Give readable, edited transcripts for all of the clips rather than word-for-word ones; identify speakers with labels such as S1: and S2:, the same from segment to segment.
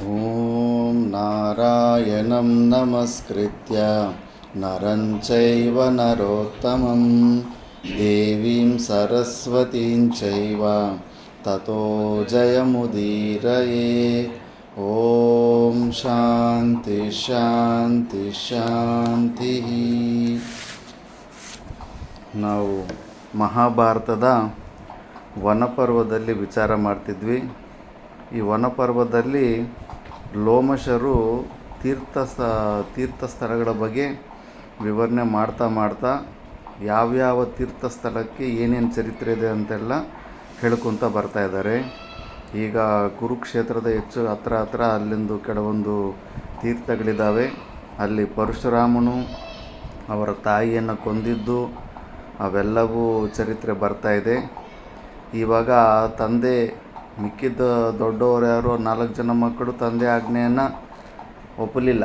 S1: ಓಂ ನಾರಾಯಣಂ ನಮಸ್ಕೃತ್ಯ ನರಂ ಚೈವ ನರೋತ್ತಮಂ ದೇವೀಂ ಸರಸ್ವತೀಂ ಚೈವ ತತೋ ಜಯಮುದೀರಯೇ. ಓಂ ಶಾಂತಿ ಶಾಂತಿ ಶಾಂತಿ. ನಾವು ಮಹಾಭಾರತದ ವನಪರ್ವದಲ್ಲಿ ವಿಚಾರ ಮಾಡ್ತಿದ್ವಿ. ಈ ವನಪರ್ವದಲ್ಲಿ ಲೋಮಶರು ತೀರ್ಥಸ್ಥಳಗಳ ಬಗ್ಗೆ ವಿವರಣೆ ಮಾಡ್ತಾ ಯಾವ್ಯಾವ ತೀರ್ಥಸ್ಥಳಕ್ಕೆ ಏನೇನು ಚರಿತ್ರೆ ಇದೆ ಅಂತೆಲ್ಲ ಹೇಳ್ಕೊತ ಬರ್ತಾ ಇದ್ದಾರೆ. ಈಗ ಕುರುಕ್ಷೇತ್ರದ ಹೆಚ್ಚು ಹತ್ರ ಅಲ್ಲಿಂದು ಕೆಲವೊಂದು ತೀರ್ಥಗಳಿದ್ದಾವೆ. ಅಲ್ಲಿ ಪರಶುರಾಮನು ಅವರ ತಾಯಿಯನ್ನು ಕೊಂದಿದ್ದು ಅವೆಲ್ಲವೂ ಚರಿತ್ರೆ ಬರ್ತಾ ಇದೆ. ಇವಾಗ ತಂದೆ ಮಿಕ್ಕಿದ್ದ ದೊಡ್ಡವರು ಯಾರು 4 ಜನ ಮಕ್ಕಳು ತಂದೆ ಆಜ್ಞೆಯನ್ನು ಒಪ್ಪಲಿಲ್ಲ,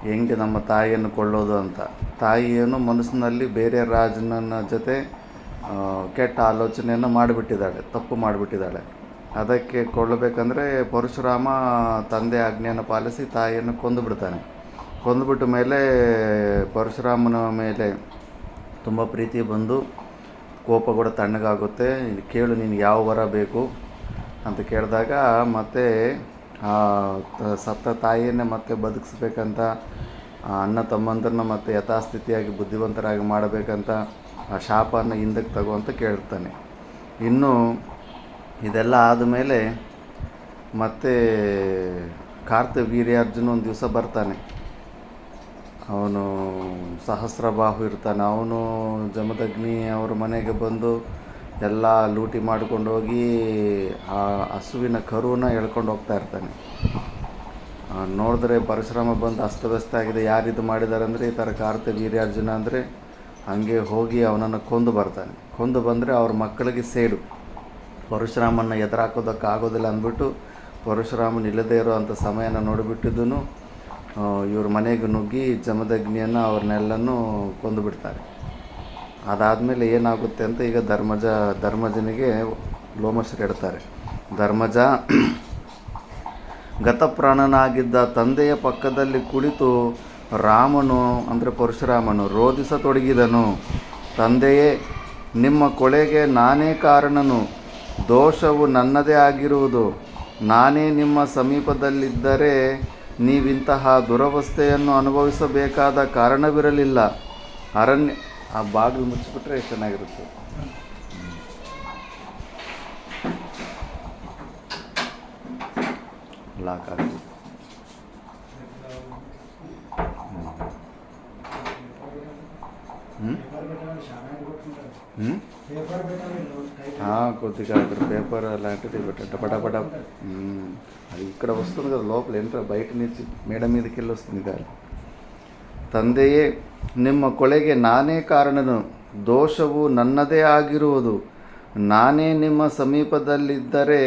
S1: ಹೆಂಗೆ ನಮ್ಮ ತಾಯಿಯನ್ನು ಕೊಳ್ಳೋದು ಅಂತ. ತಾಯಿಯನ್ನು ಮನಸ್ಸಿನಲ್ಲಿ ಬೇರೆ ರಾಜನ ಜೊತೆ ಕೆಟ್ಟ ಆಲೋಚನೆಯನ್ನು ತಪ್ಪು ಮಾಡಿಬಿಟ್ಟಿದ್ದಾಳೆ. ಅದಕ್ಕೆ ಕೊಳ್ಳಬೇಕಂದ್ರೆ ಪರಶುರಾಮ ತಂದೆ ಆಜ್ಞೆಯನ್ನು ಪಾಲಿಸಿ ತಾಯಿಯನ್ನು ಕೊಂದುಬಿಟ್ಟ ಮೇಲೆ ಪರಶುರಾಮನ ಮೇಲೆ ತುಂಬ ಪ್ರೀತಿ ಬಂದು ಕೋಪ ಕೂಡ ತಣ್ಣಗಾಗುತ್ತೆ. ಕೇಳು, ನೀನು ಯಾವ ವರ ಬೇಕು ಅಂತ ಕೇಳಿದಾಗ ಮತ್ತೆ ಸತ್ತ ತಾಯಿಯನ್ನೇ ಮತ್ತೆ ಬದುಕಿಸ್ಬೇಕಂತ, ಅಣ್ಣ ತಮ್ಮಂದರನ್ನ ಮತ್ತೆ ಯಥಾಸ್ಥಿತಿಯಾಗಿ ಬುದ್ಧಿವಂತರಾಗಿ ಮಾಡಬೇಕಂತ ಆ ಶಾಪವನ್ನು ಹಿಂದಕ್ಕೆ ತಗೋ ಅಂತ ಕೇಳ್ತಾನೆ. ಇನ್ನು ಇದೆಲ್ಲ ಆದಮೇಲೆ ಮತ್ತೆ ಕಾರ್ತವೀರ್ಯಾರ್ಜುನ ಒಂದು ದಿವಸ ಬರ್ತಾನೆ. ಅವನು ಸಹಸ್ರಬಾಹು ಇರ್ತಾನೆ. ಅವನು ಜಮದಗ್ನಿ ಅವ್ರ ಮನೆಗೆ ಬಂದು ಎಲ್ಲ ಲೂಟಿ ಮಾಡ್ಕೊಂಡು ಹೋಗಿ ಆ ಹಸುವಿನ ಕರುನ ಎಳ್ಕೊಂಡು ಹೋಗ್ತಾ ಇರ್ತಾನೆ. ನೋಡಿದ್ರೆ ಪರಶುರಾಮ ಬಂದು ಅಸ್ತವ್ಯಸ್ತ ಆಗಿದೆ, ಯಾರಿದು ಮಾಡಿದ್ದಾರೆ ಅಂದರೆ ಈ ಥರ ಕಾರ್ತವೀರ್ಯಾರ್ಜುನ ಅಂದರೆ. ಹಂಗೆ ಹೋಗಿ ಅವನನ್ನು ಕೊಂದು ಬಂದರೆ ಅವ್ರ ಮಕ್ಕಳಿಗೆ ಸೇಡು. ಪರಶುರಾಮನ ಎದುರಾಕೋದಕ್ಕಾಗೋದಿಲ್ಲ ಅಂದ್ಬಿಟ್ಟು ಪರಶುರಾಮನ ಇಲ್ಲದೇ ಇರೋ ಅಂಥ ಸಮಯನ ನೋಡಿಬಿಟ್ಟಿದ್ದೂ ಇವ್ರ ಮನೆಗೆ ನುಗ್ಗಿ ಜಮದಗ್ನಿಯನ್ನು ಅವ್ರನ್ನೆಲ್ಲನೂ ಕೊಂದುಬಿಡ್ತಾರೆ. ಅದಾದಮೇಲೆ ಏನಾಗುತ್ತೆ ಅಂತ ಈಗ ಧರ್ಮಜನಿಗೆ ಲೋಮಶರು ಹೇಳ್ತಾರೆ. ಧರ್ಮಜ ಗತಪ್ರಾಣನಾಗಿದ್ದ ತಂದೆಯ ಪಕ್ಕದಲ್ಲಿ ಕುಳಿತು ರಾಮನು ಅಂದರೆ ಪರಶುರಾಮನು ರೋಧಿಸತೊಡಗಿದನು. ತಂದೆಯೇ, ನಿಮ್ಮ ಕೊಲೆಗೆ ನಾನೇ ಕಾರಣನು. ದೋಷವು ನನ್ನದೇ ಆಗಿರುವುದು. ನಾನೇ ನಿಮ್ಮ ಸಮೀಪದಲ್ಲಿದ್ದರೆ ನೀವಿಂತಹ ದುರವಸ್ಥೆಯನ್ನು ಅನುಭವಿಸಬೇಕಾದ ಕಾರಣವಿರಲಿಲ್ಲ. ಅರಣ್ಯ ಆ ಬಾಗಿಲು ಮುಚ್ಚಿಬಿಟ್ರೆ ಚೆನ್ನಾಗಿರುತ್ತೆ. ಲಾಕ್ ಆಗಿ కొద్దిగా అక్కడ పేపర్ అలాంటిది పెట్టండి పటపట. అది ఇక్కడ వస్తుంది కదా, లోపల ఏంటో బయట నుంచి మేడ మీదకి వెళ్ళి వస్తుంది గాలి. ತಂದೆಯೇ, ನಿಮ್ಮ ಕೊಲೆಗೆ ನಾನೇ ಕಾರಣನು. ದೋಷವು ನನ್ನದೇ ಆಗಿರುವುದು. ನಾನೇ ನಿಮ್ಮ ಸಮೀಪದಲ್ಲಿದ್ದರೆ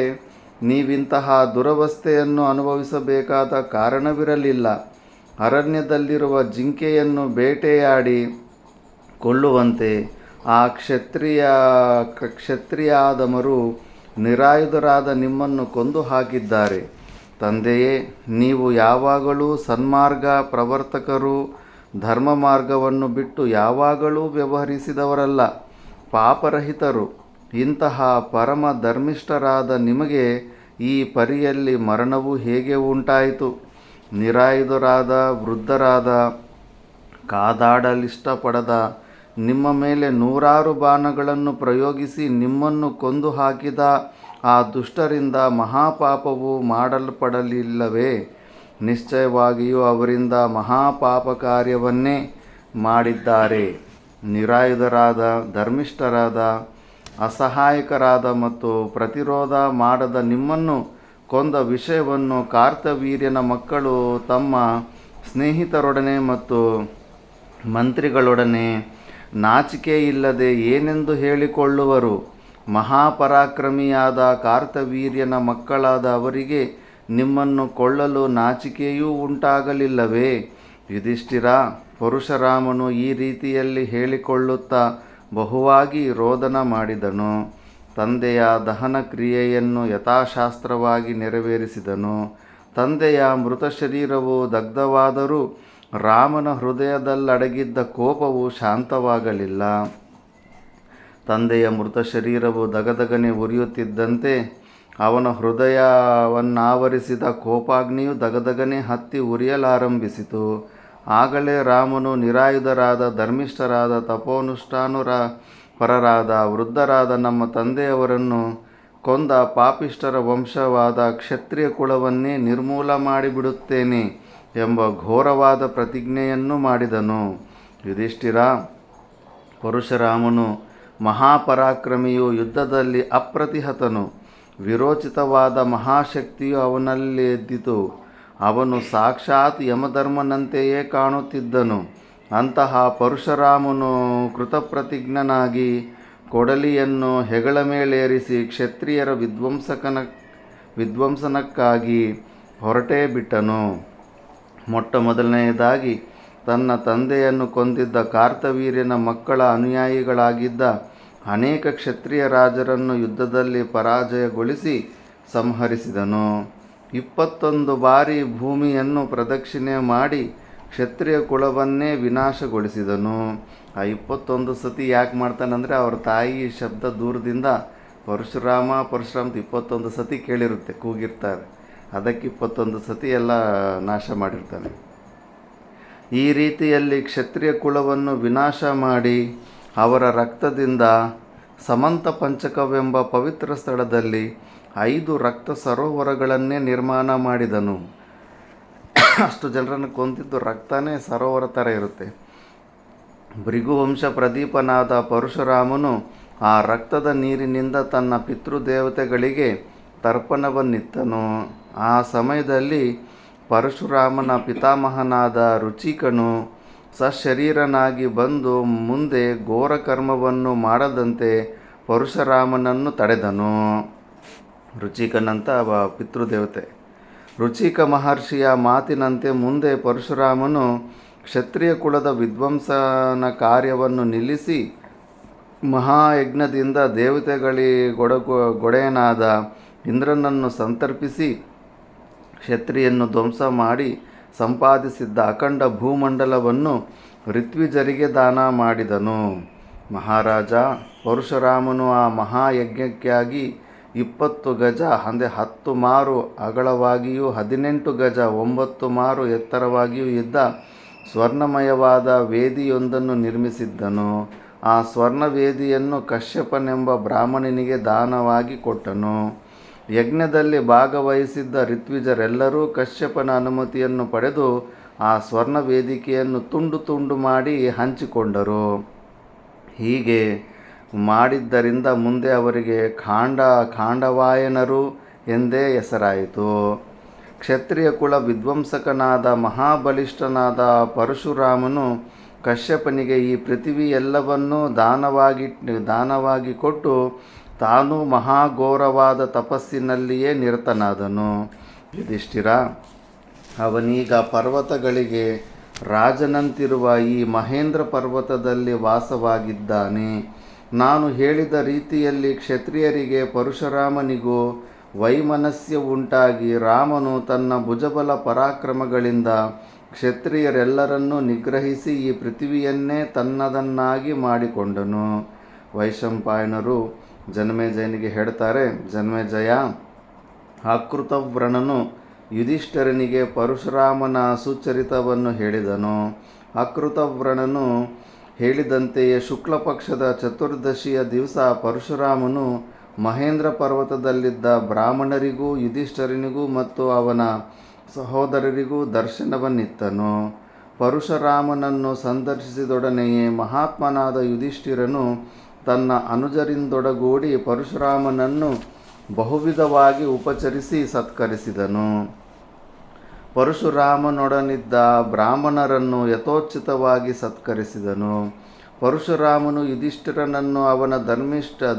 S1: ನೀವಿಂತಹ ದುರವಸ್ಥೆಯನ್ನು ಅನುಭವಿಸಬೇಕಾದ ಕಾರಣವಿರಲಿಲ್ಲ. ಅರಣ್ಯದಲ್ಲಿರುವ ಜಿಂಕೆಯನ್ನು ಬೇಟೆಯಾಡಿ ಕೊಳ್ಳುವಂತೆ ಆ ಕ್ಷತ್ರಿಯಾದಮರು ನಿರಾಯುಧರಾದ ನಿಮ್ಮನ್ನು ಕೊಂದು ಹಾಕಿದ್ದಾರೆ. ತಂದೆಯೇ, ನೀವು ಯಾವಾಗಲೂ ಸನ್ಮಾರ್ಗ ಪ್ರವರ್ತಕರು. ಧರ್ಮ ಮಾರ್ಗವನ್ನು ಬಿಟ್ಟು ಯಾವಾಗಲೂ ವ್ಯವಹರಿಸಿದವರಲ್ಲ, ಪಾಪರಹಿತರು. ಇಂತಹ ಪರಮ ಧರ್ಮಿಷ್ಠರಾದ ನಿಮಗೆ ಈ ಪರಿಯಲ್ಲಿ ಮರಣವು ಹೇಗೆ ಉಂಟಾಯಿತು? ನಿರಾಯುಧರಾದ, ವೃದ್ಧರಾದ, ಕಾದಾಡಲಿಷ್ಟಪಡದ ನಿಮ್ಮ ಮೇಲೆ 100 ಬಾಣಗಳನ್ನು ಪ್ರಯೋಗಿಸಿ ನಿಮ್ಮನ್ನು ಕೊಂದು ಹಾಕಿದ ಆ ದುಷ್ಟರಿಂದ ಮಹಾಪಾಪವು ಮಾಡಲ್ಪಡಲಿಲ್ಲವೇ? ನಿಶ್ಚಯವಾಗಿಯೂ ಅವರಿಂದ ಮಹಾಪಾಪ ಕಾರ್ಯವನ್ನೇ ಮಾಡಿದ್ದಾರೆ. ನಿರಾಯುಧರಾದ, ಧರ್ಮಿಷ್ಠರಾದ, ಅಸಹಾಯಕರಾದ ಮತ್ತು ಪ್ರತಿರೋಧ ಮಾಡದ ನಿಮ್ಮನ್ನು ಕೊಂದ ವಿಷಯವನ್ನು ಕಾರ್ತವೀರ್ಯನ ಮಕ್ಕಳು ತಮ್ಮ ಸ್ನೇಹಿತರೊಡನೆ ಮತ್ತು ಮಂತ್ರಿಗಳೊಡನೆ ನಾಚಿಕೆಯಿಲ್ಲದೆ ಏನೆಂದು ಹೇಳಿಕೊಳ್ಳುವರು? ಮಹಾಪರಾಕ್ರಮಿಯಾದ ಕಾರ್ತವೀರ್ಯನ ಮಕ್ಕಳಾದ ಅವರಿಗೆ ನಿಮ್ಮನ್ನು ಕೊಳ್ಳಲು ನಾಚಿಕೆಯೂ ಉಂಟಾಗಲಿಲ್ಲವೇ? ಯುಧಿಷ್ಠಿರ, ಪರಶುರಾಮನು ಈ ರೀತಿಯಲ್ಲಿ ಹೇಳಿಕೊಳ್ಳುತ್ತಾ ಬಹುವಾಗಿ ರೋದನ ಮಾಡಿದನು. ತಂದೆಯ ದಹನ ಕ್ರಿಯೆಯನ್ನು ಯಥಾಶಾಸ್ತ್ರವಾಗಿ ನೆರವೇರಿಸಿದನು. ತಂದೆಯ ಮೃತ ಶರೀರವು ದಗ್ಧವಾದರೂ ರಾಮನ ಹೃದಯದಲ್ಲಡಗಿದ್ದ ಕೋಪವು ಶಾಂತವಾಗಲಿಲ್ಲ. ತಂದೆಯ ಮೃತ ಶರೀರವು ದಗದಗನೆ ಉರಿಯುತ್ತಿದ್ದಂತೆ ಅವನ ಹೃದಯವನ್ನಾವರಿಸಿದ ಕೋಪಾಗ್ನಿಯು ದಗದಗನೆ ಹತ್ತಿ ಉರಿಯಲಾರಂಭಿಸಿತು. ಆಗಲೇ ರಾಮನು ನಿರಾಯುಧರಾದ, ಧರ್ಮಿಷ್ಠರಾದ, ಪರರಾದ, ವೃದ್ಧರಾದ ನಮ್ಮ ತಂದೆಯವರನ್ನು ಕೊಂದ ಪಾಪಿಷ್ಠರ ವಂಶವಾದ ಕ್ಷತ್ರಿಯ ಕುಲವನ್ನೇ ನಿರ್ಮೂಲ ಮಾಡಿಬಿಡುತ್ತೇನೆ ಎಂಬ ಘೋರವಾದ ಪ್ರತಿಜ್ಞೆಯನ್ನು ಮಾಡಿದನು. ಯುಧಿಷ್ಠಿರ, ಪರಶುರಾಮನು ಮಹಾಪರಾಕ್ರಮಿಯು, ಯುದ್ಧದಲ್ಲಿ ಅಪ್ರತಿಹತನು. ವಿರೋಚಿತವಾದ ಮಹಾಶಕ್ತಿಯು ಅವನಲ್ಲಿ ಎದ್ದಿತು. ಅವನು ಸಾಕ್ಷಾತ್ ಯಮಧರ್ಮನಂತೆಯೇ ಕಾಣುತ್ತಿದ್ದನು. ಅಂತಹ ಪರಶುರಾಮನು ಕೃತಪ್ರತಿಜ್ಞನಾಗಿ ಕೊಡಲಿಯನ್ನು ಹೆಗಲ ಮೇಲೇರಿಸಿ ಕ್ಷತ್ರಿಯರ ವಿಧ್ವಂಸನಕ್ಕಾಗಿ ಹೊರಟೇ ಬಿಟ್ಟನು. ಮೊದಲನೆಯದಾಗಿ ತನ್ನ ತಂದೆಯನ್ನು ಕೊಂದಿದ್ದ ಕಾರ್ತವೀರ್ಯನ ಮಕ್ಕಳ ಅನುಯಾಯಿಗಳಾಗಿದ್ದ ಅನೇಕ ಕ್ಷತ್ರಿಯ ರಾಜರನ್ನು ಯುದ್ಧದಲ್ಲಿ ಪರಾಜಯಗೊಳಿಸಿ ಸಂಹರಿಸಿದನು. 21 ಬಾರಿ ಭೂಮಿಯನ್ನು ಪ್ರದಕ್ಷಿಣೆ ಮಾಡಿ ಕ್ಷತ್ರಿಯ ಕುಲವನ್ನೇ ವಿನಾಶಗೊಳಿಸಿದನು. ಆ 21 ಸತಿ ಯಾಕೆ ಮಾಡ್ತಾನಂದರೆ ಅವ್ರ ತಾಯಿ ಶಬ್ದ ದೂರದಿಂದ ಪರಶುರಾಮ ಅಂತ 21 ಸತಿ ಕೇಳಿರುತ್ತೆ, ಕೂಗಿರ್ತಾರೆ. ಅದಕ್ಕೆ 21 ಸತಿ ಎಲ್ಲ ನಾಶ ಮಾಡಿರ್ತಾನೆ. ಈ ರೀತಿಯಲ್ಲಿ ಕ್ಷತ್ರಿಯ ಕುಲವನ್ನು ವಿನಾಶ ಮಾಡಿ ಅವರ ರಕ್ತದಿಂದ ಸಮಂತ ಪಂಚಕವೆಂಬ ಪವಿತ್ರ ಸ್ಥಳದಲ್ಲಿ 5 ರಕ್ತ ಸರೋವರಗಳನ್ನೇ ನಿರ್ಮಾಣ ಮಾಡಿದನು. ಅಷ್ಟು ಜನರನ್ನು ಕೊಂದಿದ್ದು ರಕ್ತನೇ ಸರೋವರ ಥರ ಇರುತ್ತೆ. ಭೃಗುವಂಶ ಪ್ರದೀಪನಾದ ಪರಶುರಾಮನು ಆ ರಕ್ತದ ನೀರಿನಿಂದ ತನ್ನ ಪಿತೃದೇವತೆಗಳಿಗೆ ತರ್ಪಣವನ್ನಿತ್ತನು. ಆ ಸಮಯದಲ್ಲಿ ಪರಶುರಾಮನ ಪಿತಾಮಹನಾದ ರುಚಿಕನು ಸಶರೀರನಾಗಿ ಬಂದು ಮುಂದೆ ಘೋರ ಕರ್ಮವನ್ನು ಮಾಡದಂತೆ ಪರಶುರಾಮನನ್ನು ತಡೆದನು. ರುಚಿಕನಂತ ಪಿತೃದೇವತೆ. ರುಚಿಕ ಮಹರ್ಷಿಯ ಮಾತಿನಂತೆ ಮುಂದೆ ಪರಶುರಾಮನು ಕ್ಷತ್ರಿಯ ಕುಲದ ವಿಧ್ವಂಸನ ಕಾರ್ಯವನ್ನು ನಿಲ್ಲಿಸಿ ಮಹಾಯಜ್ಞದಿಂದ ದೇವತೆಗಳಿಗೊಡೆಯನಾದ ಇಂದ್ರನನ್ನು ಸಂತರ್ಪಿಸಿ ಕ್ಷತ್ರಿಯನ್ನು ಧ್ವಂಸ ಮಾಡಿ ಸಂಪಾದಿಸಿದ್ದ ಅಖಂಡ ಭೂಮಂಡಲವನ್ನು ಋತ್ವಿಜರಿಗೆ ದಾನ ಮಾಡಿದನು. ಮಹಾರಾಜ ಪರಶುರಾಮನು ಆ ಮಹಾಯಜ್ಞಕ್ಕಾಗಿ 20 ಗಜ 10 ಮಾರು ಅಗಲವಾಗಿಯೂ 18 ಗಜ 9 ಮಾರು ಎತ್ತರವಾಗಿಯೂ ಇದ್ದ ಸ್ವರ್ಣಮಯವಾದ ವೇದಿಯೊಂದನ್ನು ನಿರ್ಮಿಸಿದ್ದನು. ಆ ಸ್ವರ್ಣವೇದಿಯನ್ನು ಕಶ್ಯಪನೆಂಬ ಬ್ರಾಹ್ಮಣನಿಗೆ ದಾನವಾಗಿ ಕೊಟ್ಟನು. ಯಜ್ಞದಲ್ಲಿ ಭಾಗವಹಿಸಿದ್ದ ಋತ್ವಿಜರೆಲ್ಲರೂ ಕಶ್ಯಪನ ಅನುಮತಿಯನ್ನು ಪಡೆದು ಆ ಸ್ವರ್ಣ ವೇದಿಕೆಯನ್ನು ತುಂಡು ತುಂಡು ಮಾಡಿ ಹಂಚಿಕೊಂಡರು. ಹೀಗೆ ಮಾಡಿದ್ದರಿಂದ ಮುಂದೆ ಅವರಿಗೆ ಖಾಂಡವಾಯನರು ಎಂದೇ ಹೆಸರಾಯಿತು. ಕ್ಷತ್ರಿಯ ಕುಲ ವಿಧ್ವಂಸಕನಾದ ಮಹಾಬಲಿಷ್ಠನಾದ ಪರಶುರಾಮನು ಕಶ್ಯಪನಿಗೆ ಈ ಪೃಥ್ವಿ ಎಲ್ಲವನ್ನೂ ದಾನವಾಗಿ ಕೊಟ್ಟು ತಾನು ಮಹಾಘೋರವಾದ ತಪಸ್ಸಿನಲ್ಲಿಯೇ ನಿರತನಾದನು. ಯುಧಿಷ್ಠಿರ, ಅವನೀಗ ಪರ್ವತಗಳಿಗೆ ರಾಜನಂತಿರುವ ಈ ಮಹೇಂದ್ರ ಪರ್ವತದಲ್ಲಿ ವಾಸವಾಗಿದ್ದಾನೆ. ನಾನು ಹೇಳಿದ ರೀತಿಯಲ್ಲಿ ಕ್ಷತ್ರಿಯರಿಗೆ ಪರಶುರಾಮನಿಗೂ ವೈಮನಸ್ಯ ಉಂಟಾಗಿ ರಾಮನು ತನ್ನ ಭುಜಬಲ ಪರಾಕ್ರಮಗಳಿಂದ ಕ್ಷತ್ರಿಯರೆಲ್ಲರನ್ನೂ ನಿಗ್ರಹಿಸಿ ಈ ಪೃಥ್ವಿಯನ್ನೇ ತನ್ನದನ್ನಾಗಿ ಮಾಡಿಕೊಂಡನು. ವೈಶಂಪಾಯನರು ಜನಮೇಜಯನಿಗೆ ಹೇಳ್ತಾರೆ, ಜನಮೇಜಯ, ಅಕೃತವ್ರಣನು ಯುಧಿಷ್ಠಿರನಿಗೆ ಪರಶುರಾಮನ ಸುಚರಿತವನ್ನು ಹೇಳಿದನು. ಅಕೃತವ್ರಣನು ಹೇಳಿದಂತೆಯೇ ಶುಕ್ಲ ಪಕ್ಷದ ಚತುರ್ದಶಿಯ ದಿವಸ ಪರಶುರಾಮನು ಮಹೇಂದ್ರ ಪರ್ವತದಲ್ಲಿದ್ದ ಬ್ರಾಹ್ಮಣರಿಗೂ ಯುಧಿಷ್ಠಿರನಿಗೂ ಮತ್ತು ಅವನ ಸಹೋದರರಿಗೂ ದರ್ಶನವನ್ನಿತ್ತನು. ಪರಶುರಾಮನನ್ನು ಸಂದರ್ಶಿಸಿದೊಡನೆಯೇ ಮಹಾತ್ಮನಾದ ಯುಧಿಷ್ಠಿರನು ತನ್ನ ಅನುಜರಿಂದೊಡಗೂಡಿ ಪರಶುರಾಮನನ್ನು ಬಹುವಿಧವಾಗಿ ಉಪಚರಿಸಿ ಸತ್ಕರಿಸಿದನು. ಪರಶುರಾಮನೊಡನಿದ್ದ ಬ್ರಾಹ್ಮಣರನ್ನು ಯಥೋಚಿತವಾಗಿ ಸತ್ಕರಿಸಿದನು. ಪರಶುರಾಮನು ಯುಧಿಷ್ಠಿರನನ್ನು ಅವನ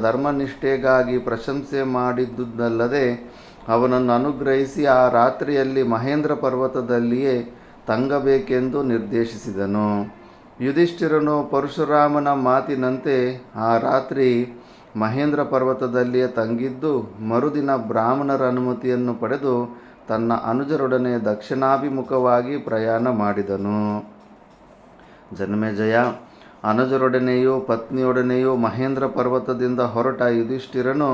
S1: ಧರ್ಮನಿಷ್ಠೆಗಾಗಿ ಪ್ರಶಂಸೆ ಮಾಡಿದ್ದುದಲ್ಲದೆ ಅವನನ್ನು ಅನುಗ್ರಹಿಸಿ ಆ ರಾತ್ರಿಯಲ್ಲಿ ಮಹೇಂದ್ರ ಪರ್ವತದಲ್ಲಿಯೇ ತಂಗಬೇಕೆಂದು ನಿರ್ದೇಶಿಸಿದನು. ಯುಧಿಷ್ಠಿರನು ಪರಶುರಾಮನ ಮಾತಿನಂತೆ ಆ ರಾತ್ರಿ ಮಹೇಂದ್ರ ಪರ್ವತದಲ್ಲಿಯೇ ತಂಗಿದ್ದು ಮರುದಿನ ಬ್ರಾಹ್ಮಣರ ಅನುಮತಿಯನ್ನು ಪಡೆದು ತನ್ನ ಅನುಜರೊಡನೆ ದಕ್ಷಿಣಾಭಿಮುಖವಾಗಿ ಪ್ರಯಾಣ ಮಾಡಿದನು. ಜನಮೇಜಯ ಅನುಜರೊಡನೆಯೂ ಪತ್ನಿಯೊಡನೆಯೂ ಮಹೇಂದ್ರ ಪರ್ವತದಿಂದ ಹೊರಟ ಯುಧಿಷ್ಠಿರನು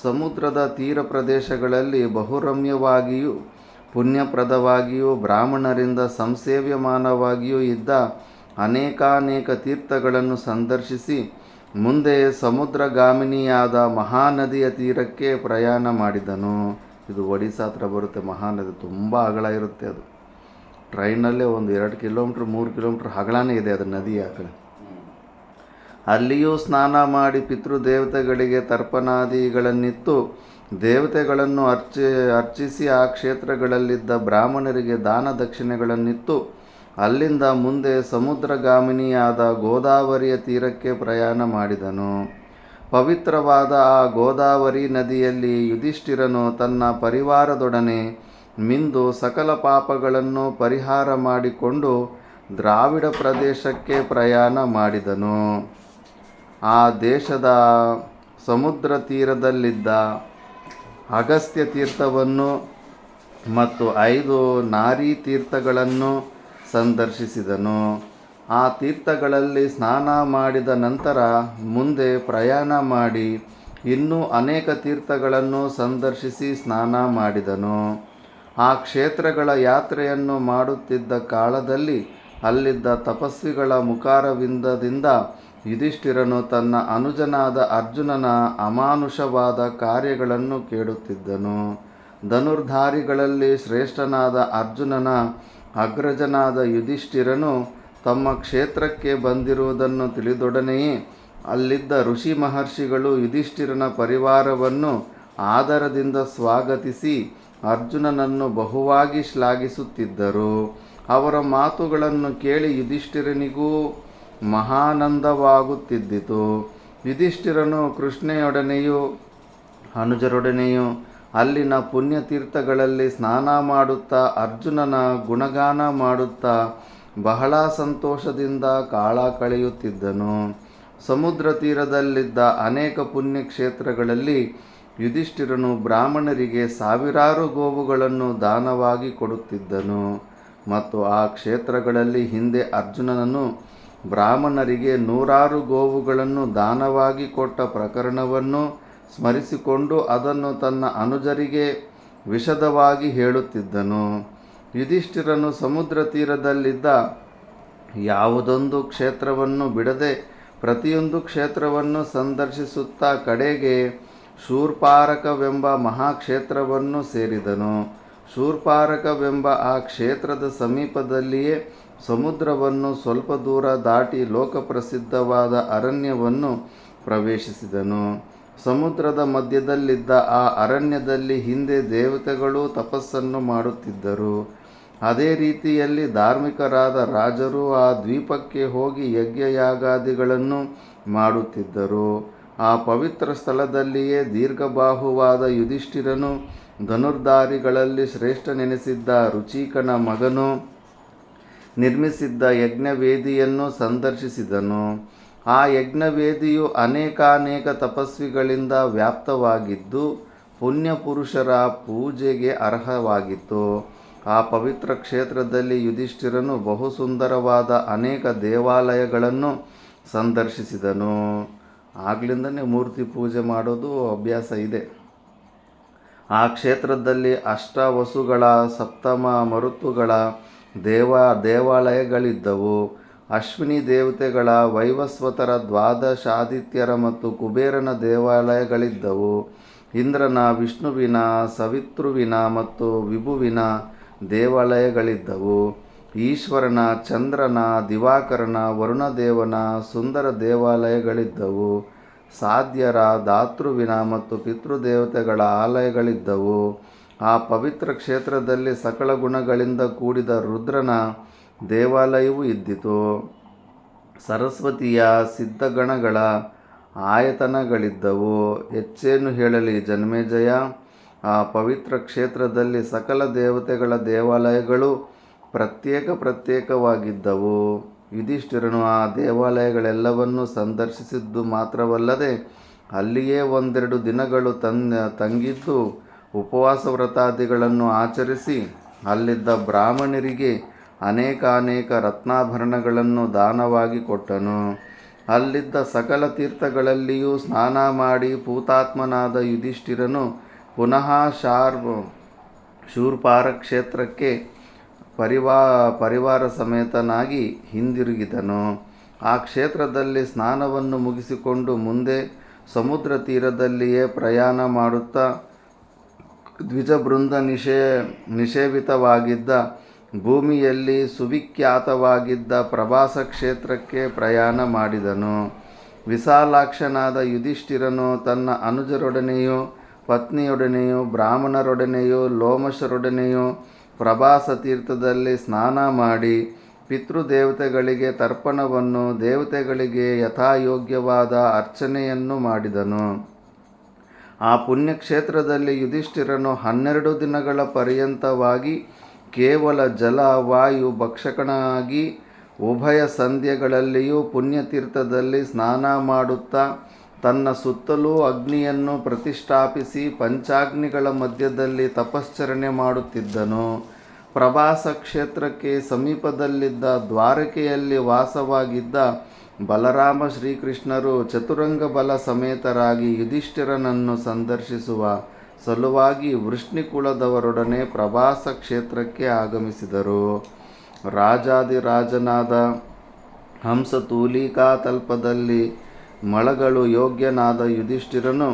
S1: ಸಮುದ್ರದ ತೀರ ಪ್ರದೇಶಗಳಲ್ಲಿ ಬಹುರಮ್ಯವಾಗಿಯೂ ಪುಣ್ಯಪ್ರದವಾಗಿಯೂ ಬ್ರಾಹ್ಮಣರಿಂದ ಸಂಸೇವ್ಯಮಾನವಾಗಿಯೂ ಇದ್ದ ಅನೇಕಾನೇಕ ತೀರ್ಥಗಳನ್ನು ಸಂದರ್ಶಿಸಿ ಮುಂದೆ ಸಮುದ್ರಗಾಮಿನಿಯಾದ ಮಹಾನದಿಯ ತೀರಕ್ಕೆ ಪ್ರಯಾಣ ಮಾಡಿದನು. ಇದು ಒಡಿಸ್ಸಾ ಹತ್ರ ಬರುತ್ತೆ. ಮಹಾನದಿ ತುಂಬ ಅಗಲ ಇರುತ್ತೆ. ಅದು ಟ್ರೈನಲ್ಲೇ ಒಂದು 2 ಕಿಲೋಮೀಟ್ರ್ 3 ಕಿಲೋಮೀಟ್ರ್ ಅಗಲನೇ ಇದೆ ಅದು ನದಿ ಆ ಕಡೆ. ಅಲ್ಲಿಯೂ ಸ್ನಾನ ಮಾಡಿ ಪಿತೃದೇವತೆಗಳಿಗೆ ತರ್ಪಣಾದಿಗಳನ್ನಿತ್ತು ದೇವತೆಗಳನ್ನು ಅರ್ಚಿಸಿ ಆ ಕ್ಷೇತ್ರಗಳಲ್ಲಿದ್ದ ಬ್ರಾಹ್ಮಣರಿಗೆ ದಾನ ದಕ್ಷಿಣೆಗಳನ್ನಿತ್ತು ಅಲ್ಲಿಂದ ಮುಂದೆ ಸಮುದ್ರಗಾಮಿನಿಯಾದ ಗೋದಾವರಿಯ ತೀರಕ್ಕೆ ಪ್ರಯಾಣ ಮಾಡಿದನು. ಪವಿತ್ರವಾದ ಆ ಗೋದಾವರಿ ನದಿಯಲ್ಲಿ ಯುಧಿಷ್ಠಿರನು ತನ್ನ ಪರಿವಾರದೊಡನೆ ಮಿಂದು ಸಕಲ ಪಾಪಗಳನ್ನು ಪರಿಹಾರ ಮಾಡಿಕೊಂಡು ದ್ರಾವಿಡ ಪ್ರದೇಶಕ್ಕೆ ಪ್ರಯಾಣ ಮಾಡಿದನು. ಆ ದೇಶದ ಸಮುದ್ರ ತೀರದಲ್ಲಿದ್ದ ಅಗಸ್ತ್ಯ ತೀರ್ಥವನ್ನು ಮತ್ತು 5 ನಾರೀ ತೀರ್ಥಗಳನ್ನು ಸಂದರ್ಶಿಸಿದನು. ಆ ತೀರ್ಥಗಳಲ್ಲಿ ಸ್ನಾನ ಮಾಡಿದ ನಂತರ ಮುಂದೆ ಪ್ರಯಾಣ ಮಾಡಿ ಇನ್ನೂ ಅನೇಕ ತೀರ್ಥಗಳನ್ನು ಸಂದರ್ಶಿಸಿ ಸ್ನಾನ ಮಾಡಿದನು. ಆ ಕ್ಷೇತ್ರಗಳ ಯಾತ್ರೆಯನ್ನು ಮಾಡುತ್ತಿದ್ದ ಕಾಲದಲ್ಲಿ ಅಲ್ಲಿದ್ದ ತಪಸ್ವಿಗಳ ಮುಖಾರವಿಂದದಿಂದ ಯುಧಿಷ್ಠಿರನು ತನ್ನ ಅನುಜನಾದ ಅರ್ಜುನನ ಅಮಾನುಷವಾದ ಕಾರ್ಯಗಳನ್ನು ಕೇಳುತ್ತಿದ್ದನು. ಧನುರ್ಧಾರಿಗಳಲ್ಲಿ ಶ್ರೇಷ್ಠನಾದ ಅರ್ಜುನನ ಅಗ್ರಜನಾದ ಯುಧಿಷ್ಠಿರನು ತಮ್ಮ ಕ್ಷೇತ್ರಕ್ಕೆ ಬಂದಿರುವುದನ್ನು ತಿಳಿದೊಡನೆಯೇ ಅಲ್ಲಿದ್ದ ಋಷಿ ಮಹರ್ಷಿಗಳು ಯುಧಿಷ್ಠಿರನ ಪರಿವಾರವನ್ನು ಆದರದಿಂದ ಸ್ವಾಗತಿಸಿ ಅರ್ಜುನನನ್ನು ಬಹುವಾಗಿ ಶ್ಲಾಘಿಸುತ್ತಿದ್ದರು. ಅವರ ಮಾತುಗಳನ್ನು ಕೇಳಿ ಯುಧಿಷ್ಠಿರನಿಗೂ ಮಹಾನಂದವಾಗುತ್ತಿದ್ದಿತು. ಯುಧಿಷ್ಠಿರನು ಕೃಷ್ಣೆಯೊಡನೆಯೂ ಅನುಜರೊಡನೆಯೂ ಅಲ್ಲಿನ ಪುಣ್ಯತೀರ್ಥಗಳಲ್ಲಿ ಸ್ನಾನ ಮಾಡುತ್ತಾ ಅರ್ಜುನನ ಗುಣಗಾನ ಮಾಡುತ್ತಾ ಬಹಳ ಸಂತೋಷದಿಂದ ಕಾಲ ಕಳೆಯುತ್ತಿದ್ದನು. ಸಮುದ್ರ ತೀರದಲ್ಲಿದ್ದ ಅನೇಕ ಪುಣ್ಯಕ್ಷೇತ್ರಗಳಲ್ಲಿ ಯುಧಿಷ್ಠಿರನು ಬ್ರಾಹ್ಮಣರಿಗೆ ಸಾವಿರಾರು ಗೋವುಗಳನ್ನು ದಾನವಾಗಿ ಕೊಡುತ್ತಿದ್ದನು. ಮತ್ತು ಆ ಕ್ಷೇತ್ರಗಳಲ್ಲಿ ಹಿಂದೆ ಅರ್ಜುನನನು ಬ್ರಾಹ್ಮಣರಿಗೆ 100 ಗೋವುಗಳನ್ನು ದಾನವಾಗಿ ಕೊಟ್ಟ ಪ್ರಕರಣವನ್ನು ಸ್ಮರಿಸಿಕೊಂಡು ಅದನ್ನು ತನ್ನ ಅನುಜರಿಗೆ ವಿಶದವಾಗಿ ಹೇಳುತ್ತಿದ್ದನು. ಯುಧಿಷ್ಠಿರನು ಸಮುದ್ರ ತೀರದಲ್ಲಿದ್ದ ಯಾವುದೊಂದು ಕ್ಷೇತ್ರವನ್ನು ಬಿಡದೆ ಪ್ರತಿಯೊಂದು ಕ್ಷೇತ್ರವನ್ನು ಸಂದರ್ಶಿಸುತ್ತಾ ಕಡೆಗೆ ಶೂರ್ಪಾರಕವೆಂಬ ಮಹಾಕ್ಷೇತ್ರವನ್ನು ಸೇರಿದನು. ಶೂರ್ಪಾರಕವೆಂಬ ಆ ಕ್ಷೇತ್ರದ ಸಮೀಪದಲ್ಲಿಯೇ ಸಮುದ್ರವನ್ನು ಸ್ವಲ್ಪ ದೂರ ದಾಟಿ ಲೋಕಪ್ರಸಿದ್ಧವಾದ ಅರಣ್ಯವನ್ನು ಪ್ರವೇಶಿಸಿದನು. ಸಮುದ್ರದ ಮಧ್ಯದಲ್ಲಿದ್ದ ಆ ಅರಣ್ಯದಲ್ಲಿ ಹಿಂದೆ ದೇವತೆಗಳು ತಪಸ್ಸನ್ನು ಮಾಡುತ್ತಿದ್ದರು. ಅದೇ ರೀತಿಯಲ್ಲಿ ಧಾರ್ಮಿಕರಾದ ರಾಜರು ಆ ದ್ವೀಪಕ್ಕೆ ಹೋಗಿ ಯಜ್ಞಯಾಗಾದಿಗಳನ್ನು ಮಾಡುತ್ತಿದ್ದರು. ಆ ಪವಿತ್ರ ಸ್ಥಳದಲ್ಲಿಯೇ ದೀರ್ಘಬಾಹುವಾದ ಯುಧಿಷ್ಠಿರನು ಧನುರ್ಧಾರಿಗಳಲ್ಲಿ ಶ್ರೇಷ್ಠನೆನಿಸಿದ್ದ ರುಚಿಕನ ಮಗನು ನಿರ್ಮಿಸಿದ್ದ ಯಜ್ಞವೇದಿಯನ್ನು ಸಂದರ್ಶಿಸಿದನು. ಆ ಯಜ್ಞವೇದಿಯು ಅನೇಕಾನೇಕ ತಪಸ್ವಿಗಳಿಂದ ವ್ಯಾಪ್ತವಾಗಿದ್ದು ಪುಣ್ಯಪುರುಷರ ಪೂಜೆಗೆ ಅರ್ಹವಾಗಿತ್ತು. ಆ ಪವಿತ್ರ ಕ್ಷೇತ್ರದಲ್ಲಿ ಯುಧಿಷ್ಠಿರನು ಬಹುಸುಂದರವಾದ ಅನೇಕ ದೇವಾಲಯಗಳನ್ನು ಸಂದರ್ಶಿಸಿದನು. ಆಗ್ಲಿಂದನೇ ಮೂರ್ತಿ ಪೂಜೆ ಮಾಡೋದು ಅಭ್ಯಾಸ ಇದೆ. ಆ ಕ್ಷೇತ್ರದಲ್ಲಿ ಅಷ್ಟವಸುಗಳ 7 ಮರುತ್ತುಗಳ ದೇವಾಲಯಗಳಿದ್ದವು. ಅಶ್ವಿನಿ ದೇವತೆಗಳ, ವೈವಸ್ವತರ, 12 ಆದಿತ್ಯರ ಮತ್ತು ಕುಬೇರನ ದೇವಾಲಯಗಳಿದ್ದವು. ಇಂದ್ರನ, ವಿಷ್ಣುವಿನ, ಸವಿತೃವಿನ ಮತ್ತು ವಿಭುವಿನ ದೇವಾಲಯಗಳಿದ್ದವು. ಈಶ್ವರನ, ಚಂದ್ರನ, ದಿವಾಕರನ, ವರುಣದೇವನ ಸುಂದರ ದೇವಾಲಯಗಳಿದ್ದವು. ಸಾಧ್ಯರ, ಧಾತೃವಿನ ಮತ್ತು ಪಿತೃದೇವತೆಗಳ ಆಲಯಗಳಿದ್ದವು. ಆ ಪವಿತ್ರ ಕ್ಷೇತ್ರದಲ್ಲಿ ಸಕಲ ಗುಣಗಳಿಂದ ಕೂಡಿದ ರುದ್ರನ ದೇವಾಲಯವೂ ಇದ್ದಿತು. ಸರಸ್ವತಿಯ ಸಿದ್ಧಗಣಗಳ ಆಯತನಗಳಿದ್ದವು. ಹೆಚ್ಚೇನು ಹೇಳಲಿ ಜನಮೇಜಯ, ಆ ಪವಿತ್ರ ಕ್ಷೇತ್ರದಲ್ಲಿ ಸಕಲ ದೇವತೆಗಳ ದೇವಾಲಯಗಳು ಪ್ರತ್ಯೇಕವಾಗಿದ್ದವು. ಯುಧಿಷ್ಠಿರನು ಆ ದೇವಾಲಯಗಳೆಲ್ಲವನ್ನೂ ಸಂದರ್ಶಿಸಿದ್ದು ಮಾತ್ರವಲ್ಲದೆ ಅಲ್ಲಿಯೇ ಒಂದೆರಡು ದಿನಗಳು ತಂಗಿದ್ದು ಉಪವಾಸ ವ್ರತಾದಿಗಳನ್ನು ಆಚರಿಸಿ ಅಲ್ಲಿದ್ದ ಬ್ರಾಹ್ಮಣರಿಗೆ ಅನೇಕ ರತ್ನಾಭರಣಗಳನ್ನು ದಾನವಾಗಿ ಕೊಟ್ಟನು. ಅಲ್ಲಿದ್ದ ಸಕಲ ತೀರ್ಥಗಳಲ್ಲಿಯೂ ಸ್ನಾನ ಮಾಡಿ ಪೂತಾತ್ಮನಾದ ಯುಧಿಷ್ಠಿರನು ಪುನಃ ಶೂರ್ಪಾರ ಕ್ಷೇತ್ರಕ್ಕೆ ಪರಿವಾರ ಸಮೇತನಾಗಿ ಹಿಂದಿರುಗಿದನು. ಆ ಕ್ಷೇತ್ರದಲ್ಲಿ ಸ್ನಾನವನ್ನು ಮುಗಿಸಿಕೊಂಡು ಮುಂದೆ ಸಮುದ್ರ ತೀರದಲ್ಲಿಯೇ ಪ್ರಯಾಣ ಮಾಡುತ್ತಾ ದ್ವಿಜಬೃಂದ ನಿಷೇವಿತವಾಗಿದ್ದ ಭೂಮಿಯಲ್ಲಿ ಸುವಿಖ್ಯಾತವಾಗಿದ್ದ ಪ್ರಭಾಸ ಕ್ಷೇತ್ರಕ್ಕೆ ಪ್ರಯಾಣ ಮಾಡಿದನು. ವಿಶಾಲಾಕ್ಷನಾದ ಯುಧಿಷ್ಠಿರನು ತನ್ನ ಅನುಜರೊಡನೆಯೂ ಪತ್ನಿಯೊಡನೆಯೂ ಬ್ರಾಹ್ಮಣರೊಡನೆಯೂ ಲೋಮಶರೊಡನೆಯೂ ಪ್ರಭಾಸ ತೀರ್ಥದಲ್ಲಿ ಸ್ನಾನ ಮಾಡಿ ಪಿತೃದೇವತೆಗಳಿಗೆ ತರ್ಪಣವನ್ನು ದೇವತೆಗಳಿಗೆ ಯಥಾಯೋಗ್ಯವಾದ ಅರ್ಚನೆಯನ್ನು ಮಾಡಿದನು. ಆ ಪುಣ್ಯಕ್ಷೇತ್ರದಲ್ಲಿ ಯುಧಿಷ್ಠಿರನು 12 ದಿನಗಳ ಪರ್ಯಂತವಾಗಿ ಕೇವಲ ಜಲ ವಾಯು ಭಕ್ಷಕನಾಗಿ ಉಭಯ ಸಂಧ್ಯೆಗಳಲ್ಲಿಯೂ ಪುಣ್ಯತೀರ್ಥದಲ್ಲಿ ಸ್ನಾನ ಮಾಡುತ್ತಾ ತನ್ನ ಸುತ್ತಲೂ ಅಗ್ನಿಯನ್ನು ಪ್ರತಿಷ್ಠಾಪಿಸಿ ಪಂಚಾಗ್ನಿಗಳ ಮಧ್ಯದಲ್ಲಿ ತಪಶ್ಚರಣೆ ಮಾಡುತ್ತಿದ್ದನು. ಪ್ರಭಾಸ ಕ್ಷೇತ್ರಕ್ಕೆ ಸಮೀಪದಲ್ಲಿದ್ದ ದ್ವಾರಕೆಯಲ್ಲಿ ವಾಸವಾಗಿದ್ದ ಬಲರಾಮ ಶ್ರೀಕೃಷ್ಣರು ಚತುರಂಗ ಬಲ ಸಮೇತರಾಗಿ ಯುಧಿಷ್ಠಿರನನ್ನು ಸಂದರ್ಶಿಸುವ ಸಲುವಾಗಿ ವೃಷ್ಣಿಕುಲದವರೊಡನೆ ಪ್ರಭಾಸ ಕ್ಷೇತ್ರಕ್ಕೆ ಆಗಮಿಸಿದರು. ರಾಜಾದಿರಾಜನಾದ ಹಂಸತೂಲಿಕಾತಲ್ಪದಲ್ಲಿ ಮಳಗಳು ಯೋಗ್ಯನಾದ ಯುಧಿಷ್ಠಿರನು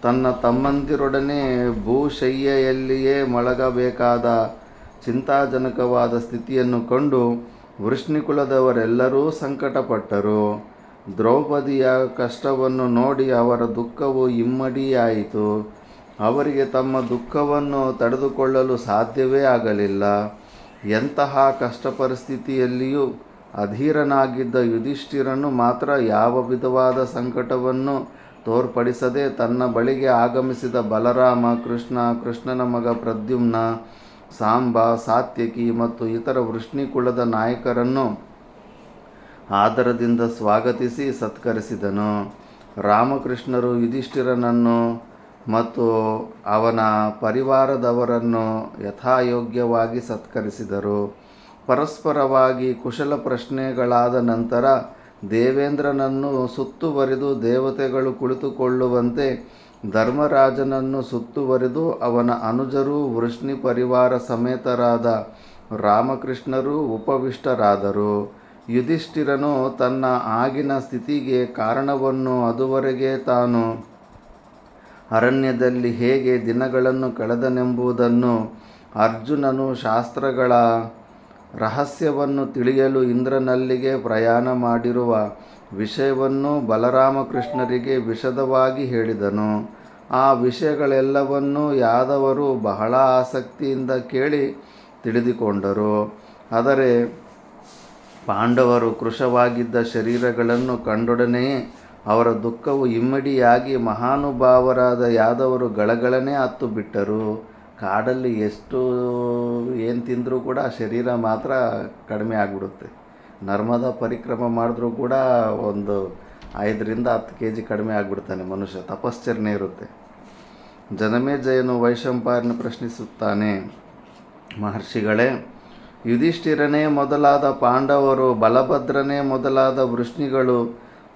S1: ತನ್ನ ತಮ್ಮಂದಿರೊಡನೆ ಭೂಶಯ್ಯೆಯಲ್ಲಿಯೇ ಮಲಗಬೇಕಾದ ಚಿಂತಾಜನಕವಾದ ಸ್ಥಿತಿಯನ್ನು ಕಂಡು ವೃಷ್ಣಿಕುಲದವರೆಲ್ಲರೂ ಸಂಕಟಪಟ್ಟರು. ದ್ರೌಪದಿಯ ಕಷ್ಟವನ್ನು ನೋಡಿ ಅವರ ದುಃಖವು ಇಮ್ಮಡಿಯಾಯಿತು. ಅವರಿಗೆ ತಮ್ಮ ದುಃಖವನ್ನು ತಡೆದುಕೊಳ್ಳಲು ಸಾಧ್ಯವೇ ಆಗಲಿಲ್ಲ. ಎಂತಹ ಕಷ್ಟ ಪರಿಸ್ಥಿತಿಯಲ್ಲಿಯೂ ಅಧೀರನಾಗಿದ್ದ ಯುಧಿಷ್ಠಿರನು ಮಾತ್ರ ಯಾವ ವಿಧವಾದ ಸಂಕಟವನ್ನು ತೋರ್ಪಡಿಸದೆ ತನ್ನ ಬಳಿಗೆ ಆಗಮಿಸಿದ ಬಲರಾಮ, ಕೃಷ್ಣನ ಮಗ ಪ್ರದ್ಯುಮ್ನ, ಸಾಂಬ, ಸಾತ್ಯಕಿ ಮತ್ತು ಇತರ ವೃಷ್ಣಿಕುಲದ ನಾಯಕರನ್ನು ಆದರದಿಂದ ಸ್ವಾಗತಿಸಿ ಸತ್ಕರಿಸಿದನು. ರಾಮಕೃಷ್ಣರು ಯುಧಿಷ್ಠಿರನನ್ನು ಮತ್ತು ಅವನ ಪರಿವಾರದವರನ್ನು ಯಥಾಯೋಗ್ಯವಾಗಿ ಸತ್ಕರಿಸಿದರು. ಪರಸ್ಪರವಾಗಿ ಕುಶಲ ಪ್ರಶ್ನೆಗಳಾದ ನಂತರ ದೇವೇಂದ್ರನನ್ನು ಸುತ್ತುವರಿದು ದೇವತೆಗಳು ಕುಳಿತುಕೊಳ್ಳುವಂತೆ ಧರ್ಮರಾಜನನ್ನು ಸುತ್ತುವರಿದು ಅವನ ಅನುಜರೂ ವೃಷ್ಣಿ ಪರಿವಾರ ಸಮೇತರಾದ ರಾಮಕೃಷ್ಣರು ಉಪವಿಷ್ಟರಾದರು. ಯುಧಿಷ್ಠಿರನು ತನ್ನ ಆಗಿನ ಸ್ಥಿತಿಗೆ ಕಾರಣವನ್ನು ಅದುವರೆಗೆ ತಾನು ಅರಣ್ಯದಲ್ಲಿ ಹೇಗೆ ದಿನಗಳನ್ನು ಕಳೆದನೆಂಬುದನ್ನು ಅರ್ಜುನನು ಶಾಸ್ತ್ರಗಳ ರಹಸ್ಯವನ್ನು ತಿಳಿಯಲು ಇಂದ್ರನಲ್ಲಿಗೆ ಪ್ರಯಾಣ ಮಾಡಿರುವ ವಿಷಯವನ್ನು ಬಲರಾಮಕೃಷ್ಣರಿಗೆ ವಿಶದವಾಗಿ ಹೇಳಿದನು. ಆ ವಿಷಯಗಳೆಲ್ಲವನ್ನೂ ಯಾದವರು ಬಹಳ ಆಸಕ್ತಿಯಿಂದ ಕೇಳಿ ತಿಳಿದುಕೊಂಡರು. ಆದರೆ ಪಾಂಡವರು ಕೃಶವಾಗಿದ್ದ ಶರೀರಗಳನ್ನು ಕಂಡೊಡನೆಯೇ ಅವರ ದುಃಖವು ಇಮ್ಮಡಿಯಾಗಿ ಮಹಾನುಭಾವರಾದ ಯಾದವರು ಗಳಗಳನೆ ಹತ್ತು ಬಿಟ್ಟರು. ಕಾಡಲ್ಲಿ ಏನು ತಿಂದರೂ ಕೂಡ ಶರೀರ ಮಾತ್ರ ಕಡಿಮೆ ಆಗಿಬಿಡುತ್ತೆ. ನರ್ಮದಾ ಪರಿಕ್ರಮ ಮಾಡಿದ್ರೂ ಕೂಡ ಒಂದು 5ರಿಂದ 10 kg ಕಡಿಮೆ ಆಗಿಬಿಡ್ತಾನೆ ಮನುಷ್ಯ. ತಪಶ್ಚರಣೆ ಇರುತ್ತೆ. ಜನಮೇಜಯನು ವೈಶಂಪಾಯನ ಪ್ರಶ್ನಿಸುತ್ತಾನೆ, ಮಹರ್ಷಿಗಳೇ, ಯುಧಿಷ್ಠಿರನೇ ಮೊದಲಾದ ಪಾಂಡವರು, ಬಲಭದ್ರನೇ ಮೊದಲಾದ ವೃಷ್ಣಿಗಳು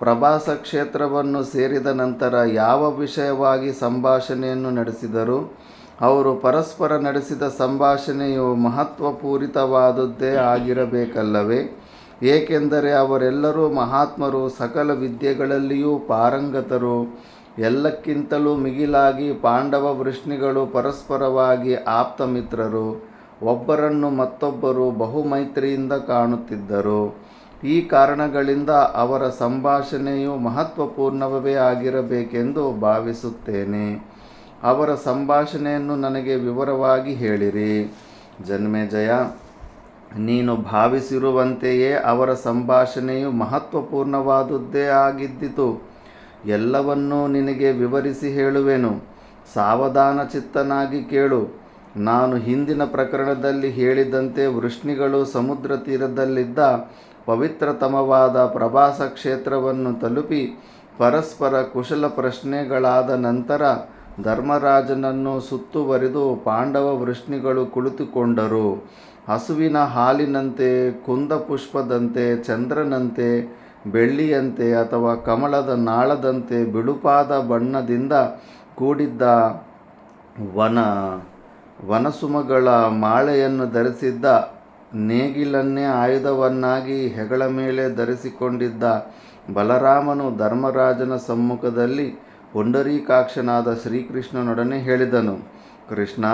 S1: ಪ್ರಭಾಸ ಕ್ಷೇತ್ರವನ್ನು ಸೇರಿದ ನಂತರ ಯಾವ ವಿಷಯವಾಗಿ ಸಂಭಾಷಣೆಯನ್ನು ನಡೆಸಿದರು? ಅವರು ಪರಸ್ಪರ ನಡೆಸಿದ ಸಂಭಾಷಣೆಯು ಮಹತ್ವಪೂರಿತವಾದದ್ದೇ ಆಗಿರಬೇಕಲ್ಲವೇ? ಏಕೆಂದರೆ ಅವರೆಲ್ಲರೂ ಮಹಾತ್ಮರು, ಸಕಲ ವಿದ್ಯೆಗಳಲ್ಲಿಯೂ ಪಾರಂಗತರು. ಎಲ್ಲಕ್ಕಿಂತಲೂ ಮಿಗಿಲಾಗಿ ಪಾಂಡವ ವೃಷ್ಣಿಗಳು ಪರಸ್ಪರವಾಗಿ ಆಪ್ತ ಮಿತ್ರರು. ಒಬ್ಬರನ್ನು ಮತ್ತೊಬ್ಬರು ಬಹುಮೈತ್ರಿಯಿಂದ ಕಾಣುತ್ತಿದ್ದರು. ಈ ಕಾರಣಗಳಿಂದ ಅವರ ಸಂಭಾಷಣೆಯು ಮಹತ್ವಪೂರ್ಣವೇ ಆಗಿರಬೇಕೆಂದು ಭಾವಿಸುತ್ತೇನೆ. ಅವರ ಸಂಭಾಷಣೆಯನ್ನು ನನಗೆ ವಿವರವಾಗಿ ಹೇಳಿರಿ. ಜನ್ಮೇಜಯ, ನೀನು ಭಾವಿಸಿರುವಂತೆಯೇ ಅವರ ಸಂಭಾಷಣೆಯು ಮಹತ್ವಪೂರ್ಣವಾದುದೇ ಆಗಿದ್ದಿತು. ಎಲ್ಲವನ್ನೂ ನಿನಗೆ ವಿವರಿಸಿ ಹೇಳುವೆನು. ಸಾವಧಾನ ಚಿತ್ತನಾಗಿ ಕೇಳು. ನಾನು ಹಿಂದಿನ ಪ್ರಕರಣದಲ್ಲಿ ಹೇಳಿದಂತೆ ವೃಷ್ಣಿಗಳು ಸಮುದ್ರ ತೀರದಲ್ಲಿದ್ದ ಪವಿತ್ರತಮವಾದ ಪ್ರಭಾಸ ಕ್ಷೇತ್ರವನ್ನು ತಲುಪಿ ಪರಸ್ಪರ ಕುಶಲ ಪ್ರಶ್ನೆಗಳಾದ ನಂತರ ಧರ್ಮರಾಜನನ್ನು ಸುತ್ತುವರಿದು ಪಾಂಡವ ವೃಷ್ಣಿಗಳು ಕುಳಿತುಕೊಂಡರು. ಹಸುವಿನ ಹಾಲಿನಂತೆ, ಕುಂದಪುಷ್ಪದಂತೆ, ಚಂದ್ರನಂತೆ, ಬೆಳ್ಳಿಯಂತೆ ಅಥವಾ ಕಮಲದ ನಾಳದಂತೆ ಬಿಳುಪಾದ ಬಣ್ಣದಿಂದ ಕೂಡಿದ್ದ ವನಸುಮಗಳ ಮಾಲೆಯನ್ನು ಧರಿಸಿದ್ದ, ನೇಗಿಲನ್ನೇ ಆಯುಧವನ್ನಾಗಿ ಹೆಗಲ ಮೇಲೆ ಧರಿಸಿಕೊಂಡಿದ್ದ ಬಲರಾಮನು ಧರ್ಮರಾಜನ ಸಮ್ಮುಖದಲ್ಲಿ ಪುಂಡರೀಕಾಕ್ಷನಾದ ಶ್ರೀಕೃಷ್ಣನೊಡನೆ ಹೇಳಿದನು. ಕೃಷ್ಣ,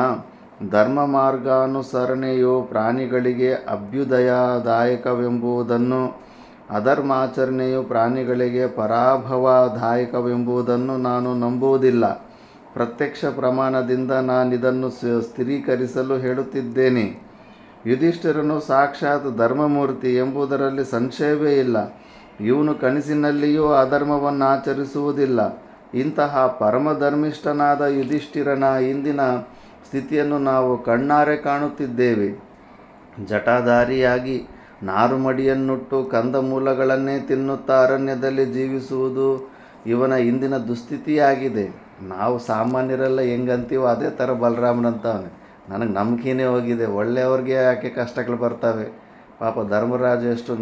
S1: ಧರ್ಮ ಮಾರ್ಗಾನುಸರಣೆಯು ಪ್ರಾಣಿಗಳಿಗೆ ಅಭ್ಯುದಯದಾಯಕವೆಂಬುದನ್ನು, ಅಧರ್ಮಾಚರಣೆಯು ಪ್ರಾಣಿಗಳಿಗೆ ಪರಾಭವದಾಯಕವೆಂಬುದನ್ನು ನಾನು ನಂಬುವುದಿಲ್ಲ. ಪ್ರತ್ಯಕ್ಷ ಪ್ರಮಾಣದಿಂದ ನಾನಿದನ್ನು ಸ್ಥಿರೀಕರಿಸಲು ಹೇಳುತ್ತಿದ್ದೇನೆ. ಯುಧಿಷ್ಠಿರನು ಸಾಕ್ಷಾತ್ ಧರ್ಮಮೂರ್ತಿ ಎಂಬುದರಲ್ಲಿ ಸಂಶಯವೇ ಇಲ್ಲ. ಇವನು ಕನಸಿನಲ್ಲಿಯೂ ಅಧರ್ಮವನ್ನು ಆಚರಿಸುವುದಿಲ್ಲ. ಇಂತಹ ಪರಮಧರ್ಮಿಷ್ಠನಾದ ಯುಧಿಷ್ಠಿರನ ಇಂದಿನ ಸ್ಥಿತಿಯನ್ನು ನಾವು ಕಣ್ಣಾರೆ ಕಾಣುತ್ತಿದ್ದೇವೆ. ಜಟಾಧಾರಿಯಾಗಿ ನಾರುಮಡಿಯನ್ನುಟ್ಟು ಕಂದಮೂಲಗಳನ್ನೇ ತಿನ್ನುತ್ತಾ ಅರಣ್ಯದಲ್ಲಿ ಜೀವಿಸುವುದು ಇವನ ಇಂದಿನ ದುಸ್ಥಿತಿಯಾಗಿದೆ. ನಾವು ಸಾಮಾನ್ಯರೆಲ್ಲ ಹೆಂಗಂತೀವೋ ಅದೇ ಥರ ಬಲರಾಮನಂತವನೆ. ನನಗೆ ನಂಬಿಕೆನೇ ಹೋಗಿದೆ. ಒಳ್ಳೆಯವ್ರಿಗೆ ಯಾಕೆ ಕಷ್ಟಗಳು ಬರ್ತವೆ? ಪಾಪ ಧರ್ಮರಾಜ ಎಷ್ಟು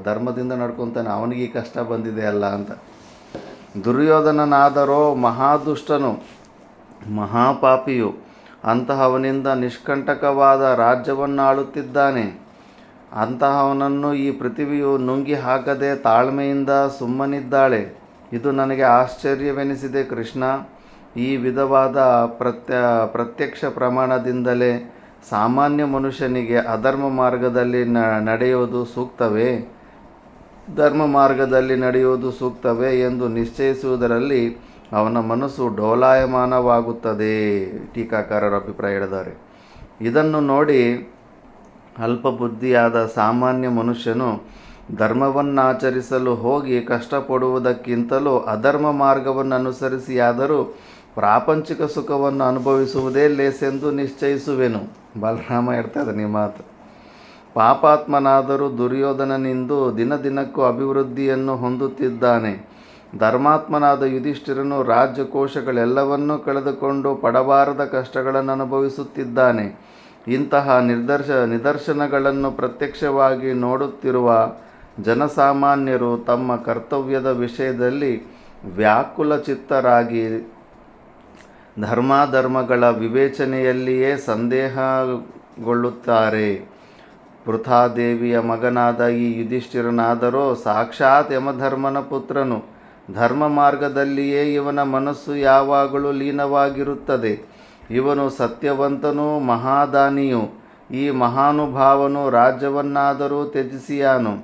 S1: ಧರ್ಮದಿಂದ ನಡ್ಕೊತಾನೆ, ಅವನಿಗೆ ಈ ಕಷ್ಟ ಬಂದಿದೆ ಅಲ್ಲ ಅಂತ. ದುರ್ಯೋಧನನಾದರೋ ಮಹಾದುಷ್ಟನು, ಮಹಾಪಾಪಿಯು. ಅಂತಹವನಿಂದ ನಿಷ್ಕಂಟಕವಾದ ರಾಜ್ಯವನ್ನಾಳುತ್ತಿದ್ದಾನೆ. ಅಂತಹವನನ್ನು ಈ ಪೃಥ್ವಿಯು ನುಂಗಿ ಹಾಕದೆ ತಾಳ್ಮೆಯಿಂದ ಸುಮ್ಮನಿದ್ದಾಳೆ. ಇದು ನನಗೆ ಆಶ್ಚರ್ಯವೆನಿಸಿದೆ ಕೃಷ್ಣ. ಈ ವಿಧವಾದ ಪ್ರತ್ಯಕ್ಷ ಪ್ರಮಾಣದಿಂದಲೇ ಸಾಮಾನ್ಯ ಮನುಷ್ಯನಿಗೆ ಅಧರ್ಮ ಮಾರ್ಗದಲ್ಲಿ ನಡೆಯುವುದು ಸೂಕ್ತವೇ, ಧರ್ಮ ಮಾರ್ಗದಲ್ಲಿ ನಡೆಯುವುದು ಸೂಕ್ತವೇ ಎಂದು ನಿಶ್ಚಯಿಸುವುದರಲ್ಲಿ ಅವನ ಮನಸ್ಸು ಡೋಲಾಯಮಾನವಾಗುತ್ತದೆ. ಟೀಕಾಕಾರರು ಅಭಿಪ್ರಾಯ ಹೇಳಿದ್ದಾರೆ. ಇದನ್ನು ನೋಡಿ ಅಲ್ಪಬುದ್ಧಿಯಾದ ಸಾಮಾನ್ಯ ಮನುಷ್ಯನು ಧರ್ಮವನ್ನಾಚರಿಸಲು ಹೋಗಿ ಕಷ್ಟಪಡುವುದಕ್ಕಿಂತಲೂ ಅಧರ್ಮ ಮಾರ್ಗವನ್ನು ಅನುಸರಿಸಿಯಾದರೂ ಪ್ರಾಪಂಚಿಕ ಸುಖವನ್ನು ಅನುಭವಿಸುವುದೇ ಲೇಸೆಂದು ನಿಶ್ಚಯಿಸುವೆನು. ಬಲರಾಮ ಹೇಳ್ತಾ ಈ ಮಾತು. ಪಾಪಾತ್ಮನಾದರೂ ದುರ್ಯೋಧನನಿಂದು ದಿನದಿನಕ್ಕೂ ಅಭಿವೃದ್ಧಿಯನ್ನು ಹೊಂದುತ್ತಿದ್ದಾನೆ. ಧರ್ಮಾತ್ಮನಾದ ಯುಧಿಷ್ಠಿರನು ರಾಜ್ಯಕೋಶಗಳೆಲ್ಲವನ್ನೂ ಕಳೆದುಕೊಂಡು ಪಡಬಾರದ ಕಷ್ಟಗಳನ್ನು ಅನುಭವಿಸುತ್ತಿದ್ದಾನೆ. ಇಂತಹ ನಿದರ್ಶನಗಳನ್ನು ಪ್ರತ್ಯಕ್ಷವಾಗಿ ನೋಡುತ್ತಿರುವ ಜನಸಾಮಾನ್ಯರು ತಮ್ಮ ಕರ್ತವ್ಯದ ವಿಷಯದಲ್ಲಿ ವ್ಯಾಕುಲಚಿತ್ತರಾಗಿ ಧರ್ಮಾಧರ್ಮಗಳ ವಿವೇಚನೆಯಲ್ಲಿಯೇ ಸಂದೇಹಗೊಳ್ಳುತ್ತಾರೆ. ಪೃಥಾದೇವಿಯ ಮಗನಾದ ಈ ಯುಧಿಷ್ಠಿರನಾದರೋ ಸಾಕ್ಷಾತ್ ಯಮಧರ್ಮನ ಪುತ್ರನು. ಧರ್ಮ ಮಾರ್ಗದಲ್ಲಿಯೇ ಇವನ ಮನಸ್ಸು ಯಾವಾಗಲೂ ಲೀನವಾಗಿರುತ್ತದೆ. ಇವನು ಸತ್ಯವಂತನೂ ಮಹಾದಾನಿಯು. ಈ ಮಹಾನುಭಾವನು ರಾಜ್ಯವನ್ನಾದರೂ ತ್ಯಜಿಸಿಯಾನು,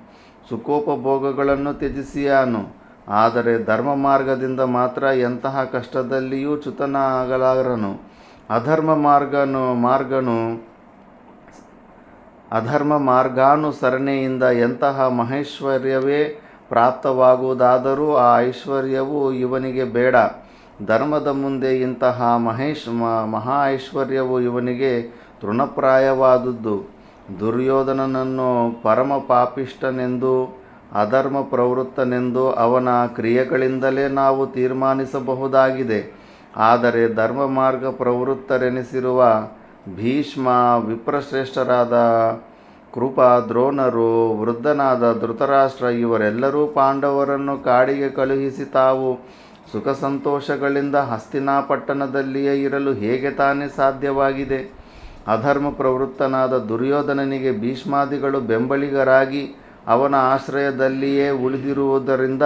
S1: ಸುಖೋಪಭೋಗಗಳನ್ನು ತ್ಯಜಿಸಿಯಾನು. ಆದರೆ ಧರ್ಮ ಮಾರ್ಗದಿಂದ ಮಾತ್ರ ಎಂತಹ ಕಷ್ಟದಲ್ಲಿಯೂ ಚ್ಯುತನಾಗಲಾರನು. ಅಧರ್ಮ ಮಾರ್ಗಾನುಸರಣೆಯಿಂದ ಎಂತಹ ಮಹೈಶ್ವರ್ಯವೇ ಪ್ರಾಪ್ತವಾಗುವುದಾದರೂ ಆ ಐಶ್ವರ್ಯವು ಇವನಿಗೆ ಬೇಡ. ಧರ್ಮದ ಮುಂದೆ ಇಂತಹ ಮಹಾ ಐಶ್ವರ್ಯವು ಇವನಿಗೆ ತೃಣಪ್ರಾಯವಾದುದು. ದುರ್ಯೋಧನನನ್ನು ಪರಮ ಪಾಪಿಷ್ಠನೆಂದು, ಅಧರ್ಮ ಪ್ರವೃತ್ತನೆಂದು ಅವನ ಕ್ರಿಯೆಗಳಿಂದಲೇ ನಾವು ತೀರ್ಮಾನಿಸಬಹುದಾಗಿದೆ. ಆದರೆ ಧರ್ಮ ಮಾರ್ಗ ಪ್ರವೃತ್ತರೆನಿಸಿರುವ ಭೀಷ್ಮ, ವಿಪ್ರಶ್ರೇಷ್ಠರಾದ ಕೃಪ, ದ್ರೋಣರು, ವೃದ್ಧನಾದ ಧೃತರಾಷ್ಟ್ರ ಇವರೆಲ್ಲರೂ ಪಾಂಡವರನ್ನು ಕಾಡಿಗೆ ಕಳುಹಿಸಿ ತಾವು ಸುಖ ಸಂತೋಷಗಳಿಂದ ಹಸ್ತಿನಾಪಟ್ಟಣದಲ್ಲಿಯೇ ಇರಲು ಹೇಗೆ ತಾನೇ ಸಾಧ್ಯವಾಗಿದೆ? ಅಧರ್ಮ ಪ್ರವೃತ್ತನಾದ ದುರ್ಯೋಧನನಿಗೆ ಭೀಷ್ಮಾದಿಗಳು ಬೆಂಬಲಿಗರಾಗಿ ಅವನ ಆಶ್ರಯದಲ್ಲಿಯೇ ಉಳಿದಿರುವುದರಿಂದ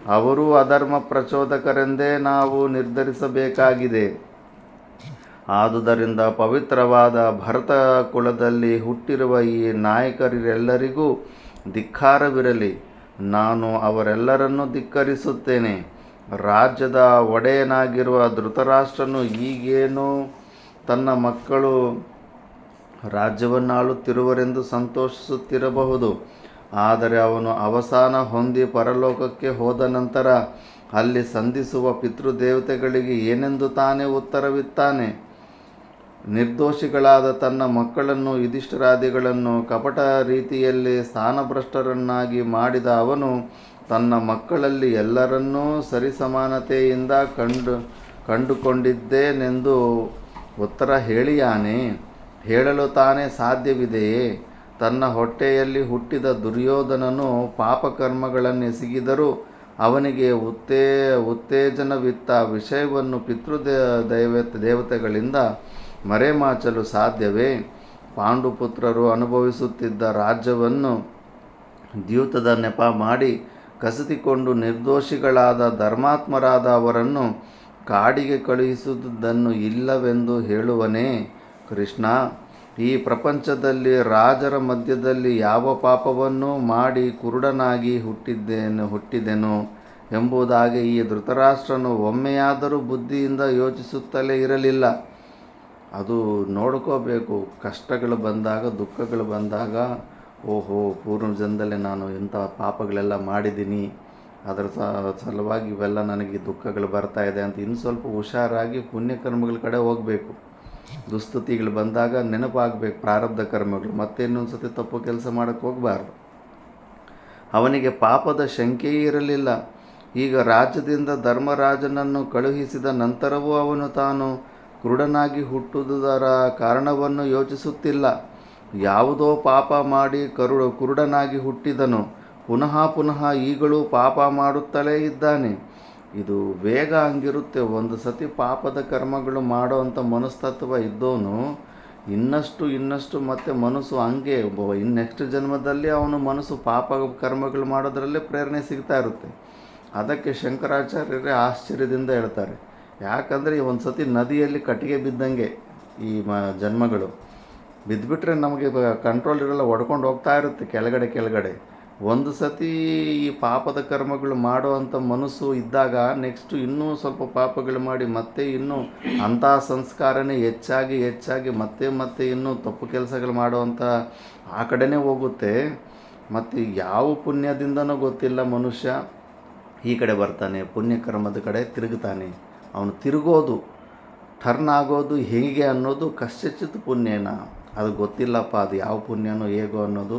S1: ಅವರೂ ಅಧರ್ಮ ಪ್ರಚೋದಕರೆಂದೇ ನಾವು ನಿರ್ಧರಿಸಬೇಕಾಗಿದೆ. ಆದುದರಿಂದ ಪವಿತ್ರವಾದ ಭರತ ಕುಲದಲ್ಲಿ ಹುಟ್ಟಿರುವ ಈ ನಾಯಕರೆಲ್ಲರಿಗೂ ಧಿಕ್ಕಾರವಿರಲಿ. ನಾನು ಅವರೆಲ್ಲರನ್ನೂ ಧಿಕ್ಕರಿಸುತ್ತೇನೆ. ರಾಜ್ಯದ ಒಡೆಯನಾಗಿರುವ ಧೃತರಾಷ್ಟ್ರನು ಈಗೇನೋ ತನ್ನ ಮಕ್ಕಳು ರಾಜ್ಯವನ್ನಾಳುತ್ತಿರುವರೆಂದು ಸಂತೋಷಿಸುತ್ತಿರಬಹುದು. ಆದರೆ ಅವನು ಅವಸಾನ ಹೊಂದಿ ಪರಲೋಕಕ್ಕೆ ಹೋದ ನಂತರ ಅಲ್ಲಿ ಸಂಧಿಸುವ ಪಿತೃದೇವತೆಗಳಿಗೆ ಏನೆಂದು ತಾನೇ ಉತ್ತರವಿತ್ತಾನೆ? ನಿರ್ದೋಷಿಗಳಾದ ತನ್ನ ಮಕ್ಕಳನ್ನು, ಯುಧಿಷ್ಠಿರಾದಿಗಳನ್ನು ಕಪಟ ರೀತಿಯಲ್ಲಿ ಸ್ಥಾನಭ್ರಷ್ಟರನ್ನಾಗಿ ಮಾಡಿದ ಅವನು ತನ್ನ ಮಕ್ಕಳಲ್ಲಿ ಎಲ್ಲರನ್ನೂ ಸರಿಸಮಾನತೆಯಿಂದ ಕಂಡುಕೊಂಡಿದ್ದೇನೆಂದು ಉತ್ತರ ಹೇಳಿಯಾನೆ. ಹೇಳಲು ತಾನೇ ಸಾಧ್ಯವಿದೆಯೇ? ತನ್ನ ಹೊಟ್ಟೆಯಲ್ಲಿ ಹುಟ್ಟಿದ ದುರ್ಯೋಧನನು ಪಾಪಕರ್ಮಗಳನ್ನೆಸಗಿದರೂ ಅವನಿಗೆ ಉತ್ತೇಜನವಿತ್ತ ವಿಷಯವನ್ನು ದೇವತೆಗಳಿಂದ ಮರೆಮಾಚಲು ಸಾಧ್ಯವೇ? ಪಾಂಡುಪುತ್ರರು ಅನುಭವಿಸುತ್ತಿದ್ದ ರಾಜ್ಯವನ್ನು ದ್ಯೂತದ ನೆಪ ಮಾಡಿ ಕಸಿದುಕೊಂಡು ನಿರ್ದೋಷಿಗಳಾದ ಧರ್ಮಾತ್ಮರಾದ ಅವರನ್ನು ಕಾಡಿಗೆ ಕಳುಹಿಸುವುದನ್ನು ಇಲ್ಲವೆಂದು ಹೇಳುವನೇ? ಕೃಷ್ಣ, ಈ ಪ್ರಪಂಚದಲ್ಲಿ ರಾಜರ ಮಧ್ಯದಲ್ಲಿ ಯಾವ ಪಾಪವನ್ನು ಮಾಡಿ ಕುರುಡನಾಗಿ ಹುಟ್ಟಿದೆನು ಎಂಬುದಾಗಿ ಈ ಧೃತರಾಷ್ಟ್ರನು ಒಮ್ಮೆಯಾದರೂ ಬುದ್ಧಿಯಿಂದ ಯೋಚಿಸುತ್ತಲೇ ಇರಲಿಲ್ಲ. ಅದು ನೋಡ್ಕೋಬೇಕು. ಕಷ್ಟಗಳು ಬಂದಾಗ, ದುಃಖಗಳು ಬಂದಾಗ, ಓಹೋ, ಪೂರ್ವ ಜನ್ಮದಲ್ಲೇ ನಾನು ಇಂಥ ಪಾಪಗಳೆಲ್ಲ ಮಾಡಿದ್ದೀನಿ, ಅದರ ಸಲುವಾಗಿ ಇವೆಲ್ಲ ನನಗೆ ದುಃಖಗಳು ಬರ್ತಾ ಇದೆ ಅಂತ ಇನ್ನು ಸ್ವಲ್ಪ ಹುಷಾರಾಗಿ ಪುಣ್ಯಕರ್ಮಗಳ ಕಡೆ ಹೋಗಬೇಕು. ದುಸ್ತುತಿಗಳು ಬಂದಾಗ ನೆನಪಾಗಬೇಕು ಪ್ರಾರಬ್ಧ ಕರ್ಮಗಳು, ಮತ್ತೆ ಇನ್ನೊಂದು ಸತಿ ತಪ್ಪು ಕೆಲಸ ಮಾಡೋಕ್ಕೆ ಹೋಗಬಾರ್ದು. ಅವನಿಗೆ ಪಾಪದ ಶಂಕೆಯೇ ಇರಲಿಲ್ಲ. ಈಗ ರಾಜ್ಯದಿಂದ ಧರ್ಮರಾಜನನ್ನು ಕಳುಹಿಸಿದ ನಂತರವೂ ಅವನು ತಾನು ಕುರುಡನಾಗಿ ಹುಟ್ಟುವುದರ ಕಾರಣವನ್ನು ಯೋಚಿಸುತ್ತಿಲ್ಲ. ಯಾವುದೋ ಪಾಪ ಮಾಡಿ ಕುರುಡನಾಗಿ ಹುಟ್ಟಿದನು, ಪುನಃ ಪುನಃ ಈಗಲೂ ಪಾಪ ಮಾಡುತ್ತಲೇ ಇದ್ದಾನೆ. ಇದು ವೇಗ ಹಂಗಿರುತ್ತೆ. ಒಂದು ಸತಿ ಪಾಪದ ಕರ್ಮಗಳು ಮಾಡೋ ಅಂಥ ಮನಸ್ತತ್ವ ಇದ್ದವನು ಇನ್ನಷ್ಟು ಮತ್ತೆ ಮನಸ್ಸು ಹಂಗೆ ನೆಕ್ಸ್ಟ್ ಜನ್ಮದಲ್ಲಿ ಅವನು ಮನಸ್ಸು ಪಾಪ ಕರ್ಮಗಳು ಮಾಡೋದ್ರಲ್ಲೇ ಪ್ರೇರಣೆ ಸಿಗ್ತಾ ಇರುತ್ತೆ. ಅದಕ್ಕೆ ಶಂಕರಾಚಾರ್ಯರೇ ಆಶ್ಚರ್ಯದಿಂದ ಹೇಳ್ತಾರೆ. ಯಾಕಂದರೆ ಒಂದು ಸತಿ ನದಿಯಲ್ಲಿ ಕಟ್ಟಿಗೆ ಬಿದ್ದಂಗೆ ಈ ಜನ್ಮಗಳು ಬಿದ್ದುಬಿಟ್ರೆ ನಮಗೆ ಕಂಟ್ರೋಲ್ ಇರಲ್ಲ, ಹೊಡ್ಕೊಂಡು ಹೋಗ್ತಾ ಇರುತ್ತೆ ಕೆಳಗಡೆ. ಒಂದು ಸತಿ ಈ ಪಾಪದ ಕರ್ಮಗಳು ಮಾಡೋ ಅಂಥ ಮನಸ್ಸು ಇದ್ದಾಗ ನೆಕ್ಸ್ಟು ಇನ್ನೂ ಸ್ವಲ್ಪ ಪಾಪಗಳು ಮಾಡಿ ಮತ್ತೆ ಇನ್ನೂ ಅಂಥ ಸಂಸ್ಕಾರನೇ ಹೆಚ್ಚಾಗಿ ಮತ್ತೆ ಇನ್ನೂ ತಪ್ಪು ಕೆಲಸಗಳು ಮಾಡುವಂಥ ಆ ಕಡೆನೇ ಹೋಗುತ್ತೆ. ಮತ್ತು ಯಾವ ಪುಣ್ಯದಿಂದನೂ ಗೊತ್ತಿಲ್ಲ ಮನುಷ್ಯ ಈ ಕಡೆ ಬರ್ತಾನೆ, ಪುಣ್ಯಕರ್ಮದ ಕಡೆ ತಿರುಗುತ್ತಾನೆ. ಅವನು ತಿರುಗೋದು, ಟರ್ನ್ ಆಗೋದು ಹೇಗೆ ಅನ್ನೋದು ಕಶ್ಚಿತ್ ಪುಣ್ಯನ, ಅದು ಗೊತ್ತಿಲ್ಲಪ್ಪ. ಅದು ಯಾವ ಪುಣ್ಯನೋ ಹೇಗೋ ಅನ್ನೋದು,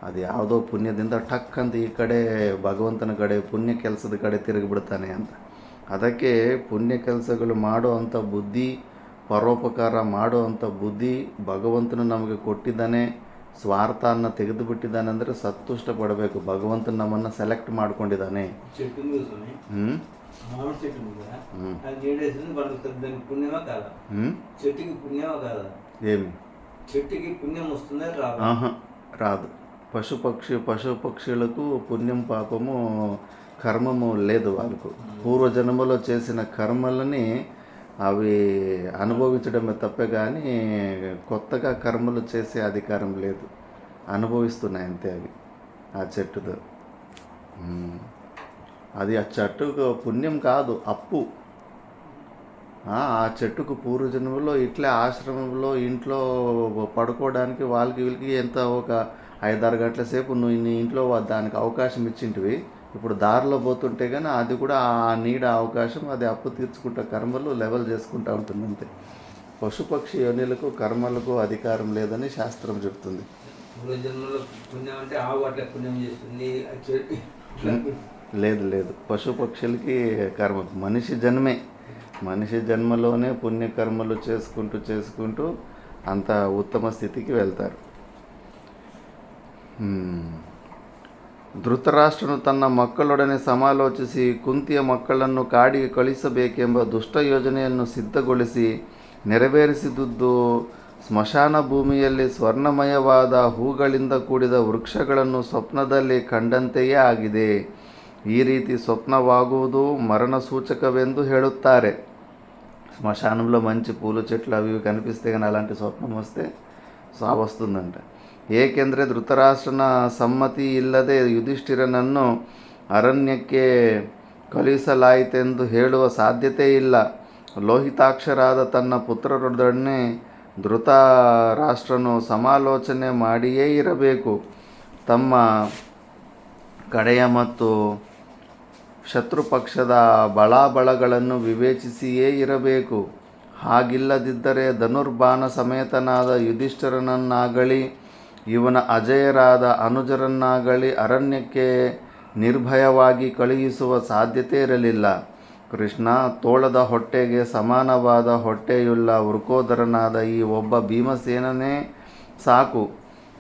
S1: ಅದು ಯಾವುದೋ ಪುಣ್ಯದಿಂದ ಟಕ್ ಅಂತ ಈ ಕಡೆ ಭಗವಂತನ ಕಡೆ ಪುಣ್ಯ ಕೆಲಸದ ಕಡೆ ತಿರುಗಿಬಿಡ್ತಾನೆ ಅಂತ. ಅದಕ್ಕೆ ಪುಣ್ಯ ಕೆಲಸಗಳು ಮಾಡೋ ಅಂಥ ಬುದ್ಧಿ, ಪರೋಪಕಾರ ಮಾಡೋ ಅಂಥ ಬುದ್ಧಿ ಭಗವಂತನು ನಮಗೆ ಕೊಟ್ಟಿದ್ದಾನೆ. ಸ್ವಾರ್ಥನ ತೆಗೆದು ಬಿಟ್ಟಿದ್ದಾನೆ ಅಂದರೆ ಸಂತುಷ್ಟ ಪಡಬೇಕು. ಭಗವಂತನ ನಮ್ಮನ್ನು ಸೆಲೆಕ್ಟ್ ಮಾಡ್ಕೊಂಡಿದ್ದಾನೆ. ఏమి
S2: చెట్టుకి పుణ్యం వస్తుందా
S1: రాదు. పశు పక్షులకు పుణ్యం పాపము కర్మము లేదు. వాళ్ళకు పూర్వజన్మలో చేసిన కర్మలని అవి అనుభవించడమే తప్పే కానీ కొత్తగా కర్మలు చేసే అధికారం లేదు. అనుభవిస్తున్నాయి అంతే అవి. ఆ చెట్టుతో అది ఆ చెట్టుకు పుణ్యం కాదు, అప్పు. ఆ చెట్టుకు పూర్వజన్మలో ఇట్లే ఆశ్రమంలో ఇంట్లో పడుకోవడానికి వాళ్ళకి వీళ్ళకి ఎంత ఒక 5-6 గంటల సేపు నువ్వు నీ ఇంట్లో దానికి అవకాశం ఇచ్చింటివి. ఇప్పుడు దారిలో పోతుంటే కానీ అది కూడా ఆ నీడ అవకాశం, అది అప్పు తీర్చుకుంటా కర్మలు లెవెల్ చేసుకుంటూ ఉంటుంది అంతే. పశుపక్షి యోనిలకు కర్మలకు అధికారం లేదని శాస్త్రం చెప్తుంది. లేదు, పశుపక్షులకి కర్మ. మనిషి జన్మలోనే పుణ్యకర్మలు చేసుకుంటూ అంత ఉత్తమ స్థితికి వెళ్తారు. ಧೃತರಾಷ್ಟ್ರನು ತನ್ನ ಮಕ್ಕಳೊಡನೆ ಸಮಾಲೋಚಿಸಿ ಕುಂತಿಯ ಮಕ್ಕಳನ್ನು ಕಾಡಿಗೆ ಕಳಿಸಬೇಕೆಂಬ ದುಷ್ಟ ಯೋಜನೆಯನ್ನು ಸಿದ್ಧಗೊಳಿಸಿ ನೆರವೇರಿಸಿದುದು ಸ್ಮಶಾನ ಭೂಮಿಯಲ್ಲಿ ಸ್ವರ್ಣಮಯವಾದ ಹೂಗಳಿಂದ ಕೂಡಿದ ವೃಕ್ಷಗಳನ್ನು ಸ್ವಪ್ನದಲ್ಲಿ ಕಂಡಂತೆಯೇ ಆಗಿದೆ. ఈ రీతి స్వప్నవాగుವುದು మరణ సూచకవెందు ಹೇಳುತ್ತಾರೆ. శ్మశానంలో మంచి పూల చెట్లు అవి కనిపిస్తే కానీ అలాంటి స్వప్నం వస్తే సావు వస్తుందంట. ಏಕೆಂದರೆ ಧೃತರಾಷ್ಟ್ರನ ಸಮ್ಮತಿ ಇಲ್ಲದೆ ಯುಧಿಷ್ಠಿರನನ್ನು ಅರಣ್ಯಕ್ಕೆ ಕಳುಹಿಸಲಾಯಿತೆಂದು ಹೇಳುವ ಸಾಧ್ಯತೆ ಇಲ್ಲ. ಲೋಹಿತಾಕ್ಷರಾದ ತನ್ನ ಪುತ್ರರೊಡನೆ ಧೃತರಾಷ್ಟ್ರನು ಸಮಾಲೋಚನೆ ಮಾಡಿಯೇ ಇರಬೇಕು. ತಮ್ಮ ಕಡೆಯ ಮತ್ತು ಶತ್ರುಪಕ್ಷದ ಬಲಾಬಲಗಳನ್ನು ವಿವೇಚಿಸಿಯೇ ಇರಬೇಕು. ಹಾಗಿಲ್ಲದಿದ್ದರೆ ಧನುರ್ಬಾಣ ಸಮೇತನಾದ ಯುಧಿಷ್ಠಿರನನ್ನಾಗಲಿ ಇವನ ಅಜಯರಾದ ಅನುಜರನ್ನಾಗಲಿ ಅರಣ್ಯಕ್ಕೆ ನಿರ್ಭಯವಾಗಿ ಕಳುಹಿಸುವ ಸಾಧ್ಯತೆ ಇರಲಿಲ್ಲ. ಕೃಷ್ಣ, ತೋಳದ ಹೊಟ್ಟೆಗೆ ಸಮಾನವಾದ ಹೊಟ್ಟೆಯುಳ್ಳ ವೃಕೋದರನಾದ ಈ ಒಬ್ಬ ಭೀಮಸೇನನೇ ಸಾಕು.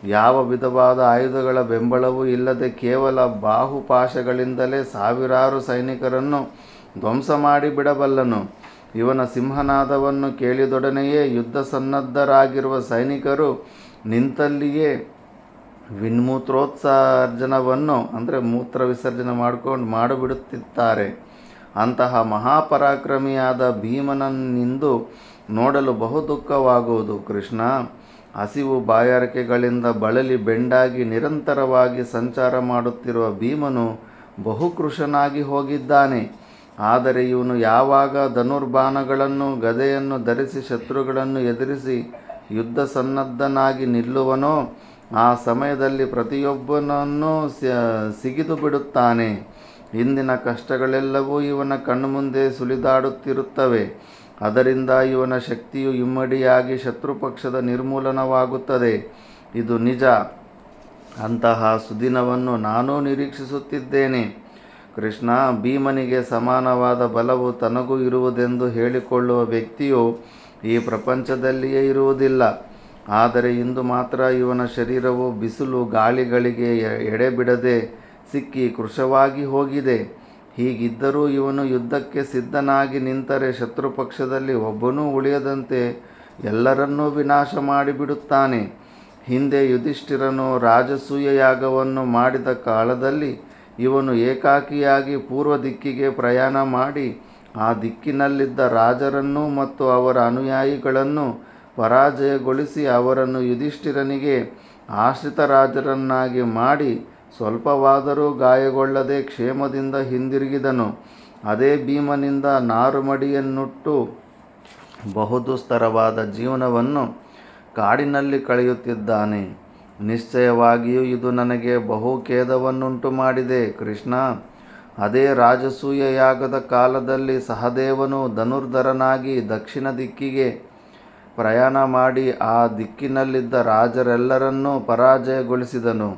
S1: ಯಾವ ವಿಧವಾದ ಆಯುಧಗಳ ಬೆಂಬಲವೂ ಇಲ್ಲದೆ ಕೇವಲ ಬಾಹುಪಾಶಗಳಿಂದಲೇ ಸಾವಿರಾರು ಸೈನಿಕರನ್ನು ಧ್ವಂಸ ಮಾಡಿಬಿಡಬಲ್ಲನು. ಇವನ ಸಿಂಹನಾದವನ್ನು ಕೇಳಿದೊಡನೆಯೇ ಯುದ್ಧ ಸನ್ನದ್ಧರಾಗಿರುವ ಸೈನಿಕರು ನಿಂತಲ್ಲಿಯೇ ವಿನ್ಮೂತ್ರೋತ್ಸರ್ಜನವನ್ನು ಮೂತ್ರ ವಿಸರ್ಜನೆ ಮಾಡಿಬಿಡುತ್ತಿದ್ದಾರೆ. ಅಂತಹ ಮಹಾಪರಾಕ್ರಮಿಯಾದ ಭೀಮನನ್ನಿಂದು ನೋಡಲು ಬಹು ದುಃಖವಾಗುವುದು. ಕೃಷ್ಣ, ಹಸಿವು ಬಾಯಾರಿಕೆಗಳಿಂದ ಬಳಲಿ ಬೆಂಡಾಗಿ ನಿರಂತರವಾಗಿ ಸಂಚಾರ ಮಾಡುತ್ತಿರುವ ಭೀಮನು ಬಹುಕೃಶನಾಗಿ ಹೋಗಿದ್ದಾನೆ. ಆದರೆ ಇವನು ಯಾವಾಗ ಧನುರ್ಬಾಣಗಳನ್ನು ಗದೆಯನ್ನು ಧರಿಸಿ ಶತ್ರುಗಳನ್ನು ಎದುರಿಸಿ ಯುದ್ಧ ಸನ್ನದ್ಧನಾಗಿ ನಿಲ್ಲುವನೋ ಆ ಸಮಯದಲ್ಲಿ ಪ್ರತಿಯೊಬ್ಬನನ್ನು ಸಿಗಿದು ಬಿಡುತ್ತಾನೆ. ಇಂದಿನ ಕಷ್ಟಗಳೆಲ್ಲವೂ ಇವನ ಕಣ್ಣುಮುಂದೆ ಸುಳಿದಾಡುತ್ತಿರುತ್ತವೆ. ಅದರಿಂದ ಇವನ ಶಕ್ತಿಯು ಇಮ್ಮಡಿಯಾಗಿ ಶತ್ರುಪಕ್ಷದ ನಿರ್ಮೂಲನವಾಗುತ್ತದೆ. ಇದು ನಿಜ. ಅಂತಹ ಸುದಿನವನ್ನು ನಾನೂ ನಿರೀಕ್ಷಿಸುತ್ತಿದ್ದೇನೆ. ಕೃಷ್ಣ, ಭೀಮನಿಗೆ ಸಮಾನವಾದ ಬಲವು ತನಗೂ ಇರುವುದೆಂದು ಹೇಳಿಕೊಳ್ಳುವ ವ್ಯಕ್ತಿಯು ಈ ಪ್ರಪಂಚದಲ್ಲಿಯೇ ಇರುವುದಿಲ್ಲ. ಆದರೆ ಇಂದು ಮಾತ್ರ ಇವನ ಶರೀರವು ಬಿಸಿಲು ಗಾಳಿಗಳಿಗೆ ಎಡೆಬಿಡದೆ ಸಿಕ್ಕಿ ಕೃಶವಾಗಿ ಹೋಗಿದೆ. ಹೀಗಿದ್ದರೂ ಇವನು ಯುದ್ಧಕ್ಕೆ ಸಿದ್ಧನಾಗಿ ನಿಂತರೆ ಶತ್ರುಪಕ್ಷದಲ್ಲಿ ಒಬ್ಬನೂ ಉಳಿಯದಂತೆ ಎಲ್ಲರನ್ನೂ ವಿನಾಶ ಮಾಡಿಬಿಡುತ್ತಾನೆ. ಹಿಂದೆ ಯುಧಿಷ್ಠಿರನು ರಾಜಸೂಯ ಯಾಗವನ್ನು ಮಾಡಿದ ಕಾಲದಲ್ಲಿ ಇವನು ಏಕಾಕಿಯಾಗಿ ಪೂರ್ವ ದಿಕ್ಕಿಗೆ ಪ್ರಯಾಣ ಮಾಡಿ ಆ ದಿಕ್ಕಿನಲ್ಲಿದ್ದ ರಾಜರನ್ನು ಮತ್ತು ಅವರ ಅನುಯಾಯಿಗಳನ್ನು ಪರಾಜಯಗೊಳಿಸಿ ಅವರನ್ನು ಯುಧಿಷ್ಠಿರನಿಗೆ ಆಶ್ರಿತ ರಾಜರನ್ನಾಗಿ ಮಾಡಿ ಸ್ವಲ್ಪವಾದರೂ ಗಾಯಗೊಳ್ಳದೆ ಕ್ಷೇಮದಿಂದ ಹಿಂದಿರುಗಿದನು. ಅದೇ ಭೀಮನಿಂದ ನಾರುಮಡಿಯನ್ನುಟ್ಟು ಬಹುದುಸ್ತರವಾದ ಜೀವನವನ್ನು ಕಾಡಿನಲ್ಲಿ ಕಳೆಯುತ್ತಿದ್ದಾನೆ. ನಿಶ್ಚಯವಾಗಿಯೂ ಇದು ನನಗೆ ಬಹು ಖೇದವನ್ನುಂಟು ಮಾಡಿದೆ. ಕೃಷ್ಣ, ಅದೇ ರಾಜಸೂಯ ಯಾಗದ ಕಾಲದಲ್ಲಿ ಸಹದೇವನು ಧನುರ್ಧರನಾಗಿ ದಕ್ಷಿಣ ದಿಕ್ಕಿಗೆ ಪ್ರಯಾಣ ಮಾಡಿ ಆ ದಿಕ್ಕಿನಲ್ಲಿದ್ದ ರಾಜರೆಲ್ಲರನ್ನೂ ಪರಾಜಯಗೊಳಿಸಿದನು.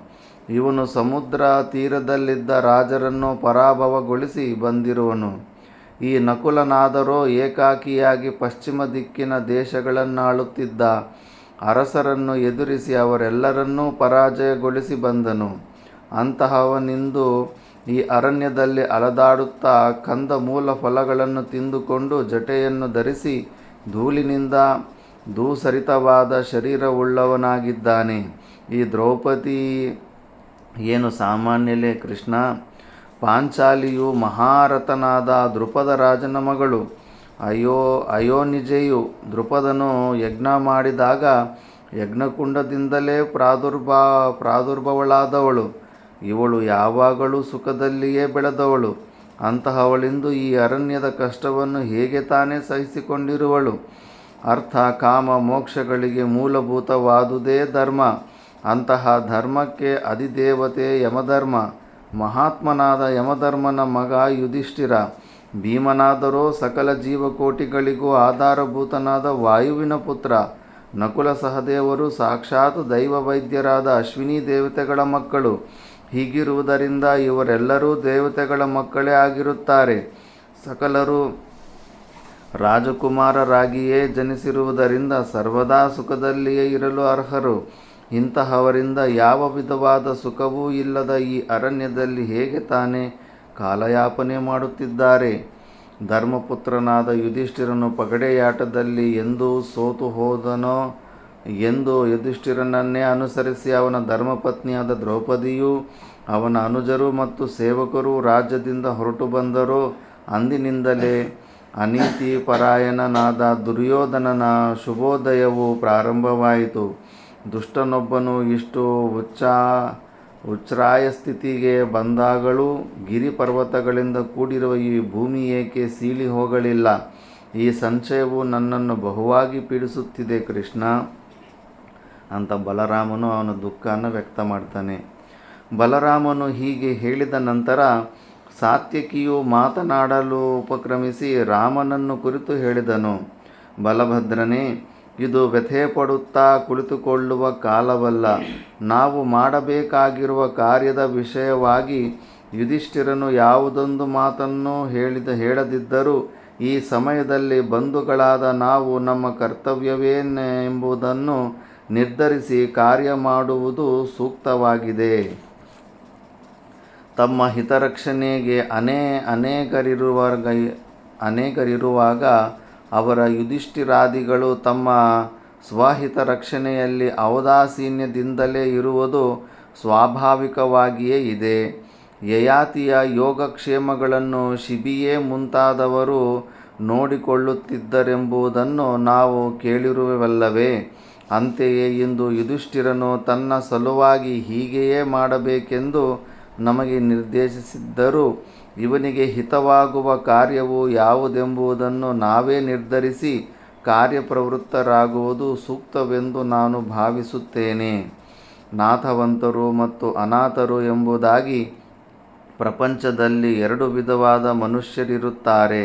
S1: ಇವನು ಸಮುದ್ರ ತೀರದಲ್ಲಿದ್ದ ರಾಜರನ್ನು ಪರಾಭವಗೊಳಿಸಿ ಬಂದಿರುವನು. ಈ ನಕುಲನಾದರೋ ಏಕಾಕಿಯಾಗಿ ಪಶ್ಚಿಮ ದಿಕ್ಕಿನ ದೇಶಗಳನ್ನಾಳುತ್ತಿದ್ದ ಅರಸರನ್ನು ಎದುರಿಸಿ ಅವರೆಲ್ಲರನ್ನೂ ಪರಾಜಯಗೊಳಿಸಿ ಬಂದನು. ಅಂತಹವನಿಂದು ಈ ಅರಣ್ಯದಲ್ಲಿ ಅಲದಾಡುತ್ತಾ ಕಂದ ಮೂಲ ಫಲಗಳನ್ನು ತಿಂದುಕೊಂಡು ಜಟೆಯನ್ನು ಧರಿಸಿ ಧೂಳಿನಿಂದ ಧೂಸರಿತವಾದ ಶರೀರವುಳ್ಳವನಾಗಿದ್ದಾನೆ. ಈ ದ್ರೌಪದಿ ಏನು ಸಾಮಾನ್ಯಲೇ ಕೃಷ್ಣ? ಪಾಂಚಾಲಿಯು ಮಹಾರಥನಾದ ದ್ರುಪದ ರಾಜನ ಮಗಳು. ಅಯೋನಿಜೆಯು ದ್ರುಪದನು ಯಜ್ಞ ಮಾಡಿದಾಗ ಯಜ್ಞಕುಂಡದಿಂದಲೇ ಪ್ರಾದುರ್ಭವಳಾದವಳು. ಇವಳು ಯಾವಾಗಲೂ ಸುಖದಲ್ಲಿಯೇ ಬೆಳೆದವಳು. ಅಂತಹವಳಿಂದು ಈ ಅರಣ್ಯದ ಕಷ್ಟವನ್ನು ಹೇಗೆ ತಾನೇ ಸಹಿಸಿಕೊಂಡಿರುವಳು? ಅರ್ಥ, ಕಾಮ, ಮೋಕ್ಷಗಳಿಗೆ ಮೂಲಭೂತವಾದುದೇ ಧರ್ಮ. ಅಂತಹ ಧರ್ಮಕ್ಕೆ ಅಧಿದೇವತೆ ಯಮಧರ್ಮ. ಮಹಾತ್ಮನಾದ ಯಮಧರ್ಮನ ಮಗ ಯುಧಿಷ್ಠಿರ. ಭೀಮನಾದರೋ ಸಕಲ ಜೀವಕೋಟಿಗಳಿಗೂ ಆಧಾರಭೂತನಾದ ವಾಯುವಿನ ಪುತ್ರ. ನಕುಲ ಸಹದೇವರು ಸಾಕ್ಷಾತ್ ದೈವ ವೈದ್ಯರಾದ ಅಶ್ವಿನಿ ದೇವತೆಗಳ ಮಕ್ಕಳು. ಹೀಗಿರುವುದರಿಂದ ಇವರೆಲ್ಲರೂ ದೇವತೆಗಳ ಮಕ್ಕಳೇ ಆಗಿರುತ್ತಾರೆ. ಸಕಲರು ರಾಜಕುಮಾರರಾಗಿಯೇ ಜನಿಸಿರುವುದರಿಂದ ಸರ್ವದಾ ಸುಖದಲ್ಲಿಯೇ ಇರಲು ಅರ್ಹರು. ಇಂತಹವರಿಂದ ಯಾವ ವಿಧವಾದ ಸುಖವೂ ಇಲ್ಲದ ಈ ಅರಣ್ಯದಲ್ಲಿ ಹೇಗೆ ತಾನೇ ಕಾಲಯಾಪನೆ ಮಾಡುತ್ತಿದ್ದಾರೆ? ಧರ್ಮಪುತ್ರನಾದ ಯುಧಿಷ್ಠಿರನು ಪಗಡೆಯಾಟದಲ್ಲಿ ಎಂದೂ ಸೋತು ಹೋದನೋ ಎಂದು ಯುಧಿಷ್ಠಿರನನ್ನೇ ಅನುಸರಿಸಿ ಅವನ ಧರ್ಮಪತ್ನಿಯಾದ ದ್ರೌಪದಿಯೂ ಅವನ ಅನುಜರು ಮತ್ತು ಸೇವಕರು ರಾಜ್ಯದಿಂದ ಹೊರಟು ಬಂದರೋ ಅಂದಿನಿಂದಲೇ ಅನೀತಿ ಪರಾಯಣನಾದ ದುರ್ಯೋಧನನ ಶುಭೋದಯವು ಪ್ರಾರಂಭವಾಯಿತು. ದುಷ್ಟನೊಬ್ಬನು ಇಷ್ಟು ಉಚ್ಛ್ರಾಯ ಸ್ಥಿತಿಗೆ ಬಂದಾಗಲೂ ಗಿರಿ ಪರ್ವತಗಳಿಂದ ಕೂಡಿರುವ ಈ ಭೂಮಿ ಏಕೆ ಸೀಳಿ ಹೋಗಲಿಲ್ಲ? ಈ ಸಂಶಯವು ನನ್ನನ್ನು ಬಹುವಾಗಿ ಪೀಡಿಸುತ್ತಿದೆ ಕೃಷ್ಣ ಅಂತ ಬಲರಾಮನು ಅವನ ದುಃಖವನ್ನು ವ್ಯಕ್ತ ಮಾಡ್ತಾನೆ. ಬಲರಾಮನು ಹೀಗೆ ಹೇಳಿದ ನಂತರ ಸಾತ್ಯಕಿಯು ಮಾತನಾಡಲು ಉಪಕ್ರಮಿಸಿ ರಾಮನನ್ನು ಕುರಿತು ಹೇಳಿದನು. ಬಲಭದ್ರನೇ, ಇದು ವ್ಯಥೆಪಡುತ್ತಾ ಕುಳಿತುಕೊಳ್ಳುವ ಕಾಲವಲ್ಲ. ನಾವು ಮಾಡಬೇಕಾಗಿರುವ ಕಾರ್ಯದ ವಿಷಯವಾಗಿ ಯುಧಿಷ್ಠಿರನು ಯಾವುದೊಂದು ಮಾತನ್ನು ಹೇಳದಿದ್ದರೂ ಈ ಸಮಯದಲ್ಲಿ ಬಂಧುಗಳಾದ ನಾವು ನಮ್ಮ ಕರ್ತವ್ಯವೇನೆಂಬುದನ್ನು ನಿರ್ಧರಿಸಿ ಕಾರ್ಯ ಮಾಡುವುದು ಸೂಕ್ತವಾಗಿದೆ. ತಮ್ಮ ಹಿತರಕ್ಷಣೆಗೆ ಅನೇಕರಿರುವಾಗ ಅವರ ಯುಧಿಷ್ಠಿರಾದಿಗಳು ತಮ್ಮ ಸ್ವಹಿತ ರಕ್ಷಣೆಯಲ್ಲಿ ಔದಾಸೀನ್ಯದಿಂದಲೇ ಇರುವುದು ಸ್ವಾಭಾವಿಕವಾಗಿಯೇ ಇದೆ. ಯಯಾತಿಯ ಯೋಗಕ್ಷೇಮಗಳನ್ನು ಶಿಬಿಯೇ ಮುಂತಾದವರು ನೋಡಿಕೊಳ್ಳುತ್ತಿದ್ದರೆಂಬುದನ್ನು ನಾವು ಕೇಳಿರುವೆವಲ್ಲವೇ. ಅಂತೆಯೇ ಇಂದು ಯುಧಿಷ್ಠಿರನು ತನ್ನ ಸಲುವಾಗಿ ಹೀಗೆಯೇ ಮಾಡಬೇಕೆಂದು ನಮಗೆ ನಿರ್ದೇಶಿಸಿದ್ದರೂ ಇವನಿಗೆ ಹಿತವಾಗುವ ಕಾರ್ಯವು ಯಾವುದೆಂಬುದನ್ನು ನಾವೇ ನಿರ್ಧರಿಸಿ ಕಾರ್ಯಪ್ರವೃತ್ತರಾಗುವುದು ಸೂಕ್ತವೆಂದು ನಾನು ಭಾವಿಸುತ್ತೇನೆ. ನಾಥವಂತರು ಮತ್ತು ಅನಾಥರು ಎಂಬುದಾಗಿ ಪ್ರಪಂಚದಲ್ಲಿ 2 ವಿಧವಾದ ಮನುಷ್ಯರಿರುತ್ತಾರೆ.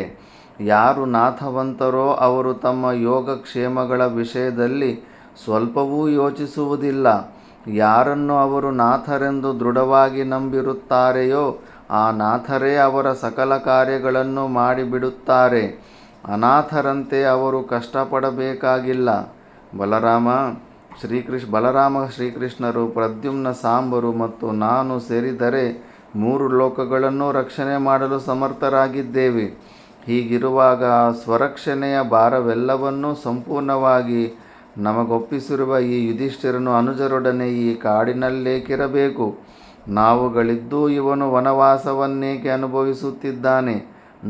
S1: ಯಾರು ನಾಥವಂತರೋ ಅವರು ತಮ್ಮ ಯೋಗಕ್ಷೇಮಗಳ ವಿಷಯದಲ್ಲಿ ಸ್ವಲ್ಪವೂ ಯೋಚಿಸುವುದಿಲ್ಲ. ಯಾರನ್ನು ಅವರು ನಾಥರೆಂದು ದೃಢವಾಗಿ ನಂಬಿರುತ್ತಾರೆಯೋ ಆ ನಾಥರೇ ಅವರ ಸಕಲ ಕಾರ್ಯಗಳನ್ನು ಮಾಡಿಬಿಡುತ್ತಾರೆ. ಅನಾಥರಂತೆ ಅವರು ಕಷ್ಟಪಡಬೇಕಾಗಿಲ್ಲ. ಬಲರಾಮ ಶ್ರೀಕೃಷ್ಣರು, ಪ್ರದ್ಯುಮ್ನ ಸಾಂಬರು ಮತ್ತು ನಾನು ಸೇರಿದರೆ 3 ಲೋಕಗಳನ್ನು ರಕ್ಷಣೆ ಮಾಡಲು ಸಮರ್ಥರಾಗಿದ್ದೇವೆ. ಹೀಗಿರುವಾಗ ಸ್ವರಕ್ಷಣೆಯ ಭಾರವೆಲ್ಲವನ್ನೂ ಸಂಪೂರ್ಣವಾಗಿ ನಮಗೊಪ್ಪಿಸಿರುವ ಈ ಯುಧಿಷ್ಠಿರನು ಅನುಜರೊಡನೆ ಈ ಕಾಡಿನಲ್ಲೇಕಿರಬೇಕು. ನಾವುಗಳಿದ್ದೂ ಇವನು ವನವಾಸವನ್ನೇಕೆ ಅನುಭವಿಸುತ್ತಿದ್ದಾನೆ?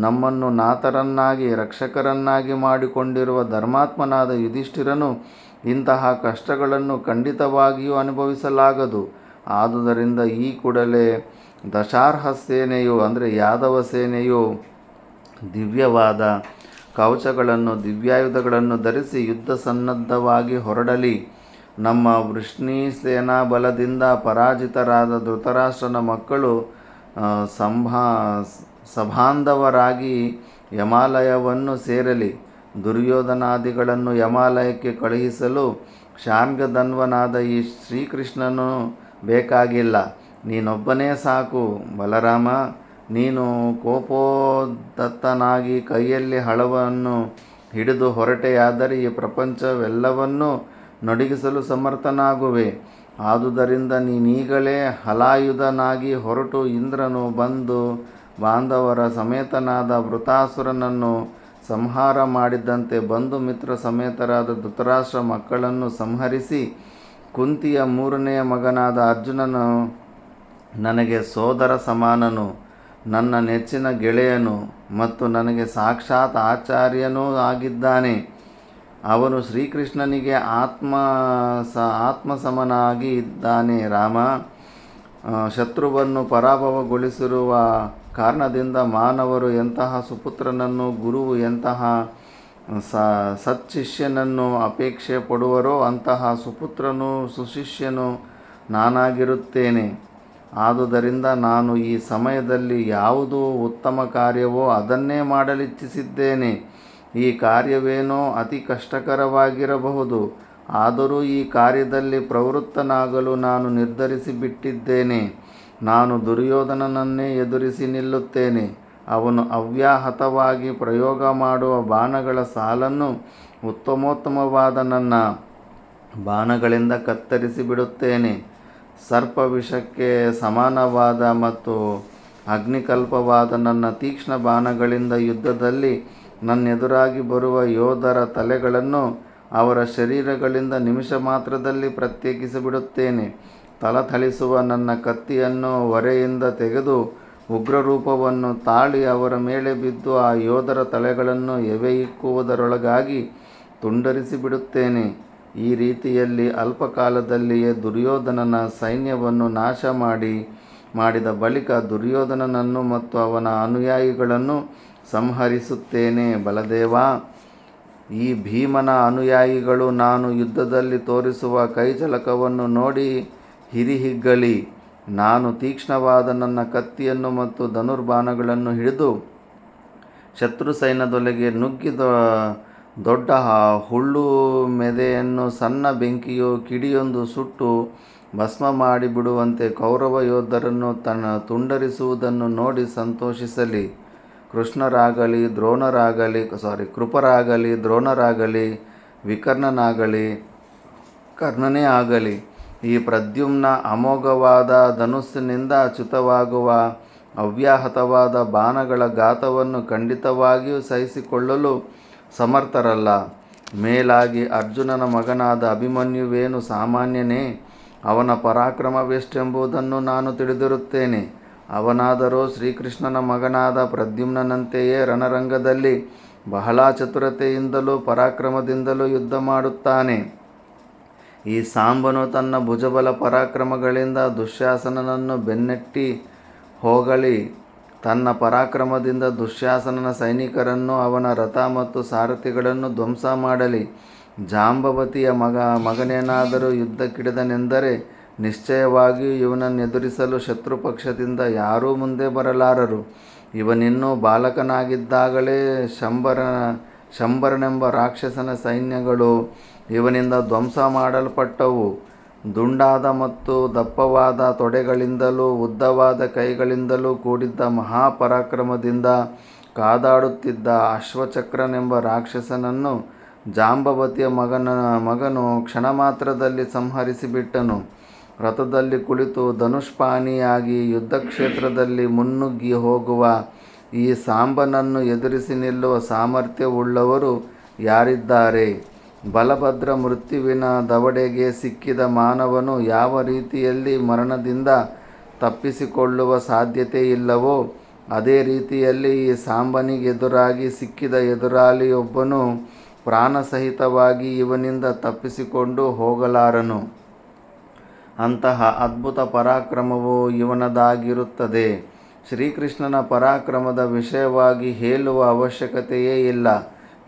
S1: ನಮ್ಮನ್ನು ನಾಥರನ್ನಾಗಿ ರಕ್ಷಕರನ್ನಾಗಿ ಮಾಡಿಕೊಂಡಿರುವ ಧರ್ಮಾತ್ಮನಾದ ಯುಧಿಷ್ಠಿರನು ಇಂತಹ ಕಷ್ಟಗಳನ್ನು ಖಂಡಿತವಾಗಿಯೂ ಅನುಭವಿಸಲಾಗದು. ಆದುದರಿಂದ ಈ ಕೂಡಲೇ ದಶಾರ್ಹ ಸೇನೆಯು ಯಾದವ ಸೇನೆಯು ದಿವ್ಯವಾದ ಕವಚಗಳನ್ನು ದಿವ್ಯಾಯುಧಗಳನ್ನು ಧರಿಸಿ ಯುದ್ಧ ಸನ್ನದ್ಧವಾಗಿ ಹೊರಡಲಿ. ನಮ್ಮ ವೃಷ್ಣೀಸೇನಾ ಬಲದಿಂದ ಪರಾಜಿತರಾದ ಧೃತರಾಷ್ಟ್ರನ ಮಕ್ಕಳು ಸಬಾಂಧವರಾಗಿ ಯಮಾಲಯವನ್ನು ಸೇರಲಿ. ದುರ್ಯೋಧನಾದಿಗಳನ್ನು ಯಮಾಲಯಕ್ಕೆ ಕಳುಹಿಸಲು ಶಾರ್ಂಗಧನ್ವನಾದ ಈ ಶ್ರೀಕೃಷ್ಣನು ಬೇಕಾಗಿಲ್ಲ. ನೀನೊಬ್ಬನೇ ಸಾಕು. ಬಲರಾಮ, ನೀನು ಕೋಪೋದ್ಧತನಾಗಿ ಕೈಯಲ್ಲಿ ಹಳವನ್ನು ಹಿಡಿದು ಹೊರಟೆಯಾದರೆ ಈ ಪ್ರಪಂಚವೆಲ್ಲವನ್ನೂ ನಡುಗಿಸಲು ಸಮರ್ಥನಾಗುವೆ. ಆದುದರಿಂದ ನೀನೀಗಲೇ ಹಲಾಯುಧನಾಗಿ ಹೊರಟು ಇಂದ್ರನು ಬಂಧು ಬಾಂಧವರ ಸಮೇತನಾದ ವೃತಾಸುರನನ್ನು ಸಂಹಾರ ಮಾಡಿದಂತೆ ಬಂಧು ಮಿತ್ರ ಸಮೇತರಾದ ಧೃತರಾಷ್ಟ್ರ ಮಕ್ಕಳನ್ನು ಸಂಹರಿಸಿ, ಕುಂತಿಯ 3ನೇ ಮಗನಾದ ಅರ್ಜುನನು ನನಗೆ ಸೋದರ ಸಮಾನನು, ನನ್ನ ನೆಚ್ಚಿನ ಗೆಳೆಯನು ಮತ್ತು ನನಗೆ ಸಾಕ್ಷಾತ್ ಆಚಾರ್ಯನೂ ಆಗಿದ್ದಾನೆ. ಅವನು ಶ್ರೀಕೃಷ್ಣನಿಗೆ ಆತ್ಮಸಮನಾಗಿ ಇದ್ದಾನೆ. ರಾಮ, ಶತ್ರುವನ್ನು ಪರಾಭವಗೊಳಿಸಿರುವ ಕಾರಣದಿಂದ ಮಾನವರು ಎಂತಹ ಸುಪುತ್ರನನ್ನು, ಗುರುವು ಎಂತಹ ಸತ್ಶಿಷ್ಯನನ್ನು ಅಪೇಕ್ಷೆ ಪಡುವರೋ ಅಂತಹ ಸುಪುತ್ರನೂ ಸುಶಿಷ್ಯನೂ ನಾನಾಗಿರುತ್ತೇನೆ. ಆದುದರಿಂದ ನಾನು ಈ ಸಮಯದಲ್ಲಿ ಯಾವುದು ಉತ್ತಮ ಕಾರ್ಯವೋ ಅದನ್ನೇ ಮಾಡಲಿಚ್ಛಿಸಿದ್ದೇನೆ. ಈ ಕಾರ್ಯವೇನೋ ಅತಿ ಕಷ್ಟಕರವಾಗಿರಬಹುದು, ಆದರೂ ಈ ಕಾರ್ಯದಲ್ಲಿ ಪ್ರವೃತ್ತನಾಗಲು ನಾನು ನಿರ್ಧರಿಸಿಬಿಟ್ಟಿದ್ದೇನೆ. ನಾನು ದುರ್ಯೋಧನನನ್ನೇ ಎದುರಿಸಿ ನಿಲ್ಲುತ್ತೇನೆ. ಅವನು ಅವ್ಯಾಹತವಾಗಿ ಪ್ರಯೋಗ ಮಾಡುವ ಬಾಣಗಳ ಸಾಲನ್ನು ಉತ್ತಮೋತ್ತಮವಾದ ನನ್ನ ಬಾಣಗಳಿಂದ ಕತ್ತರಿಸಿ ಬಿಡುತ್ತೇನೆ. ಸರ್ಪವಿಷಕ್ಕೆ ಸಮಾನವಾದ ಮತ್ತು ಅಗ್ನಿಕಲ್ಪವಾದ ನನ್ನ ತೀಕ್ಷ್ಣ ಬಾಣಗಳಿಂದ ಯುದ್ಧದಲ್ಲಿ ನನ್ನೆದುರಾಗಿ ಬರುವ ಯೋಧರ ತಲೆಗಳನ್ನು ಅವರ ಶರೀರಗಳಿಂದ ನಿಮಿಷ ಮಾತ್ರದಲ್ಲಿ ಪ್ರತ್ಯೇಕಿಸಿಬಿಡುತ್ತೇನೆ. ಥಳಥಳಿಸುವ ನನ್ನ ಕತ್ತಿಯನ್ನು ಒರೆಯಿಂದ ತೆಗೆದು ಉಗ್ರರೂಪವನ್ನು ತಾಳಿ ಅವರ ಮೇಲೆ ಬಿದ್ದು ಆ ಯೋಧರ ತಲೆಗಳನ್ನು ಎವೆಯಿಕ್ಕುವುದರೊಳಗಾಗಿ ತುಂಡರಿಸಿಬಿಡುತ್ತೇನೆ. ಈ ರೀತಿಯಲ್ಲಿ ಅಲ್ಪಕಾಲದಲ್ಲಿಯೇ ದುರ್ಯೋಧನನ ಸೈನ್ಯವನ್ನು ನಾಶ ಮಾಡಿದ ಬಳಿಕ ದುರ್ಯೋಧನನನ್ನು ಮತ್ತು ಅವನ ಅನುಯಾಯಿಗಳನ್ನು ಸಂಹರಿಸುತ್ತೇನೆ. ಬಲದೇವ, ಈ ಭೀಮನ ಅನುಯಾಯಿಗಳು ನಾನು ಯುದ್ಧದಲ್ಲಿ ತೋರಿಸುವ ಕೈಚಳಕವನ್ನು ನೋಡಿ ಹಿರಿಹಿಗ್ಗಲಿ. ನಾನು ತೀಕ್ಷ್ಣವಾದ ನನ್ನ ಕತ್ತಿಯನ್ನು ಮತ್ತು ಧನುರ್ಬಾಣಗಳನ್ನು ಹಿಡಿದು ಶತ್ರು ಸೈನ್ಯದೊಳಗೆ ನುಗ್ಗಿ ದೊಡ್ಡ ಹುಲ್ಲು ಮೆದೆಯನ್ನು ಸಣ್ಣ ಬೆಂಕಿಯು ಕಿಡಿಯೊಂದು ಸುಟ್ಟು ಭಸ್ಮ ಮಾಡಿಬಿಡುವಂತೆ ಕೌರವ ಯೋಧರನ್ನು ತನ್ನ ತುಂಡರಿಸುವುದನ್ನು ನೋಡಿ ಸಂತೋಷಿಸಲಿ. ಕೃಪರಾಗಲಿ ದ್ರೋಣರಾಗಲಿ ವಿಕರ್ಣನಾಗಲಿ ಕರ್ಣನೇ ಆಗಲಿ ಈ ಪ್ರದ್ಯುಮ್ನ ಅಮೋಘವಾದ ಧನುಸ್ಸಿನಿಂದ ಚ್ಯುತವಾಗುವ ಅವ್ಯಾಹತವಾದ ಬಾಣಗಳ ಘಾತವನ್ನು ಖಂಡಿತವಾಗಿಯೂ ಸಹಿಸಿಕೊಳ್ಳಲು ಸಮರ್ಥರಲ್ಲ. ಮೇಲಾಗಿ ಅರ್ಜುನನ ಮಗನಾದ ಅಭಿಮನ್ಯುವೇನು ಸಾಮಾನ್ಯನೇ? ಅವನ ಪರಾಕ್ರಮವೆಷ್ಟೆಂಬುದನ್ನು ನಾನು ತಿಳಿದಿರುತ್ತೇನೆ. ಅವನಾದರೋ ಶ್ರೀಕೃಷ್ಣನ ಮಗನಾದ ಪ್ರದ್ಯುಮ್ನಂತೆಯೇ ರಣರಂಗದಲ್ಲಿ ಬಹಳ ಚತುರತೆಯಿಂದಲೂ ಪರಾಕ್ರಮದಿಂದಲೂ ಯುದ್ಧ ಮಾಡುತ್ತಾನೆ. ಈ ಸಾಂಬನು ತನ್ನ ಭುಜಬಲ ಪರಾಕ್ರಮಗಳಿಂದ ದುಶ್ಯಾಸನನನ್ನು ಬೆನ್ನಟ್ಟಿ ಹೋಗಲಿ. ತನ್ನ ಪರಾಕ್ರಮದಿಂದ ದುಶ್ಯಾಸನನ ಸೈನಿಕರನ್ನು ಅವನ ರಥ ಮತ್ತು ಸಾರಥಿಗಳನ್ನು ಧ್ವಂಸ ಮಾಡಲಿ. ಜಾಂಬವತಿಯ ಮಗನೇನಾದರೂ ಯುದ್ಧಕ್ಕಿಳಿದನೆಂದರೆ ನಿಶ್ಚಯವಾಗಿಯೂ ಇವನನ್ನೆದುರಿಸಲು ಶತ್ರುಪಕ್ಷದಿಂದ ಯಾರೂ ಮುಂದೆ ಬರಲಾರರು. ಇವನಿನ್ನೂ ಬಾಲಕನಾಗಿದ್ದಾಗಲೇ ಶಂಬರನೆಂಬ ರಾಕ್ಷಸನ ಸೈನ್ಯಗಳು ಇವನಿಂದ ಧ್ವಂಸ ಮಾಡಲ್ಪಟ್ಟವು. ದುಂಡಾದ ಮತ್ತು ದಪ್ಪವಾದ ತೊಡೆಗಳಿಂದಲೂ ಉದ್ದವಾದ ಕೈಗಳಿಂದಲೂ ಕೂಡಿದ್ದ ಮಹಾಪರಾಕ್ರಮದಿಂದ ಕಾದಾಡುತ್ತಿದ್ದ ಅಶ್ವಚಕ್ರನೆಂಬ ರಾಕ್ಷಸನನ್ನು ಜಾಂಬವತಿಯ ಮಗನು ಕ್ಷಣಮಾತ್ರದಲ್ಲಿ ಸಂಹರಿಸಿಬಿಟ್ಟನು. ರಥದಲ್ಲಿ ಕುಳಿತು ಧನುಷ್ಪಾಣಿಯಾಗಿ ಯುದ್ಧಕ್ಷೇತ್ರದಲ್ಲಿ ಮುನ್ನುಗ್ಗಿ ಹೋಗುವ ಈ ಸಾಂಬನನ್ನು ಎದುರಿಸಿ ನಿಲ್ಲುವ ಸಾಮರ್ಥ್ಯವುಳ್ಳವರು ಯಾರಿದ್ದಾರೆ? ಬಲಭದ್ರ ಮೃತ್ಯುವಿನ ದವಡೆಗೆ ಸಿಕ್ಕಿದ ಮಾನವನು ಯಾವ ರೀತಿಯಲ್ಲಿ ಮರಣದಿಂದ ತಪ್ಪಿಸಿಕೊಳ್ಳುವ ಸಾಧ್ಯತೆಯಿಲ್ಲವೋ ಅದೇ ರೀತಿಯಲ್ಲಿ ಈ ಸಾಂಬನಿಗೆದುರಾಗಿ ಸಿಕ್ಕಿದ ಎದುರಾಳಿಯೊಬ್ಬನು ಪ್ರಾಣಸಹಿತವಾಗಿ ಇವನಿಂದ ತಪ್ಪಿಸಿಕೊಂಡು ಹೋಗಲಾರನು. ಅಂತಹ ಅದ್ಭುತ ಪರಾಕ್ರಮವು ಇವನದಾಗಿರುತ್ತದೆ. ಶ್ರೀಕೃಷ್ಣನ ಪರಾಕ್ರಮದ ವಿಷಯವಾಗಿ ಹೇಳುವ ಅವಶ್ಯಕತೆಯೇ ಇಲ್ಲ.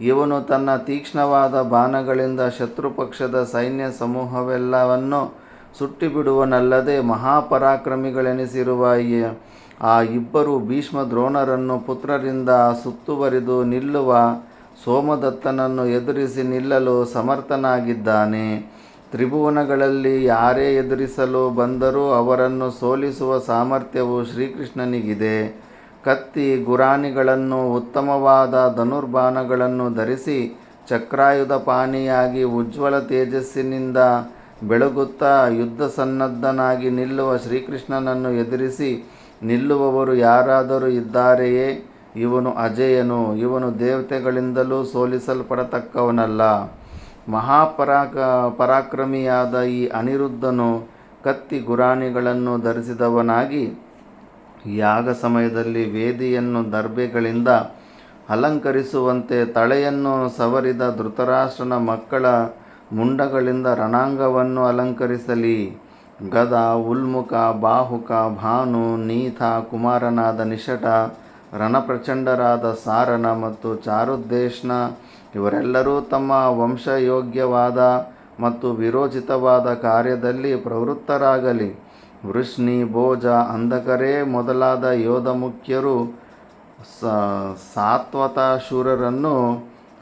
S1: ಇವನು ತನ್ನ ತೀಕ್ಷ್ಣವಾದ ಬಾಣಗಳಿಂದ ಶತ್ರುಪಕ್ಷದ ಸೈನ್ಯ ಸಮೂಹವೆಲ್ಲವನ್ನು ಸುಟ್ಟಿಬಿಡುವನಲ್ಲದೆ ಮಹಾಪರಾಕ್ರಮಿಗಳೆನಿಸಿರುವ ಆ ಇಬ್ಬರು ಭೀಷ್ಮ ದ್ರೋಣರನ್ನು ಪುತ್ರರಿಂದ ಸುತ್ತುವರಿದು ನಿಲ್ಲುವ ಸೋಮದತ್ತನನ್ನು ಎದುರಿಸಿ ನಿಲ್ಲಲು ಸಮರ್ಥನಾಗಿದ್ದಾನೆ. ತ್ರಿಭುವನಗಳಲ್ಲಿ ಯಾರೇ ಎದುರಿಸಲು ಬಂದರೂ ಅವರನ್ನು ಸೋಲಿಸುವ ಸಾಮರ್ಥ್ಯವು ಶ್ರೀಕೃಷ್ಣನಿಗಿದೆ. ಕತ್ತಿ ಗುರಾಣಿಗಳನ್ನು ಉತ್ತಮವಾದ ಧನುರ್ಬಾಣಗಳನ್ನು ಧರಿಸಿ ಚಕ್ರಾಯುಧಪಾಣಿಯಾಗಿ ಉಜ್ವಲ ತೇಜಸ್ಸಿನಿಂದ ಬೆಳಗುತ್ತಾ ಯುದ್ಧಸನ್ನದ್ಧನಾಗಿ ನಿಲ್ಲುವ ಶ್ರೀಕೃಷ್ಣನನ್ನು ಎದುರಿಸಿ ನಿಲ್ಲುವವರು ಯಾರಾದರೂ ಇದ್ದಾರೆಯೇ? ಇವನು ಅಜೇಯನು. ಇವನು ದೇವತೆಗಳಿಂದಲೂ ಸೋಲಿಸಲ್ಪಡತಕ್ಕವನಲ್ಲ. ಪರಾಕ್ರಮಿಯಾದ ಈ ಅನಿರುದ್ಧನು ಕತ್ತಿ ಗುರಾಣಿಗಳನ್ನು ಧರಿಸಿದವನಾಗಿ ಯಾಗ ಸಮಯದಲ್ಲಿ ವೇದಿಯನ್ನು ದರ್ಭೆಗಳಿಂದ ಅಲಂಕರಿಸುವಂತೆ ತಳೆಯನ್ನು ಸವರಿದ ಧೃತರಾಷ್ಟ್ರನ ಮಕ್ಕಳ ಮುಂಡಗಳಿಂದ ರಣಾಂಗವನ್ನು ಅಲಂಕರಿಸಲಿ. ಗದ, ಉಲ್ಮುಖ, ಬಾಹುಕ, ಭಾನು, ನೀಥ, ಕುಮಾರನಾದ ನಿಷಟ, ರಣಪ್ರಚಂಡರಾದ ಸಾರನ ಮತ್ತು ಚಾರುದೇಶ್ನ ಇವರೆಲ್ಲರೂ ತಮ್ಮ ವಂಶಯೋಗ್ಯವಾದ ಮತ್ತು ವಿರೋಚಿತವಾದ ಕಾರ್ಯದಲ್ಲಿ ಪ್ರವೃತ್ತರಾಗಲಿ. ವೃಷ್ಣಿ, ಭೋಜ, ಅಂಧಕರೇ ಮೊದಲಾದ ಯೋಧ ಮುಖ್ಯರು ಸಾತ್ವತ-ಶೂರರನ್ನು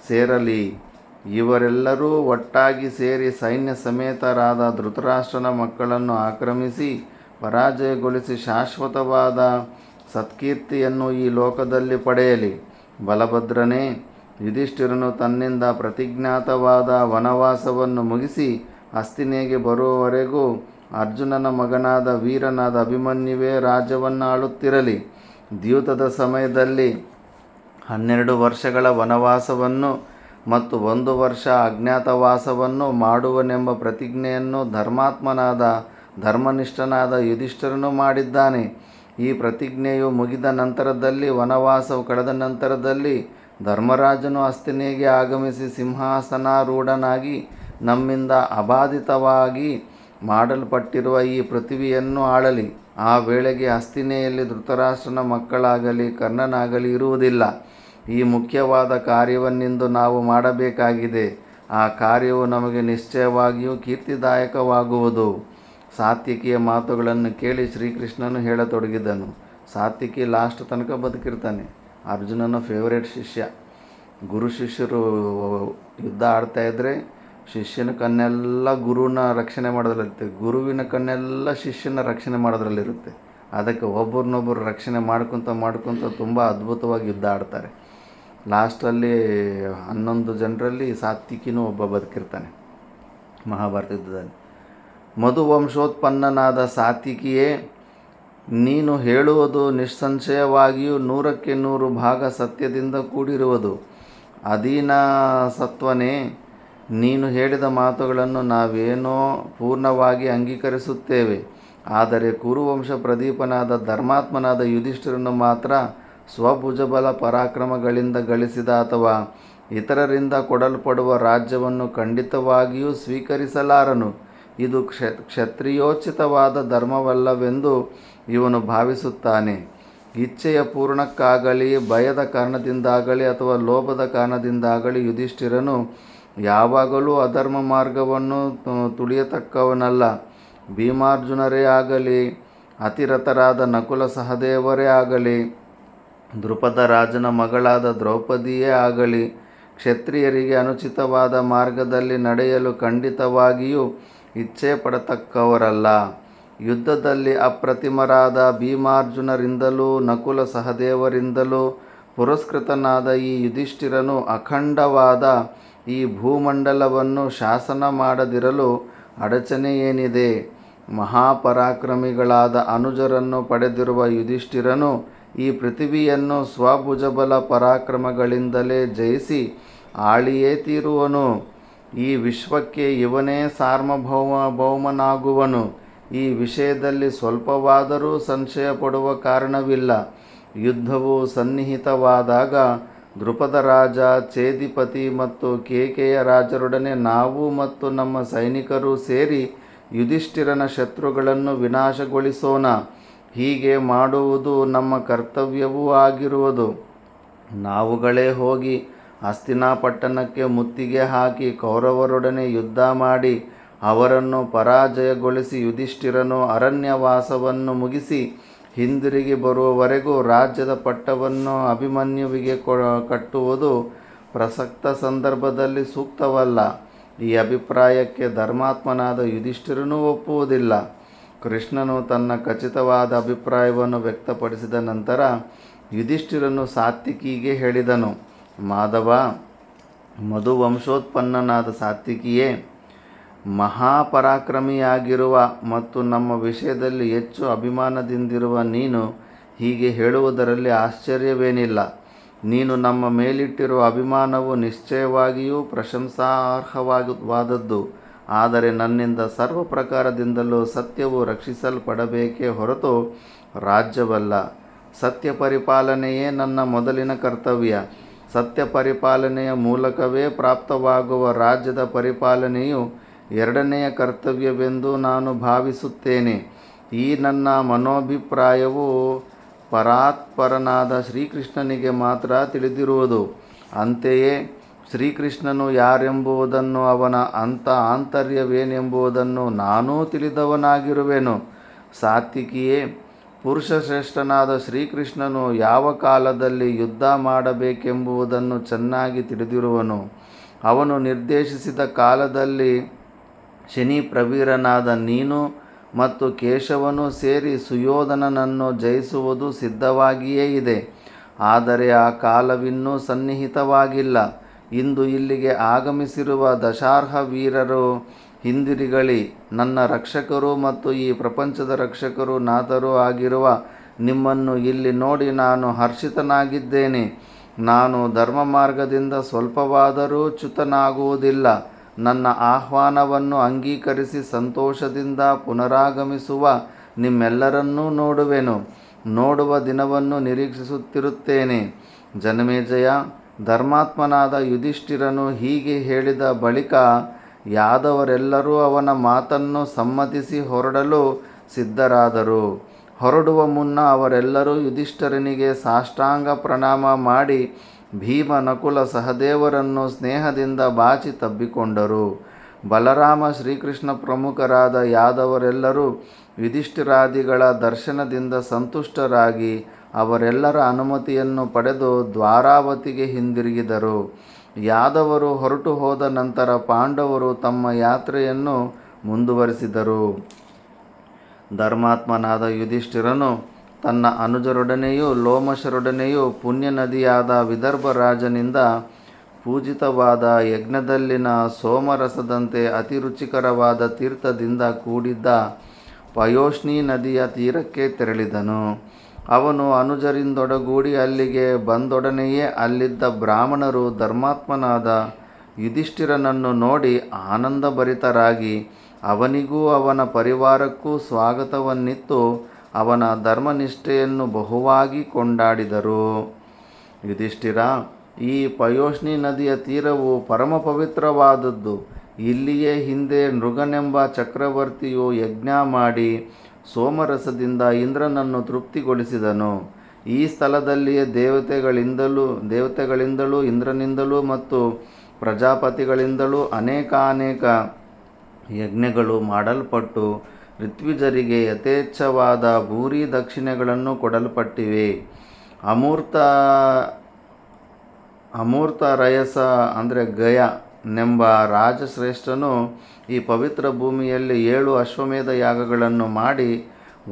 S1: ಸೇರಲಿ. ಇವರೆಲ್ಲರೂ ಒಟ್ಟಾಗಿ ಸೇರಿ ಸೈನ್ಯ ಸಮೇತರಾದ ಧೃತರಾಷ್ಟ್ರನ ಮಕ್ಕಳನ್ನು ಆಕ್ರಮಿಸಿ ಪರಾಜಯಗೊಳಿಸಿ ಶಾಶ್ವತವಾದ ಸತ್ಕೀರ್ತಿಯನ್ನು ಈ ಲೋಕದಲ್ಲಿ ಪಡೆಯಲಿ. ಬಲಭದ್ರನೇ, ಯುಧಿಷ್ಠಿರನು ತನ್ನಿಂದ ಪ್ರತಿಜ್ಞಾತವಾದ ವನವಾಸವನ್ನು ಮುಗಿಸಿ ಹಸ್ತಿನೆಗೆ ಬರುವವರೆಗೂ ಅರ್ಜುನನ ಮಗನಾದ ವೀರನಾದ ಅಭಿಮನ್ಯುವೇ ರಾಜ್ಯವನ್ನು ಆಳುತ್ತಿರಲಿ. ದ್ಯೂತದ ಸಮಯದಲ್ಲಿ 12 ವರ್ಷಗಳ ವನವಾಸವನ್ನು ಮತ್ತು 1 ವರ್ಷ ಅಜ್ಞಾತವಾಸವನ್ನು ಮಾಡುವನೆಂಬ ಪ್ರತಿಜ್ಞೆಯನ್ನು ಧರ್ಮಾತ್ಮನಾದ ಧರ್ಮನಿಷ್ಠನಾದ ಯುಧಿಷ್ಠಿರನು ಮಾಡಿದ್ದಾನೆ. ಈ ಪ್ರತಿಜ್ಞೆಯು ಮುಗಿದ ನಂತರದಲ್ಲಿ, ವನವಾಸವು ಕಳೆದ ನಂತರದಲ್ಲಿ ಧರ್ಮರಾಜನು ಹಸ್ತಿನೆಗೆ ಆಗಮಿಸಿ ಸಿಂಹಾಸನಾರೂಢನಾಗಿ ನಮ್ಮಿಂದ ಅಬಾಧಿತವಾಗಿ ಮಾಡಲ್ಪಟ್ಟಿರುವ ಈ ಪೃಥ್ವಿಯನ್ನು ಆಳಲಿ. ಆ ವೇಳೆಗೆ ಹಸ್ತಿನೆಯಲ್ಲಿ ಧೃತರಾಷ್ಟ್ರನ ಮಕ್ಕಳಾಗಲಿ ಕರ್ಣನಾಗಲಿ ಇರುವುದಿಲ್ಲ. ಈ ಮುಖ್ಯವಾದ ಕಾರ್ಯವನ್ನಿಂದು ನಾವು ಮಾಡಬೇಕಾಗಿದೆ. ಆ ಕಾರ್ಯವು ನಮಗೆ ನಿಶ್ಚಯವಾಗಿಯೂ ಕೀರ್ತಿದಾಯಕವಾಗುವುದು. ಸಾತ್ಯಕಿಯ ಮಾತುಗಳನ್ನು ಕೇಳಿ ಶ್ರೀಕೃಷ್ಣನು ಹೇಳತೊಡಗಿದನು. ಸಾತ್ಯಕಿ ಲಾಸ್ಟ್ ತನಕ ಬದುಕಿರ್ತಾನೆ. ಅರ್ಜುನನ ಫೇವರೇಟ್ ಶಿಷ್ಯ. ಗುರು ಶಿಷ್ಯರು ಯುದ್ಧ ಆಡ್ತಾಯಿದ್ರೆ ಶಿಷ್ಯನ ಕಣ್ಣೆಲ್ಲ ಗುರುವಿನ ರಕ್ಷಣೆ ಮಾಡೋದ್ರಲ್ಲಿರುತ್ತೆ, ಗುರುವಿನ ಕಣ್ಣೆಲ್ಲ ಶಿಷ್ಯನ ರಕ್ಷಣೆ ಮಾಡೋದ್ರಲ್ಲಿರುತ್ತೆ. ಅದಕ್ಕೆ ಒಬ್ಬರನ್ನೊಬ್ಬರು ರಕ್ಷಣೆ ಮಾಡ್ಕೊತ ತುಂಬ ಅದ್ಭುತವಾಗಿ ಯುದ್ಧ ಆಡ್ತಾರೆ. ಲಾಸ್ಟಲ್ಲಿ 11 ಜನರಲ್ಲಿ ಸಾತ್ವಿಕಿನೂ ಒಬ್ಬ ಬದುಕಿರ್ತಾನೆ ಮಹಾಭಾರತ ಯುದ್ಧದಲ್ಲಿ. ಮಧುವಂಶೋತ್ಪನ್ನನಾದ ಸಾತ್ವಿಕಿಯೇ, ನೀನು ಹೇಳುವುದು ನಿಸ್ಸಂಶಯವಾಗಿಯೂ 100ಕ್ಕೆ 100 ಭಾಗ ಸತ್ಯದಿಂದ ಕೂಡಿರುವುದು. ಅಧೀನ ಸತ್ವನೇ, ನೀನು ಹೇಳಿದ ಮಾತುಗಳನ್ನು ನಾವೇನೋ ಪೂರ್ಣವಾಗಿ ಅಂಗೀಕರಿಸುತ್ತೇವೆ. ಆದರೆ ಕುರುವಂಶ ಪ್ರದೀಪನಾದ ಧರ್ಮಾತ್ಮನಾದ ಯುಧಿಷ್ಠಿರನು ಮಾತ್ರ ಸ್ವಭುಜಬಲ ಪರಾಕ್ರಮಗಳಿಂದ ಗಳಿಸಿದ ಅಥವಾ ಇತರರಿಂದ ಕೊಡಲ್ಪಡುವ ರಾಜ್ಯವನ್ನು ಖಂಡಿತವಾಗಿಯೂ ಸ್ವೀಕರಿಸಲಾರನು. ಇದು ಕ್ಷತ್ರಿಯೋಚಿತವಾದ ಧರ್ಮವಲ್ಲವೆಂದು ಇವನು ಭಾವಿಸುತ್ತಾನೆ. ಇಚ್ಛೆಯ ಪೂರ್ಣಕ್ಕಾಗಲಿ, ಭಯದ ಕಾರಣದಿಂದಾಗಲಿ ಅಥವಾ ಲೋಭದ ಕಾರಣದಿಂದಾಗಲಿ ಯುಧಿಷ್ಠಿರನು ಯಾವಾಗಲೂ ಅಧರ್ಮ ಮಾರ್ಗವನ್ನು ತುಳಿಯತಕ್ಕವನಲ್ಲ. ಭೀಮಾರ್ಜುನರೇ ಆಗಲಿ, ಅತಿರಥರಾದ ನಕುಲ ಸಹದೇವರೇ ಆಗಲಿ, ದ್ರುಪದ ರಾಜನ ಮಗಳಾದ ದ್ರೌಪದಿಯೇ ಆಗಲಿ, ಕ್ಷತ್ರಿಯರಿಗೆ ಅನುಚಿತವಾದ ಮಾರ್ಗದಲ್ಲಿ ನಡೆಯಲು ಖಂಡಿತವಾಗಿಯೂ ಇಚ್ಛೆ ಪಡತಕ್ಕವರಲ್ಲ. ಯುದ್ಧದಲ್ಲಿ ಅಪ್ರತಿಮರಾದ ಭೀಮಾರ್ಜುನರಿಂದಲೂ ನಕುಲ ಸಹದೇವರಿಂದಲೂ ಪುರಸ್ಕೃತನಾದ ಈ ಯುಧಿಷ್ಠಿರನು ಅಖಂಡವಾದ ಈ ಭೂಮಂಡಲವನ್ನು ಶಾಸನ ಮಾಡದಿರಲು ಅಡಚಣೆ ಏನಿದೆ? ಮಹಾಪರಾಕ್ರಮಿಗಳಾದ ಅನುಜರನ್ನು ಪಡೆದಿರುವ ಯುಧಿಷ್ಠಿರನು ಈ ಪೃಥ್ವಿಯನ್ನು ಸ್ವಭುಜಬಲ ಪರಾಕ್ರಮಗಳಿಂದಲೇ ಜಯಿಸಿ ತೀರುವನು. ಈ ವಿಶ್ವಕ್ಕೆ ಇವನೇ ಸಾರ್ವಭೌಮನಾಗುವನು. ಈ ವಿಷಯದಲ್ಲಿ ಸ್ವಲ್ಪವಾದರೂ ಸಂಶಯ ಪಡುವ ಕಾರಣವಿಲ್ಲ. ಯುದ್ಧವು ಸನ್ನಿಹಿತವಾದಾಗ ದ್ರುಪದ ರಾಜ, ಚೇದಿಪತಿ ಮತ್ತು ಕೇಕೆಯ ರಾಜರೊಡನೆ ನಾವು ಮತ್ತು ನಮ್ಮ ಸೈನಿಕರು ಸೇರಿ ಯುಧಿಷ್ಠಿರನ ಶತ್ರುಗಳನ್ನು ವಿನಾಶಗೊಳಿಸೋಣ. ಹೀಗೆ ಮಾಡುವುದು ನಮ್ಮ ಕರ್ತವ್ಯವೂ ಆಗಿರುವುದು. ನಾವುಗಳೇ ಹೋಗಿ ಹಸ್ತಿನಾಪಟ್ಟಣಕ್ಕೆ ಮುತ್ತಿಗೆ ಹಾಕಿ ಕೌರವರೊಡನೆ ಯುದ್ಧ ಮಾಡಿ ಅವರನ್ನು ಪರಾಜಯಗೊಳಿಸಿ ಯುಧಿಷ್ಠಿರನು ಅರಣ್ಯವಾಸವನ್ನು ಮುಗಿಸಿ ಹಿಂದಿರುಗಿ ಬರುವವರೆಗೂ ರಾಜ್ಯದ ಪಟ್ಟವನ್ನು ಅಭಿಮನ್ಯುವಿಗೆ ಕಟ್ಟುವುದು ಪ್ರಸಕ್ತ ಸಂದರ್ಭದಲ್ಲಿ ಸೂಕ್ತವಲ್ಲ. ಈ ಅಭಿಪ್ರಾಯಕ್ಕೆ ಧರ್ಮಾತ್ಮನಾದ ಯುಧಿಷ್ಠಿರನೂ ಒಪ್ಪುವುದಿಲ್ಲ. ಕೃಷ್ಣನು ತನ್ನ ಖಚಿತವಾದ ಅಭಿಪ್ರಾಯವನ್ನು ವ್ಯಕ್ತಪಡಿಸಿದ ನಂತರ ಯುಧಿಷ್ಠಿರನು ಸಾತ್ವಿಕಿಗೆ ಹೇಳಿದನು, ಮಾಧವ, ಮಧುವಂಶೋತ್ಪನ್ನನಾದ ಸಾತ್ವಿಕಿಯೇ, ಮಹಾಪರಾಕ್ರಮಿಯಾಗಿರುವ ಮತ್ತು ನಮ್ಮ ವಿಷಯದಲ್ಲಿ ಹೆಚ್ಚು ಅಭಿಮಾನದಿಂದಿರುವ ನೀನು ಹೀಗೆ ಹೇಳುವುದರಲ್ಲಿ ಆಶ್ಚರ್ಯವೇನಿಲ್ಲ. ನೀನು ನಮ್ಮ ಮೇಲಿಟ್ಟಿರುವ ಅಭಿಮಾನವು ನಿಶ್ಚಯವಾಗಿಯೂ ಪ್ರಶಂಸಾರ್ಹವಾದದ್ದು. ಆದರೆ ನನ್ನಿಂದ ಸರ್ವ ಪ್ರಕಾರದಿಂದಲೂ ಸತ್ಯವು ರಕ್ಷಿಸಲ್ಪಡಬೇಕೇ ಹೊರತು ರಾಜ್ಯವಲ್ಲ. ಸತ್ಯ ಪರಿಪಾಲನೆಯೇ ನನ್ನ ಮೊದಲಿನ ಕರ್ತವ್ಯ. ಸತ್ಯ ಪರಿಪಾಲನೆಯ ಮೂಲಕವೇ ಪ್ರಾಪ್ತವಾಗುವ ರಾಜ್ಯದ ಪರಿಪಾಲನೆಯು ಎರಡನೆಯ ಕರ್ತವ್ಯವೆಂದು ನಾನು ಭಾವಿಸುತ್ತೇನೆ. ಈ ನನ್ನ ಮನೋಭಿಪ್ರಾಯವು ಪರಾತ್ಪರನಾದ ಶ್ರೀಕೃಷ್ಣನಿಗೆ ಮಾತ್ರ ತಿಳಿದಿರುವುದು. ಅಂತೆಯೇ ಶ್ರೀಕೃಷ್ಣನು ಯಾರೆಂಬುದನ್ನು, ಅವನ ಆಂತರ್ಯವೇನೆಂಬುದನ್ನು ನಾನೂ ತಿಳಿದವನಾಗಿರುವೆನು. ಸಾತ್ವಿಕಿಯೇ, ಪುರುಷಶ್ರೇಷ್ಠನಾದ ಶ್ರೀಕೃಷ್ಣನು ಯಾವ ಕಾಲದಲ್ಲಿ ಯುದ್ಧ ಮಾಡಬೇಕೆಂಬುದನ್ನು ಚೆನ್ನಾಗಿ ತಿಳಿದಿರುವನು. ಅವನು ನಿರ್ದೇಶಿಸಿದ ಕಾಲದಲ್ಲಿ ಶನಿ ಪ್ರವೀರನಾದ ನೀನು ಮತ್ತು ಕೇಶವನು ಸೇರಿ ಸುಯೋಧನನನ್ನು ಜಯಿಸುವುದು ಸಿದ್ಧವಾಗಿಯೇ ಇದೆ. ಆದರೆ ಆ ಕಾಲವಿನ್ನೂ ಸನ್ನಿಹಿತವಾಗಿಲ್ಲ. ಇಂದು ಇಲ್ಲಿಗೆ ಆಗಮಿಸಿರುವ ದಶಾರ್ಹ ವೀರರು ಹಿಂದಿರುಗಲಿ. ನನ್ನ ರಕ್ಷಕರು ಮತ್ತು ಈ ಪ್ರಪಂಚದ ರಕ್ಷಕರು ನಾಥರೂ ಆಗಿರುವ ನಿಮ್ಮನ್ನು ಇಲ್ಲಿ ನೋಡಿ ನಾನು ಹರ್ಷಿತನಾಗಿದ್ದೇನೆ. ನಾನು ಧರ್ಮ ಮಾರ್ಗದಿಂದ ಸ್ವಲ್ಪವಾದರೂ ಚ್ಯುತನಾಗುವುದಿಲ್ಲ. ನನ್ನ ಆಹ್ವಾನವನ್ನು ಅಂಗೀಕರಿಸಿ ಸಂತೋಷದಿಂದ ಪುನರಾಗಮಿಸುವ ನಿಮ್ಮೆಲ್ಲರನ್ನೂ ನೋಡುವೆನು. ನೋಡುವ ದಿನವನ್ನು ನಿರೀಕ್ಷಿಸುತ್ತಿರುತ್ತೇನೆ. ಜನಮೇಜಯ, ಧರ್ಮಾತ್ಮನಾದ ಯುಧಿಷ್ಠಿರನು ಹೀಗೆ ಹೇಳಿದ ಬಳಿಕ ಯಾದವರೆಲ್ಲರೂ ಅವನ ಮಾತನ್ನು ಸಮ್ಮತಿಸಿ ಹೊರಡಲು ಸಿದ್ಧರಾದರು. ಹೊರಡುವ ಮುನ್ನ ಅವರೆಲ್ಲರೂ ಯುಧಿಷ್ಠಿರನಿಗೆ ಸಾಷ್ಟಾಂಗ ಪ್ರಣಾಮ ಮಾಡಿ ಭೀಮ, ನಕುಲ ಸಹದೇವರನ್ನು ಸ್ನೇಹದಿಂದ ಬಾಚಿ ತಬ್ಬಿಕೊಂಡರು. ಬಲರಾಮ, ಶ್ರೀಕೃಷ್ಣ ಪ್ರಮುಖರಾದ ಯಾದವರೆಲ್ಲರೂ ಯುಧಿಷ್ಠಿರಾದಿಗಳ ದರ್ಶನದಿಂದ ಸಂತುಷ್ಟರಾಗಿ ಅವರೆಲ್ಲರ ಅನುಮತಿಯನ್ನು ಪಡೆದು ದ್ವಾರಾವತಿಗೆ ಹಿಂದಿರುಗಿದರು. ಯಾದವರು ಹೊರಟು ಹೋದ ನಂತರ ಪಾಂಡವರು ತಮ್ಮ ಯಾತ್ರೆಯನ್ನು ಮುಂದುವರಿಸಿದರು. ಧರ್ಮಾತ್ಮನಾದ ಯುಧಿಷ್ಠಿರನು ತನ್ನ ಅನುಜರೊಡನೆಯೂ ಲೋಮಶರೊಡನೆಯೂ ಪುಣ್ಯ ನದಿಯಾದ ವಿದರ್ಭ ರಾಜನಿಂದ ಪೂಜಿತವಾದ ಯಜ್ಞದಲ್ಲಿನ ಸೋಮರಸದಂತೆ ಅತಿ ರುಚಿಕರವಾದ ತೀರ್ಥದಿಂದ ಕೂಡಿದ್ದ ಪಯೋಷ್ಣಿ ನದಿಯ ತೀರಕ್ಕೆ ತೆರಳಿದನು. ಅವನು ಅನುಜರಿಂದೊಡಗೂಡಿ ಅಲ್ಲಿಗೆ ಬಂದೊಡನೆಯೇ ಅಲ್ಲಿದ್ದ ಬ್ರಾಹ್ಮಣರು ಧರ್ಮಾತ್ಮನಾದ ಯುಧಿಷ್ಠಿರನನ್ನು ನೋಡಿ ಆನಂದಭರಿತರಾಗಿ ಅವನಿಗೂ ಅವನ ಪರಿವಾರಕ್ಕೂ ಸ್ವಾಗತವನ್ನಿತ್ತು ಅವನ ಧರ್ಮನಿಷ್ಠೆಯನ್ನು ಬಹುವಾಗಿ ಕೊಂಡಾಡಿದರು. ಯುಧಿಷ್ಠಿರ, ಈ ಪಯೋಷ್ಣಿ ನದಿಯ ತೀರವು ಪರಮ ಪವಿತ್ರವಾದದ್ದು. ಇಲ್ಲಿಯೇ ಹಿಂದೆ ನೃಗನೆಂಬ ಚಕ್ರವರ್ತಿಯು ಯಜ್ಞ ಮಾಡಿ ಸೋಮರಸದಿಂದ ಇಂದ್ರನನ್ನು ತೃಪ್ತಿಗೊಳಿಸಿದನು. ಈ ಸ್ಥಳದಲ್ಲಿಯೇ ದೇವತೆಗಳಿಂದಲೂ ಇಂದ್ರನಿಂದಲೂ ಮತ್ತು ಪ್ರಜಾಪತಿಗಳಿಂದಲೂ ಅನೇಕಾನೇಕ ಯಜ್ಞಗಳು ಮಾಡಲ್ಪಟ್ಟು ಋತ್ವಿಜರಿಗೆ ಯಥೇಚ್ಛವಾದ ಭೂರಿ ದಕ್ಷಿಣೆಗಳನ್ನು ಕೊಡಲ್ಪಟ್ಟಿವೆ. ಅಮೂರ್ತ ರಯಸ ಗಯನೆಂಬ ರಾಜಶ್ರೇಷ್ಠನು ಈ ಪವಿತ್ರ ಭೂಮಿಯಲ್ಲಿ 7 ಅಶ್ವಮೇಧ ಯಾಗಗಳನ್ನು ಮಾಡಿ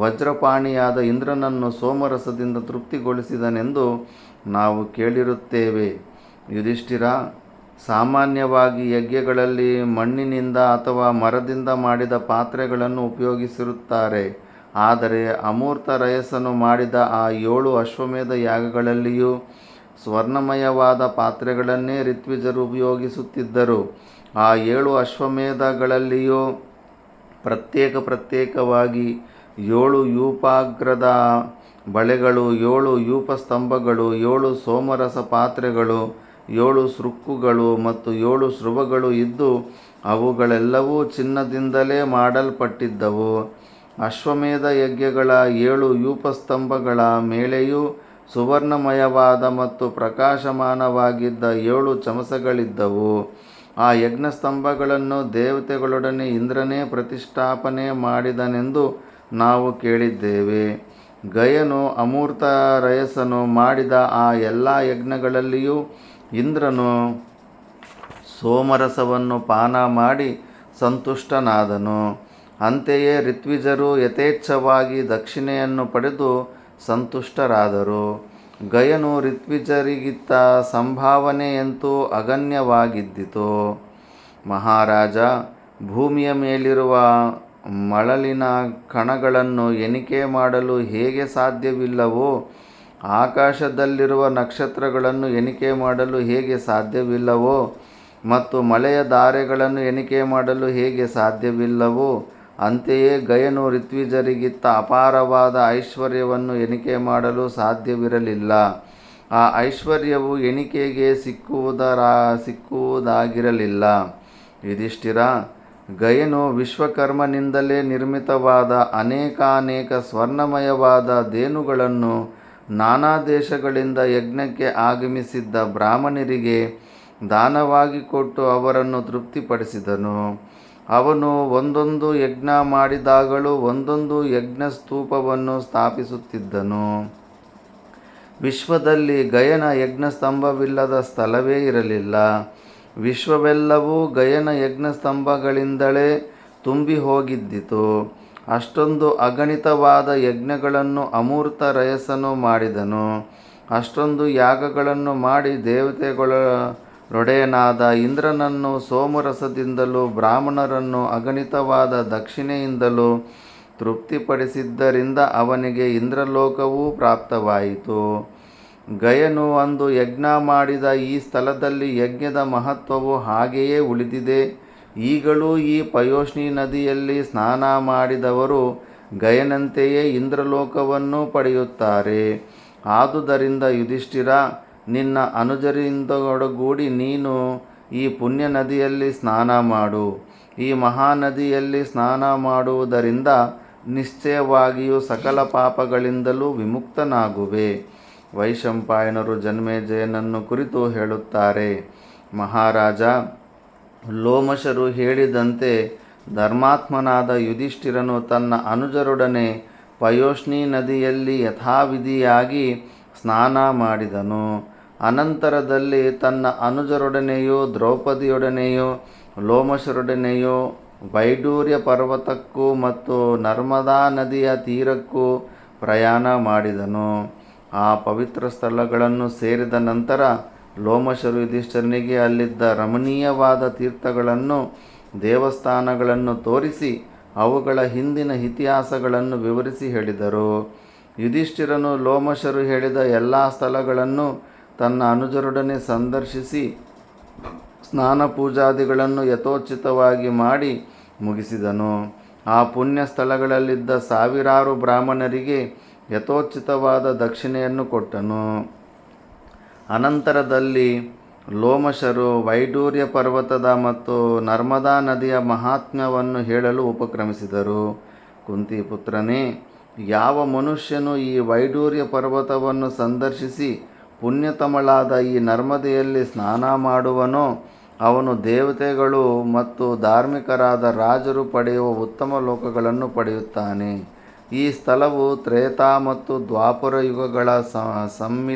S1: ವಜ್ರಪಾಣಿಯಾದ ಇಂದ್ರನನ್ನು ಸೋಮರಸದಿಂದ ತೃಪ್ತಿಗೊಳಿಸಿದನೆಂದು ನಾವು ಕೇಳಿರುತ್ತೇವೆ. ಯುಧಿಷ್ಠಿರ, ಸಾಮಾನ್ಯವಾಗಿ ಯಜ್ಞಗಳಲ್ಲಿ ಮಣ್ಣಿನಿಂದ ಅಥವಾ ಮರದಿಂದ ಮಾಡಿದ ಪಾತ್ರೆಗಳನ್ನು ಉಪಯೋಗಿಸಿರುತ್ತಾರೆ. ಆದರೆ ಅಮೂರ್ತ ರಯಸನು ಮಾಡಿದ ಆ 7 ಅಶ್ವಮೇಧ ಯಾಗಗಳಲ್ಲಿಯೂ ಸ್ವರ್ಣಮಯವಾದ ಪಾತ್ರೆಗಳನ್ನೇ ಋತ್ವಿಜರು ಉಪಯೋಗಿಸುತ್ತಿದ್ದರು. ಆ 7 ಅಶ್ವಮೇಧಗಳಲ್ಲಿಯೂ ಪ್ರತ್ಯೇಕವಾಗಿ 7 ಯೂಪಾಗ್ರದ ಬಳೆಗಳು, 7 ಯೂಪಸ್ತಂಭಗಳು, 7 ಸೋಮರಸ ಪಾತ್ರೆಗಳು, 7 ಸೃಕ್ಕುಗಳು ಮತ್ತು 7 ಶೃವಗಳು ಇದ್ದು ಅವುಗಳೆಲ್ಲವೂ ಚಿನ್ನದಿಂದಲೇ ಮಾಡಲ್ಪಟ್ಟಿದ್ದವು. ಅಶ್ವಮೇಧ ಯಜ್ಞಗಳ 7 ಯೂಪಸ್ತಂಭಗಳ ಮೇಲೆಯೂ ಸುವರ್ಣಮಯವಾದ ಮತ್ತು ಪ್ರಕಾಶಮಾನವಾಗಿದ್ದ 7 ಚಮಸಗಳಿದ್ದವು. ಆ ಯಜ್ಞಸ್ತಂಭಗಳನ್ನು ದೇವತೆಗಳೊಡನೆ ಇಂದ್ರನೇ ಪ್ರತಿಷ್ಠಾಪನೆ ಮಾಡಿದನೆಂದು ನಾವು ಕೇಳಿದ್ದೇವೆ. ಗಯನು ಅಮೂರ್ತ ರಯಸನು ಮಾಡಿದ ಆ ಎಲ್ಲ ಯಜ್ಞಗಳಲ್ಲಿಯೂ ಇಂದ್ರನು ಸೋಮರಸವನ್ನು ಪಾನ ಮಾಡಿ ಸಂತುಷ್ಟನಾದನು. ಅಂತೆಯೇ ಋತ್ವಿಜರು ಯಥೇಚ್ಛವಾಗಿ ದಕ್ಷಿಣೆಯನ್ನು ಪಡೆದು ಸಂತುಷ್ಟರಾದರು. ಗಯನು ಋತ್ವಿಜರಿಗಿತ್ತ ಸಂಭಾವನೆಯಂತೂ ಅಗಣ್ಯವಾಗಿದ್ದಿತು. ಮಹಾರಾಜ, ಭೂಮಿಯ ಮೇಲಿರುವ ಮಳಲಿನ ಕಣಗಳನ್ನು ಎಣಿಕೆ ಮಾಡಲು ಹೇಗೆ ಸಾಧ್ಯವಿಲ್ಲವೋ, ಆಕಾಶದಲ್ಲಿರುವ ನಕ್ಷತ್ರಗಳನ್ನು ಎಣಿಕೆ ಮಾಡಲು ಹೇಗೆ ಸಾಧ್ಯವಿಲ್ಲವೋ ಮತ್ತು ಮಳೆಯ ಧಾರೆಗಳನ್ನು ಎಣಿಕೆ ಮಾಡಲು ಹೇಗೆ ಸಾಧ್ಯವಿಲ್ಲವೋ, ಅಂತೆಯೇ ಗಯನು ಋತ್ವಿಜರಿಗಿತ್ತ ಅಪಾರವಾದ ಐಶ್ವರ್ಯವನ್ನು ಎಣಿಕೆ ಮಾಡಲು ಸಾಧ್ಯವಿರಲಿಲ್ಲ. ಆ ಐಶ್ವರ್ಯವು ಎಣಿಕೆಗೆ ಸಿಕ್ಕುವುದಾಗಿರಲಿಲ್ಲ. ಯುಧಿಷ್ಠಿರ, ಗಯನು ವಿಶ್ವಕರ್ಮನಿಂದಲೇ ನಿರ್ಮಿತವಾದ ಅನೇಕಾನೇಕ ಸ್ವರ್ಣಮಯವಾದ ಧೇನುಗಳನ್ನು ನಾನಾ ದೇಶಗಳಿಂದ ಯಜ್ಞಕ್ಕೆ ಆಗಮಿಸಿದ್ದ ಬ್ರಾಹ್ಮಣರಿಗೆ ದಾನವಾಗಿ ಕೊಟ್ಟು ಅವರನ್ನು ತೃಪ್ತಿಪಡಿಸಿದನು. ಅವನು ಒಂದೊಂದು ಯಜ್ಞ ಮಾಡಿದಾಗಲೂ ಒಂದೊಂದು ಯಜ್ಞಸ್ತೂಪವನ್ನು ಸ್ಥಾಪಿಸುತ್ತಿದ್ದನು. ವಿಶ್ವದಲ್ಲಿ ಗಯನ ಯಜ್ಞಸ್ತಂಭವಿಲ್ಲದ ಸ್ಥಳವೇ ಇರಲಿಲ್ಲ. ವಿಶ್ವವೆಲ್ಲವೂ ಗಯನ ಯಜ್ಞಸ್ತಂಭಗಳಿಂದಲೇ ತುಂಬಿ ಹೋಗಿದ್ದಿತು. ಅಷ್ಟೊಂದು ಅಗಣಿತವಾದ ಯಜ್ಞಗಳನ್ನು ಅಮೂರ್ತ ರಯಸನು ಮಾಡಿದನು. ಅಷ್ಟೊಂದು ಯಾಗಗಳನ್ನು ಮಾಡಿ ದೇವತೆಗಳೊಡೆಯನಾದ ಇಂದ್ರನನ್ನು ಸೋಮರಸದಿಂದಲೂ ಬ್ರಾಹ್ಮಣರನ್ನು ಅಗಣಿತವಾದ ದಕ್ಷಿಣೆಯಿಂದಲೂ ತೃಪ್ತಿಪಡಿಸಿದ್ದರಿಂದ ಅವನಿಗೆ ಇಂದ್ರಲೋಕವೂ ಪ್ರಾಪ್ತವಾಯಿತು. ಗಯನು ಅಂದು ಯಜ್ಞ ಮಾಡಿದ ಈ ಸ್ಥಳದಲ್ಲಿ ಯಜ್ಞದ ಮಹತ್ವವು ಹಾಗೆಯೇ ಉಳಿದಿದೆ. ಈಗಲೂ ಈ ಪಯೋಷ್ಣಿ ನದಿಯಲ್ಲಿ ಸ್ನಾನ ಮಾಡಿದವರು ಗಯನಂತೆಯೇ ಇಂದ್ರಲೋಕವನ್ನು ಪಡೆಯುತ್ತಾರೆ. ಆದುದರಿಂದ ಯುಧಿಷ್ಠಿರ, ನಿನ್ನ ಅನುಜರಿಂದೊಡಗೂಡಿ ನೀನು ಈ ಪುಣ್ಯ ನದಿಯಲ್ಲಿ ಸ್ನಾನ ಮಾಡು. ಈ ಮಹಾನದಿಯಲ್ಲಿ ಸ್ನಾನ ಮಾಡುವುದರಿಂದ ನಿಶ್ಚಯವಾಗಿಯೂ ಸಕಲ ಪಾಪಗಳಿಂದಲೂ ವಿಮುಕ್ತನಾಗುವೆ. ವೈಶಂಪಾಯನರು ಜನ್ಮೇಜಯನನ್ನು ಕುರಿತು ಹೇಳುತ್ತಾರೆ. ಮಹಾರಾಜ, ಲೋಮಶರು ಹೇಳಿದಂತೆ ಧರ್ಮಾತ್ಮನಾದ ಯುಧಿಷ್ಠಿರನು ತನ್ನ ಅನುಜರೊಡನೆ ಪಯೋಷ್ಣಿ ನದಿಯಲ್ಲಿ ಯಥಾವಿಧಿಯಾಗಿ ಸ್ನಾನ ಮಾಡಿದನು. ಅನಂತರದಲ್ಲಿ ತನ್ನ ಅನುಜರೊಡನೆಯೂ ದ್ರೌಪದಿಯೊಡನೆಯೂ ಲೋಮಶರೊಡನೆಯೂ ವೈಡೂರ್ಯ ಪರ್ವತಕ್ಕೂ ಮತ್ತು ನರ್ಮದಾ ನದಿಯ ತೀರಕ್ಕೂ ಪ್ರಯಾಣ ಮಾಡಿದನು. ಆ ಪವಿತ್ರ ಸ್ಥಳಗಳನ್ನು ಸೇರಿದ ನಂತರ ಲೋಮಶರು ಯುಧಿಷ್ಠಿರನಿಗೆ ಅಲ್ಲಿದ್ದ ರಮಣೀಯವಾದ ತೀರ್ಥಗಳನ್ನು ದೇವಸ್ಥಾನಗಳನ್ನು ತೋರಿಸಿ ಅವುಗಳ ಹಿಂದಿನ ಇತಿಹಾಸಗಳನ್ನು ವಿವರಿಸಿ ಹೇಳಿದರು. ಯುಧಿಷ್ಠಿರನು ಲೋಮಶರು ಹೇಳಿದ ಎಲ್ಲ ಸ್ಥಳಗಳನ್ನು ತನ್ನ ಅನುಜರೊಡನೆ ಸಂದರ್ಶಿಸಿ ಸ್ನಾನ ಪೂಜಾದಿಗಳನ್ನು ಯಥೋಚಿತವಾಗಿ ಮಾಡಿ ಮುಗಿಸಿದನು. ಆ ಪುಣ್ಯ ಸ್ಥಳಗಳಲ್ಲಿದ್ದ ಸಾವಿರಾರು ಬ್ರಾಹ್ಮಣರಿಗೆ ಯಥೋಚಿತವಾದ ದಕ್ಷಿಣೆಯನ್ನು ಕೊಟ್ಟನು. ಅನಂತರದಲ್ಲಿ ಲೋಮಶರು ವೈಡೂರ್ಯ ಪರ್ವತದ ಮತ್ತು ನರ್ಮದಾ ನದಿಯ ಮಹಾತ್ಮ್ಯವನ್ನು ಹೇಳಲು ಉಪಕ್ರಮಿಸಿದರು. ಕುಂತಿಪುತ್ರನೇ, ಯಾವ ಮನುಷ್ಯನು ಈ ವೈಡೂರ್ಯ ಪರ್ವತವನ್ನು ಸಂದರ್ಶಿಸಿ ಪುಣ್ಯತಮಳಾದ ಈ ನರ್ಮದೆಯಲ್ಲಿ ಸ್ನಾನ ಮಾಡುವನೋ ಅವನು ದೇವತೆಗಳು ಮತ್ತು ಧಾರ್ಮಿಕರಾದ ರಾಜರು ಪಡೆಯುವ ಉತ್ತಮ ಲೋಕಗಳನ್ನು ಪಡೆಯುತ್ತಾನೆ. ಈ ಸ್ಥಳವು ತ್ರೇತಾ ಮತ್ತು ದ್ವಾಪರ ಯುಗಗಳ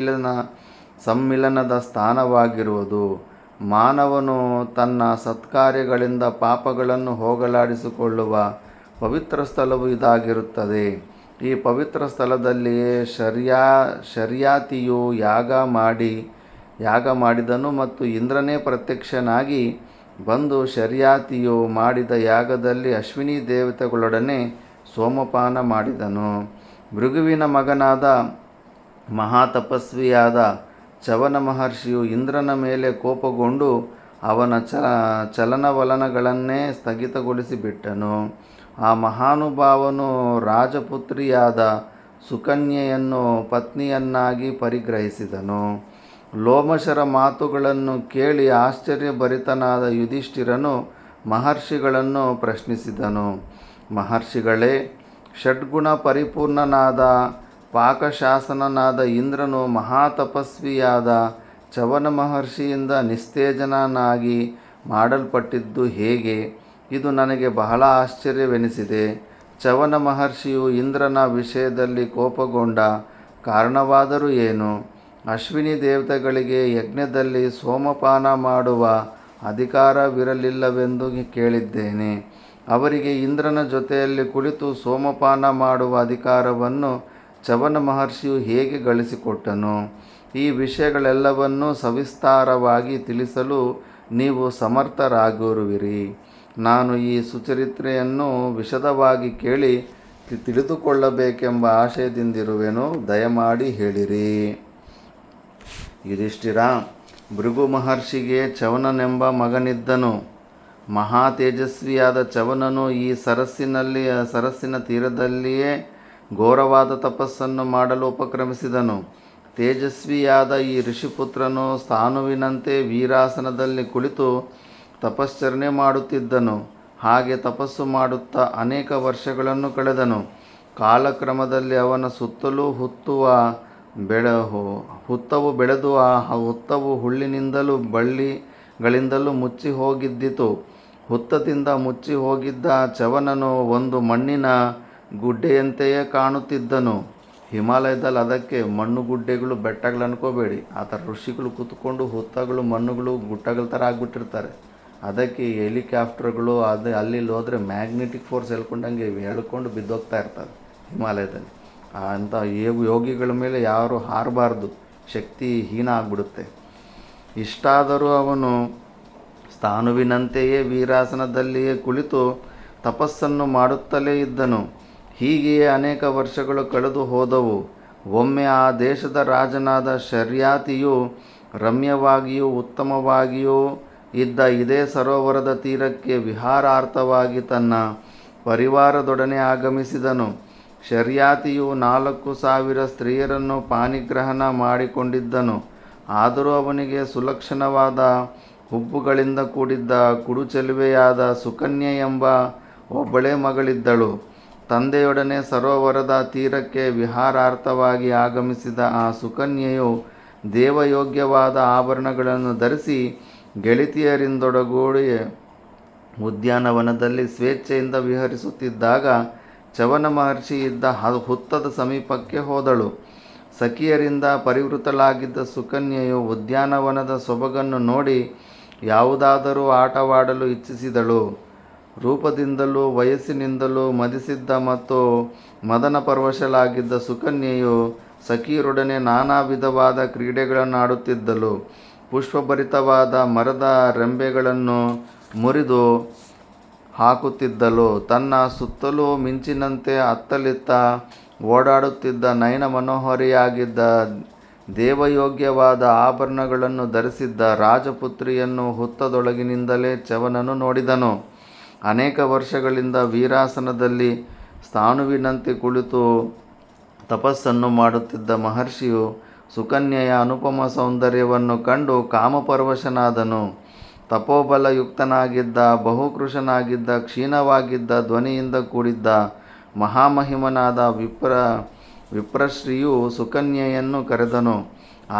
S1: ಸಮ್ಮಿಲನದ ಸ್ಥಾನವಾಗಿರುವುದು. ಮಾನವನು ತನ್ನ ಸತ್ಕಾರ್ಯಗಳಿಂದ ಪಾಪಗಳನ್ನು ಹೋಗಲಾಡಿಸಿಕೊಳ್ಳುವ ಪವಿತ್ರ ಸ್ಥಳವು ಇದಾಗಿರುತ್ತದೆ. ಈ ಪವಿತ್ರ ಸ್ಥಳದಲ್ಲಿಯೇ ಶರ್ಯಾತಿಯು ಯಾಗ ಮಾಡಿದನು ಮತ್ತು ಇಂದ್ರನೇ ಪ್ರತ್ಯಕ್ಷನಾಗಿ ಬಂದು ಶರ್ಯಾತಿಯು ಮಾಡಿದ ಯಾಗದಲ್ಲಿ ಅಶ್ವಿನಿ ದೇವತೆಗಳೊಡನೆ ಸೋಮಪಾನ ಮಾಡಿದನು. ಭೃಗುವಿನ ಮಗನಾದ ಮಹಾತಪಸ್ವಿಯಾದ ಚವನ ಮಹರ್ಷಿಯು ಇಂದ್ರನ ಮೇಲೆ ಕೋಪಗೊಂಡು ಅವನ ಚಲನವಲನಗಳನ್ನೇ ಸ್ಥಗಿತಗೊಳಿಸಿಬಿಟ್ಟನು. ಆ ಮಹಾನುಭಾವನು ರಾಜಪುತ್ರಿಯಾದ ಸುಕನ್ಯೆಯನ್ನು ಪತ್ನಿಯನ್ನಾಗಿ ಪರಿಗ್ರಹಿಸಿದನು. ಲೋಮಶರ ಮಾತುಗಳನ್ನು ಕೇಳಿ ಆಶ್ಚರ್ಯಭರಿತನಾದ ಯುಧಿಷ್ಠಿರನು ಮಹರ್ಷಿಗಳನ್ನು ಪ್ರಶ್ನಿಸಿದನು. ಮಹರ್ಷಿಗಳೇ, ಷಡ್ಗುಣ ಪರಿಪೂರ್ಣನಾದ ಪಾಕಶಾಸನನಾದ ಇಂದ್ರನು ಮಹಾತಪಸ್ವಿಯಾದ ಚವನ ಮಹರ್ಷಿಯಿಂದ ನಿಸ್ತೇಜನನಾಗಿ ಮಾಡಲ್ಪಟ್ಟಿದ್ದು ಹೇಗೆ? ಇದು ನನಗೆ ಬಹಳ ಆಶ್ಚರ್ಯವೆನಿಸಿದೆ. ಚವನ ಮಹರ್ಷಿಯು ಇಂದ್ರನ ವಿಷಯದಲ್ಲಿ ಕೋಪಗೊಂಡ ಕಾರಣವಾದರೂ ಏನು? ಅಶ್ವಿನಿ ದೇವತೆಗಳಿಗೆ ಯಜ್ಞದಲ್ಲಿ ಸೋಮಪಾನ ಮಾಡುವ ಅಧಿಕಾರವಿರಲಿಲ್ಲವೆಂದು ಕೇಳಿದ್ದೇನೆ. ಅವರಿಗೆ ಇಂದ್ರನ ಜೊತೆಯಲ್ಲಿ ಕುಳಿತು ಸೋಮಪಾನ ಮಾಡುವ ಅಧಿಕಾರವನ್ನು ಚವನ ಮಹರ್ಷಿಯು ಹೇಗೆ ಗಳಿಸಿಕೊಟ್ಟನು? ಈ ವಿಷಯಗಳೆಲ್ಲವನ್ನೂ ಸವಿಸ್ತಾರವಾಗಿ ತಿಳಿಸಲು ನೀವು ಸಮರ್ಥರಾಗಿರುವಿರಿ. ನಾನು ಈ ಸುಚರಿತ್ರೆಯನ್ನು ವಿಶದವಾಗಿ ಕೇಳಿ ತಿಳಿದುಕೊಳ್ಳಬೇಕೆಂಬ ಆಶಯದಿಂದಿರುವೆನು. ದಯಮಾಡಿ ಹೇಳಿರಿ. ಯುಧಿಷ್ಠಿರ, ಭೃಗು ಮಹರ್ಷಿಗೆ ಚವನನೆಂಬ ಮಗನಿದ್ದನು. ಮಹಾ ತೇಜಸ್ವಿಯಾದ ಚವನನು ಈ ಸರಸ್ಸಿನ ತೀರದಲ್ಲಿಯೇ ಘೋರವಾದ ತಪಸ್ಸನ್ನು ಮಾಡಲು ಉಪಕ್ರಮಿಸಿದನು. ತೇಜಸ್ವಿಯಾದ ಈ ಋಷಿಪುತ್ರನು ಸ್ಥಾಣುವಿನಂತೆ ವೀರಾಸನದಲ್ಲಿ ಕುಳಿತು ತಪಶ್ಚರಣೆ ಮಾಡುತ್ತಿದ್ದನು. ಹಾಗೆ ತಪಸ್ಸು ಮಾಡುತ್ತಾ ಅನೇಕ ವರ್ಷಗಳನ್ನು ಕಳೆದನು. ಕಾಲಕ್ರಮದಲ್ಲಿ ಅವನ ಸುತ್ತಲೂ ಹುತ್ತವು ಬೆಳೆದು ಆ ಹುತ್ತವು ಹುಲ್ಲಿನಿಂದಲೂ ಬಳ್ಳಿಗಳಿಂದಲೂ ಮುಚ್ಚಿ ಹೋಗಿದ್ದಿತು. ಹುತ್ತದಿಂದ ಮುಚ್ಚಿ ಹೋಗಿದ್ದ ಚವನನು ಒಂದು ಮಣ್ಣಿನ ಗುಡ್ಡೆಯಂತೆಯೇ ಕಾಣುತ್ತಿದ್ದನು. ಹಿಮಾಲಯದಲ್ಲಿ ಅದಕ್ಕೆ ಮಣ್ಣು ಗುಡ್ಡೆಗಳು ಬೆಟ್ಟಗಳು ಅನ್ಕೋಬೇಡಿ. ಆ ಥರ ಋಷಿಗಳು ಕೂತ್ಕೊಂಡು ಹುತ್ತಗಳು ಮಣ್ಣುಗಳು ಗುಡ್ಡಗಳ ಥರ ಆಗಿಬಿಟ್ಟಿರ್ತಾರೆ. ಅದಕ್ಕೆ ಹೆಲಿಕಾಪ್ಟರ್ಗಳು ಅಲ್ಲಿ ಹೋದರೆ ಮ್ಯಾಗ್ನೆಟಿಕ್ ಫೋರ್ಸ್ ಎಳ್ಕೊಂಡು ಬಿದ್ದೋಗ್ತಾ ಇರ್ತದೆ ಹಿಮಾಲಯದಲ್ಲಿ. ಅಂಥ ಯೋಗಿಗಳ ಮೇಲೆ ಯಾರು ಹಾರಬಾರ್ದು, ಶಕ್ತಿ ಹೀನ ಆಗಿಬಿಡುತ್ತೆ. ಇಷ್ಟಾದರೂ ಅವನು ಸ್ಥಾಣುವಿನಂತೆಯೇ ವೀರಾಸನದಲ್ಲಿಯೇ ಕುಳಿತು ತಪಸ್ಸನ್ನು ಮಾಡುತ್ತಲೇ ಇದ್ದನು. ಹೀಗೆಯೇ ಅನೇಕ ವರ್ಷಗಳು ಕಳೆದು ಹೋದವು. ಒಮ್ಮೆ ಆ ದೇಶದ ರಾಜನಾದ ಶರ್ಯಾತಿಯು ರಮ್ಯವಾಗಿಯೂ ಉತ್ತಮವಾಗಿಯೂ ಇದ್ದ ಇದೇ ಸರೋವರದ ತೀರಕ್ಕೆ ವಿಹಾರಾರ್ಥವಾಗಿ ತನ್ನ ಪರಿವಾರದೊಡನೆ ಆಗಮಿಸಿದನು. ಶರ್ಯಾತಿಯು 4,000 ಸ್ತ್ರೀಯರನ್ನು ಪಾಣಿಗ್ರಹಣ ಮಾಡಿಕೊಂಡಿದ್ದನು. ಆದರೂ ಅವನಿಗೆ ಸುಲಕ್ಷಣವಾದ ಹುಬ್ಬುಗಳಿಂದ ಕೂಡಿದ್ದ ಕುಡುಚೆಲುವೆಯಾದ ಸುಕನ್ಯೆ ಎಂಬ ಒಬ್ಬಳೇ ಮಗಳಿದ್ದಳು. ತಂದೆಯೊಡನೆ ಸರೋವರದ ತೀರಕ್ಕೆ ವಿಹಾರಾರ್ಥವಾಗಿ ಆಗಮಿಸಿದ ಆ ಸುಕನ್ಯೆಯು ದೇವಯೋಗ್ಯವಾದ ಆಭರಣಗಳನ್ನು ಧರಿಸಿ ಗೆಳತಿಯರಿಂದೊಡಗೂಡಿ ಉದ್ಯಾನವನದಲ್ಲಿ ಸ್ವೇಚ್ಛೆಯಿಂದ ವಿಹರಿಸುತ್ತಿದ್ದಾಗ ಚವನ ಮಹರ್ಷಿ ಇದ್ದ ಹುತ್ತದ ಸಮೀಪಕ್ಕೆ ಹೋದಳು. ಸಖಿಯರಿಂದ ಪರಿವೃತಳಾಗಿದ್ದ ಸುಕನ್ಯೆಯು ಉದ್ಯಾನವನದ ಸೊಬಗನ್ನು ನೋಡಿ ಯಾವುದಾದರೂ ಆಟವಾಡಲು ಇಚ್ಛಿಸಿದಳು. ರೂಪದಿಂದಲೂ ವಯಸ್ಸಿನಿಂದಲೂ ಮದಿಸಿದ್ದ ಮತ್ತು ಮದನ ಪರವಶಳಾಗಿದ್ದ ಸುಕನ್ಯೆಯು ಸಖಿಯರೊಡನೆ ನಾನಾ ವಿಧವಾದ ಕ್ರೀಡೆಗಳನ್ನು ಆಡುತ್ತಿದ್ದಳು. ಪುಷ್ಪಭರಿತವಾದ ಮರದ ರೆಂಬೆಗಳನ್ನು ಮುರಿದು ಹಾಕುತ್ತಿದ್ದಳು. ತನ್ನ ಸುತ್ತಲೂ ಮಿಂಚಿನಂತೆ ಅತ್ತಲಿತ್ತ ಓಡಾಡುತ್ತಿದ್ದ ನಯನ ಮನೋಹರಿಯಾಗಿದ್ದ ದೇವಯೋಗ್ಯವಾದ ಆಭರಣಗಳನ್ನು ಧರಿಸಿದ್ದ ರಾಜಪುತ್ರಿಯನ್ನು ಹುತ್ತದೊಳಗಿನಿಂದಲೇ ಚ್ಯವನನು ನೋಡಿದನು. ಅನೇಕ ವರ್ಷಗಳಿಂದ ವೀರಾಸನದಲ್ಲಿ ಸ್ಥಾಣುವಿನಂತೆ ಕುಳಿತು ತಪಸ್ಸನ್ನು ಮಾಡುತ್ತಿದ್ದ ಮಹರ್ಷಿಯು ಸುಕನ್ಯೆಯ ಅನುಪಮ ಸೌಂದರ್ಯವನ್ನು ಕಂಡು ಕಾಮಪರವಶನಾದನು. ತಪೋಬಲಯುಕ್ತನಾಗಿದ್ದ, ಬಹುಕೃಶನಾಗಿದ್ದ, ಕ್ಷೀಣವಾಗಿದ್ದ, ಧ್ವನಿಯಿಂದ ಕೂಡಿದ್ದ ಮಹಾಮಹಿಮನಾದ ವಿಪ್ರಶ್ರೀಯು ಸುಕನ್ಯೆಯನ್ನು ಕರೆದನು.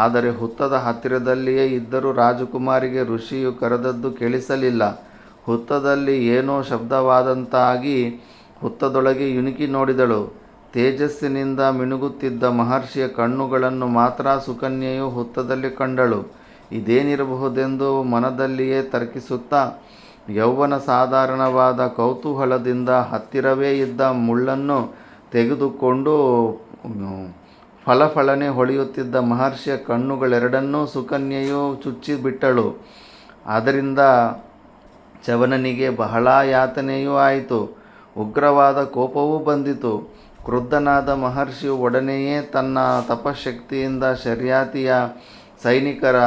S1: ಆದರೆ ಹುತ್ತದ ಹತ್ತಿರದಲ್ಲಿಯೇ ಇದ್ದರೂ ರಾಜಕುಮಾರಿಗೆ ಋಷಿಯು ಕರೆದದ್ದು ಕೇಳಿಸಲಿಲ್ಲ. ಹುತ್ತದಲ್ಲಿ ಏನೋ ಶಬ್ದವಾದಂತಾಗಿ ಹುತ್ತದೊಳಗೆ ಇಣುಕಿ ನೋಡಿದಳು. ತೇಜಸ್ಸಿನಿಂದ ಮಿನುಗುತ್ತಿದ್ದ ಮಹರ್ಷಿಯ ಕಣ್ಣುಗಳನ್ನು ಮಾತ್ರ ಸುಕನ್ಯೆಯು ಹುತ್ತದಲ್ಲಿ ಕಂಡಳು. ಇದೇನಿರಬಹುದೆಂದು ಮನದಲ್ಲಿಯೇ ತರ್ಕಿಸುತ್ತಾ ಯೌವನ ಸಾಧಾರಣವಾದ ಕೌತೂಹಲದಿಂದ ಹತ್ತಿರವೇ ಇದ್ದ ಮುಳ್ಳನ್ನು ತೆಗೆದುಕೊಂಡು ಫಳಫಳನೆ ಹೊಳೆಯುತ್ತಿದ್ದ ಮಹರ್ಷಿಯ ಕಣ್ಣುಗಳೆರಡನ್ನೂ ಸುಕನ್ಯೆಯು ಚುಚ್ಚಿಬಿಟ್ಟಳು. ಅದರಿಂದ ಚ್ಯವನನಿಗೆ ಬಹಳ ಯಾತನೆಯೂ ಆಯಿತು. ಉಗ್ರವಾದ ಕೋಪವೂ ಬಂದಿತು. ಕ್ರುದ್ಧನಾದ ಮಹರ್ಷಿಯು ಒಡನೆಯೇ ತನ್ನ ತಪಶಕ್ತಿಯಿಂದ ಶರ್ಯಾತಿಯ ಸೈನಿಕರ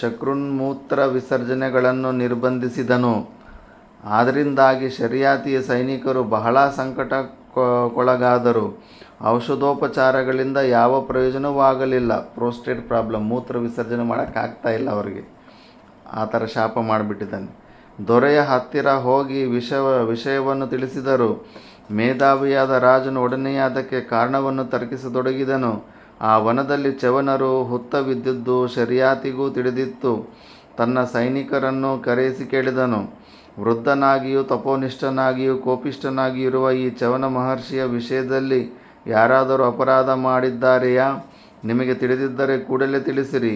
S1: ಶಕ್ರುನ್ಮೂತ್ರ ವಿಸರ್ಜನೆಗಳನ್ನು ನಿರ್ಬಂಧಿಸಿದನು. ಅದರಿಂದಾಗಿ ಶರ್ಯಾತಿಯ ಸೈನಿಕರು ಬಹಳ ಸಂಕಟಕ್ಕೊಳಗಾದರು. ಔಷಧೋಪಚಾರಗಳಿಂದ ಯಾವ ಪ್ರಯೋಜನವೂ ಆಗಲಿಲ್ಲ. ಪ್ರೋಸ್ಟೇಟ್ ಪ್ರಾಬ್ಲಮ್, ಮೂತ್ರ ವಿಸರ್ಜನೆ ಮಾಡೋಕ್ಕಾಗ್ತಾ ಇಲ್ಲ ಅವರಿಗೆ. ಆ ಥರ ಶಾಪ ಮಾಡಿಬಿಟ್ಟಿದ್ದಾನೆ. ದೊರೆಯ ಹತ್ತಿರ ಹೋಗಿ ವಿಷಯವನ್ನು ತಿಳಿಸಿದರು. ಮೇಧಾವಿಯಾದ ರಾಜನು ಒಡನೆಯೇ ಅದಕ್ಕೆ ಕಾರಣವನ್ನು ತರ್ಕಿಸತೊಡಗಿದನು. ಆ ವನದಲ್ಲಿ ಚ್ಯವನರು ಹುತ್ತವಿದ್ದುದು ಶರ್ಯಾತಿಗೂ ತಿಳಿದಿತ್ತು. ತನ್ನ ಸೈನಿಕರನ್ನು ಕರೆಯಿಸಿ ಕೇಳಿದನು. ವೃದ್ಧನಾಗಿಯೂ ತಪೋನಿಷ್ಠನಾಗಿಯೂ ಕೋಪಿಷ್ಠನಾಗಿಯೂ ಇರುವ ಈ ಚ್ಯವನ ಮಹರ್ಷಿಯ ವಿಷಯದಲ್ಲಿ ಯಾರಾದರೂ ಅಪರಾಧ ಮಾಡಿದ್ದಾರೆಯಾ? ನಿಮಗೆ ತಿಳಿದಿದ್ದರೆ ಕೂಡಲೇ ತಿಳಿಸಿರಿ.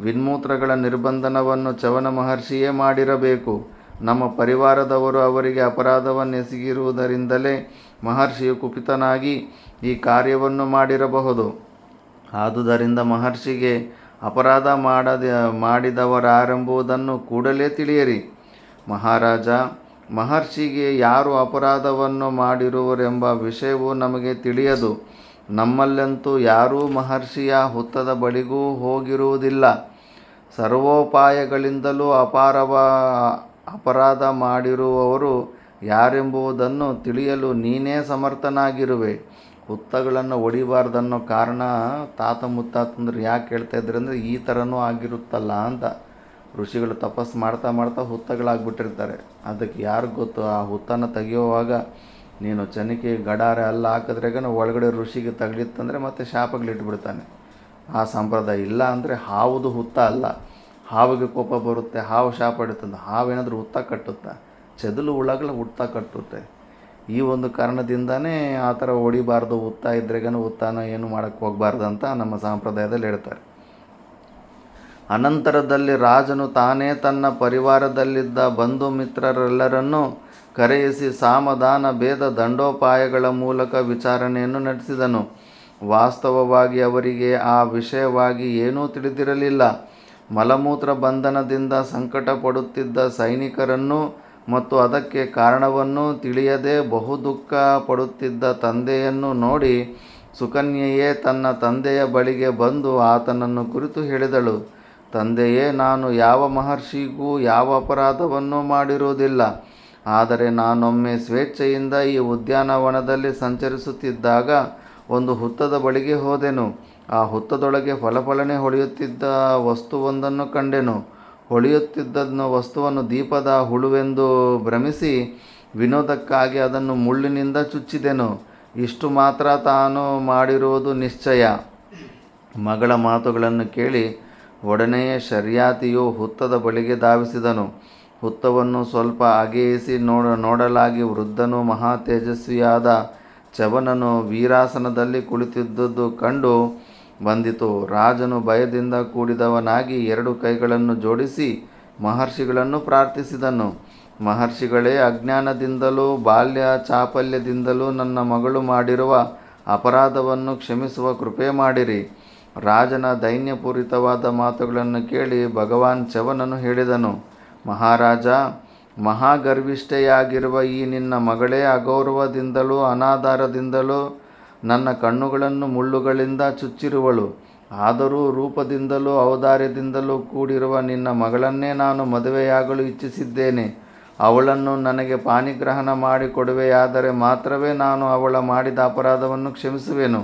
S1: ವಿನ್ಮೂತ್ರಗಳ ನಿರ್ಬಂಧನವನ್ನು ಚ್ಯವನ ಮಹರ್ಷಿಯೇ ಮಾಡಿರಬೇಕು. ನಮ್ಮ ಪರಿವಾರದವರು ಅವರಿಗೆ ಅಪರಾಧವನ್ನೆಸಗಿರುವುದರಿಂದಲೇ ಮಹರ್ಷಿಯು ಕುಪಿತನಾಗಿ ಈ ಕಾರ್ಯವನ್ನು ಮಾಡಿರಬಹುದು. ಆದುದರಿಂದ ಮಹರ್ಷಿಗೆ ಅಪರಾಧ ಮಾಡಿದವರಾರೆಂಬುದನ್ನು ಕೂಡಲೇ ತಿಳಿಯಿರಿ. ಮಹಾರಾಜ, ಮಹರ್ಷಿಗೆ ಯಾರು ಅಪರಾಧವನ್ನು ಮಾಡಿರುವರೆಂಬ ವಿಷಯವು ನಮಗೆ ತಿಳಿಯದು. ನಮ್ಮಲ್ಲಂತೂ ಯಾರೂ ಮಹರ್ಷಿಯ ಹುತ್ತದ ಬಳಿಗೂ ಹೋಗಿರುವುದಿಲ್ಲ. ಸರ್ವೋಪಾಯಗಳಿಂದಲೂ ಅಪರಾಧ ಮಾಡಿರುವವರು ಯಾರೆಂಬುದನ್ನು ತಿಳಿಯಲು ನೀನೇ ಸಮರ್ಥನಾಗಿರುವೆ. ಹುತ್ತಗಳನ್ನು ಹೊಡಿಬಾರ್ದನ್ನೋ ಕಾರಣ ತಾತ ಮುತ್ತಾತಂದ್ರೆ ಯಾಕೆ ಹೇಳ್ತಾ ಇದ್ರು ಅಂದರೆ ಈ ಥರನೂ ಆಗಿರುತ್ತಲ್ಲ ಅಂತ. ಋಷಿಗಳು ತಪಸ್ಸು ಮಾಡ್ತಾ ಮಾಡ್ತಾ ಹುತ್ತಗಳಾಗ್ಬಿಟ್ಟಿರ್ತಾರೆ. ಅದಕ್ಕೆ ಯಾರಿಗೆ ಗೊತ್ತು, ಆ ಹುತ್ತನ ತೆಗೆಯುವಾಗ ನೀನು ಚನಿಕೆ ಗಡಾರೆ ಅಲ್ಲ ಹಾಕಿದ್ರೆಗನ ಒಳಗಡೆ ಋಷಿಗೆ ತಗಲಿತ್ತಂದರೆ ಮತ್ತೆ ಶಾಪಗಳಿಟ್ಬಿಡ್ತಾನೆ. ಆ ಸಂಪ್ರದಾಯ ಇಲ್ಲ. ಅಂದರೆ ಹಾವುದು ಹುತ್ತ ಅಲ್ಲ. ಹಾವಿಗೆ ಕೋಪ ಬರುತ್ತೆ, ಹಾವು ಶಾಪ ಇಡುತ್ತಂತ. ಹಾವೇನಾದರೂ ಹುತ್ತ ಕಟ್ಟುತ್ತಾ? ಚೆದಲು ಹುಳಗಳ ಹುತ್ತ ಕಟ್ಟುತ್ತೆ. ಈ ಒಂದು ಕಾರಣದಿಂದನೇ ಆ ಥರ ಹೊಡಿಬಾರ್ದು. ಹುತ್ತ ಇದ್ರೆಗನ ಹುತ್ತಾನ ಏನು ಮಾಡೋಕ್ಕೆ ಹೋಗಬಾರ್ದು ಅಂತ ನಮ್ಮ ಸಂಪ್ರದಾಯದಲ್ಲಿ ಹೇಳ್ತಾರೆ. ಅನಂತರದಲ್ಲಿ ರಾಜನು ತಾನೇ ತನ್ನ ಪರಿವಾರದಲ್ಲಿದ್ದ ಬಂಧು ಮಿತ್ರರೆಲ್ಲರನ್ನೂ ಕರೆಯಿಸಿ ಸಾಮದಾನ ಭೇದ ದಂಡೋಪಾಯಗಳ ಮೂಲಕ ವಿಚಾರಣೆಯನ್ನು ನಡೆಸಿದನು. ವಾಸ್ತವವಾಗಿ ಅವರಿಗೆ ಆ ವಿಷಯವಾಗಿ ಏನೂ ತಿಳಿದಿರಲಿಲ್ಲ. ಮಲಮೂತ್ರ ಬಂಧನದಿಂದ ಸಂಕಟ ಪಡುತ್ತಿದ್ದ ಸೈನಿಕರನ್ನು ಮತ್ತು ಅದಕ್ಕೆ ಕಾರಣವನ್ನು ತಿಳಿಯದೆ ಬಹು ದುಃಖ ಪಡುತ್ತಿದ್ದ ತಂದೆಯನ್ನು ನೋಡಿ ಸುಕನ್ಯೆಯೇ ತನ್ನ ತಂದೆಯ ಬಳಿಗೆ ಬಂದು ಆತನನ್ನು ಕುರಿತು ಹೇಳಿದಳು. ತಂದೆಯೇ, ನಾನು ಯಾವ ಮಹರ್ಷಿಗೂ ಯಾವ ಅಪರಾಧವನ್ನೂ ಮಾಡಿರುವುದಿಲ್ಲ. ಆದರೆ ನಾನೊಮ್ಮೆ ಸ್ವೇಚ್ಛೆಯಿಂದ ಈ ಉದ್ಯಾನವನದಲ್ಲಿ ಸಂಚರಿಸುತ್ತಿದ್ದಾಗ ಒಂದು ಹುತ್ತದ ಬಳಿಗೆ ಹೋದೆನು. ಆ ಹುತ್ತದೊಳಗೆ ಫಳಫಳನೆ ಹೊಳೆಯುತ್ತಿದ್ದ ವಸ್ತುವೊಂದನ್ನು ಕಂಡೆನು. ಹೊಳೆಯುತ್ತಿದ್ದ ವಸ್ತುವನ್ನು ದೀಪದ ಹುಳುವೆಂದು ಭ್ರಮಿಸಿ ವಿನೋದಕ್ಕಾಗಿ ಅದನ್ನು ಮುಳ್ಳಿನಿಂದ ಚುಚ್ಚಿದೆನು. ಇಷ್ಟು ಮಾತ್ರ ತಾನು ಮಾಡಿರುವುದು ನಿಶ್ಚಯ. ಮಗಳ ಮಾತುಗಳನ್ನು ಕೇಳಿ ಒಡನೆಯೇ ಶರ್ಯಾತಿಯು ಹುತ್ತದ ಬಳಿಗೆ ಧಾವಿಸಿದನು. ಹುತ್ತವನ್ನು ಸ್ವಲ್ಪ ಅಗೆಯಿಸಿ ನೋಡಲಾಗಿ ವೃದ್ಧನೂ ಮಹಾ ತೇಜಸ್ವಿಯಾದ ಚ್ಯವನನು ವೀರಾಸನದಲ್ಲಿ ಕುಳಿತಿದ್ದುದು ಕಂಡು ಬಂದಿತು. ರಾಜನು ಭಯದಿಂದ ಕೂಡಿದವನಾಗಿ 2 ಕೈಗಳನ್ನು ಜೋಡಿಸಿ ಮಹರ್ಷಿಗಳನ್ನು ಪ್ರಾರ್ಥಿಸಿದನು. ಮಹರ್ಷಿಗಳೇ, ಅಜ್ಞಾನದಿಂದಲೂ ಬಾಲ್ಯ ಚಾಪಲ್ಯದಿಂದಲೂ ನನ್ನ ಮಗಳು ಮಾಡಿರುವ ಅಪರಾಧವನ್ನು ಕ್ಷಮಿಸುವ ಕೃಪೆ ಮಾಡಿರಿ. ರಾಜನ ದೈನ್ಯಪೂರಿತವಾದ ಮಾತುಗಳನ್ನು ಕೇಳಿ ಭಗವಾನ್ ಚ್ಯವನನು ಹೇಳಿದನು, ಮಹಾರಾಜ, ಮಹಾಗರ್ವಿಷ್ಠೆಯಾಗಿರುವ ಈ ನಿನ್ನ ಮಗಳೇ ಅಗೌರವದಿಂದಲೂ ಅನಾದರದಿಂದಲೂ ನನ್ನ ಕಣ್ಣುಗಳನ್ನು ಮುಳ್ಳುಗಳಿಂದ ಚುಚ್ಚಿರುವಳು. ಆದರೂ ರೂಪದಿಂದಲೂ ಔದಾರ್ಯದಿಂದಲೂ ಕೂಡಿರುವ ನಿನ್ನ ಮಗಳನ್ನೇ ನಾನು ಮದುವೆಯಾಗಲು ಇಚ್ಛಿಸಿದ್ದೇನೆ. ಅವಳನ್ನು ನನಗೆ ಪಾಣಿಗ್ರಹಣ ಮಾಡಿಕೊಡುವೆಯಾದರೆ ಮಾತ್ರವೇ ನಾನು ಅವಳ ಮಾಡಿದ ಅಪರಾಧವನ್ನು ಕ್ಷಮಿಸುವೆನು.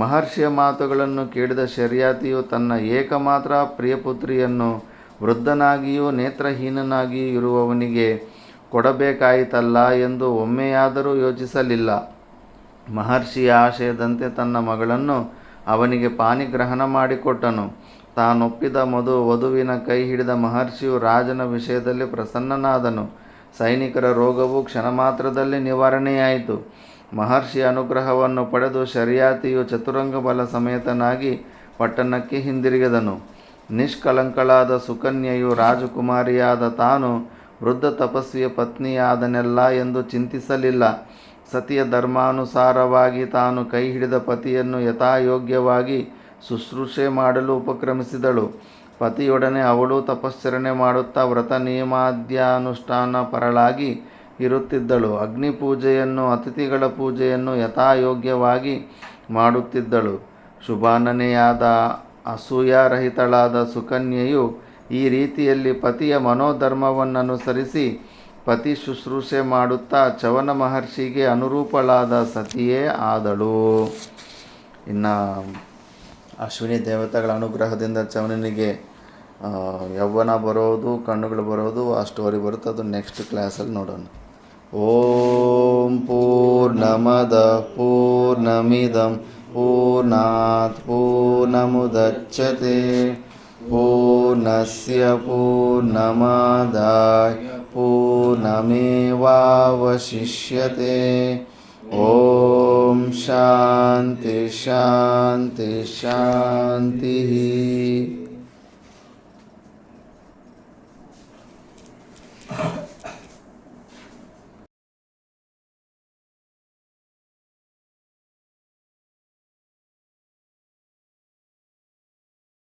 S1: ಮಹರ್ಷಿಯ ಮಾತುಗಳನ್ನು ಕೇಳಿದ ಶರ್ಯಾತಿಯು ತನ್ನ ಏಕಮಾತ್ರ ಪ್ರಿಯಪುತ್ರಿಯನ್ನು ವೃದ್ಧನಾಗಿಯೂ ನೇತ್ರಹೀನನಾಗಿಯೂ ಇರುವವನಿಗೆ ಕೊಡಬೇಕಾಯಿತಲ್ಲ ಎಂದು ಒಮ್ಮೆಯಾದರೂ ಯೋಚಿಸಲಿಲ್ಲ. ಮಹರ್ಷಿಯ ಆಶಯದಂತೆ ತನ್ನ ಮಗಳನ್ನು ಅವನಿಗೆ ಪಾಣಿಗ್ರಹಣ ಮಾಡಿಕೊಟ್ಟನು. ತಾನೊಪ್ಪಿದ ವಧುವಿನ ಕೈ ಹಿಡಿದ ಮಹರ್ಷಿಯು ರಾಜನ ವಿಷಯದಲ್ಲಿ ಪ್ರಸನ್ನನಾದನು. ಸೈನಿಕರ ರೋಗವು ಕ್ಷಣಮಾತ್ರದಲ್ಲಿ ನಿವಾರಣೆಯಾಯಿತು. ಮಹರ್ಷಿಯ ಅನುಗ್ರಹವನ್ನು ಪಡೆದು ಶರ್ಯಾತಿಯು ಚತುರಂಗ ಬಲ ಸಮೇತನಾಗಿ ಪಟ್ಟಣಕ್ಕೆ ಹಿಂದಿರುಗಿದನು. ನಿಷ್ಕಳಂಕಳಾದ ಸುಕನ್ಯೆಯು ರಾಜಕುಮಾರಿಯಾದ ತಾನು ವೃದ್ಧ ತಪಸ್ವಿಯ ಪತ್ನಿಯಾದನೆಲ್ಲ ಎಂದು ಚಿಂತಿಸಲಿಲ್ಲ. ಸತಿಯ ಧರ್ಮಾನುಸಾರವಾಗಿ ತಾನು ಕೈ ಹಿಡಿದ ಪತಿಯನ್ನು ಯಥಾಯೋಗ್ಯವಾಗಿ ಶುಶ್ರೂಷೆ ಮಾಡಲು ಉಪಕ್ರಮಿಸಿದಳು. ಪತಿಯೊಡನೆ ಅವಳು ತಪಶ್ಚರಣೆ ಮಾಡುತ್ತಾ ವ್ರತ ನಿಯಮಾದ್ಯಾನುಷ್ಠಾನ ಪರಳಾಗಿ ಇರುತ್ತಿದ್ದಳು. ಅಗ್ನಿಪೂಜೆಯನ್ನು ಅತಿಥಿಗಳ ಪೂಜೆಯನ್ನು ಯಥಾಯೋಗ್ಯವಾಗಿ ಮಾಡುತ್ತಿದ್ದಳು. ಶುಭಾನನೆಯಾದ ಅಸೂಯಾರಹಿತಳಾದ ಸುಕನ್ಯೆಯು ಈ ರೀತಿಯಲ್ಲಿ ಪತಿಯ ಮನೋಧರ್ಮವನ್ನನುಸರಿಸಿ ಪತಿ ಶುಶ್ರೂಷೆ ಮಾಡುತ್ತಾ ಚ್ಯವನ ಮಹರ್ಷಿಗೆ ಅನುರೂಪಳಾದ ಸತಿಯೇ ಆದಳು. ಇನ್ನು ಅಶ್ವಿನಿ ದೇವತೆಗಳ ಅನುಗ್ರಹದಿಂದ ಚ್ಯವನನಿಗೆ ಯೌವನ ಬರೋದು, ಕಣ್ಣುಗಳು ಬರೋದು, ಆ ಸ್ಟೋರಿ ಬರುತ್ತೆ. ಅದು ನೆಕ್ಸ್ಟ್ ಕ್ಲಾಸಲ್ಲಿ ನೋಡೋಣ. ಓಂ ಪೂರ್ಣಮದ ಪೂರ್ಣಮಿದಂ ಪೂರ್ಣಾತ್ ಪೂರ್ಣಮುದಚ್ಯತೆ ಪೂರ್ಣಸ್ಯ ಪೂರ್ಣಮಾದಾಯ ಪೂರ್ಣಮೇವಾವಶಿಷ್ಯತೆ. ಓಂ ಶಾಂತಿ ಶಾಂತಿ ಶಾಂತಿ.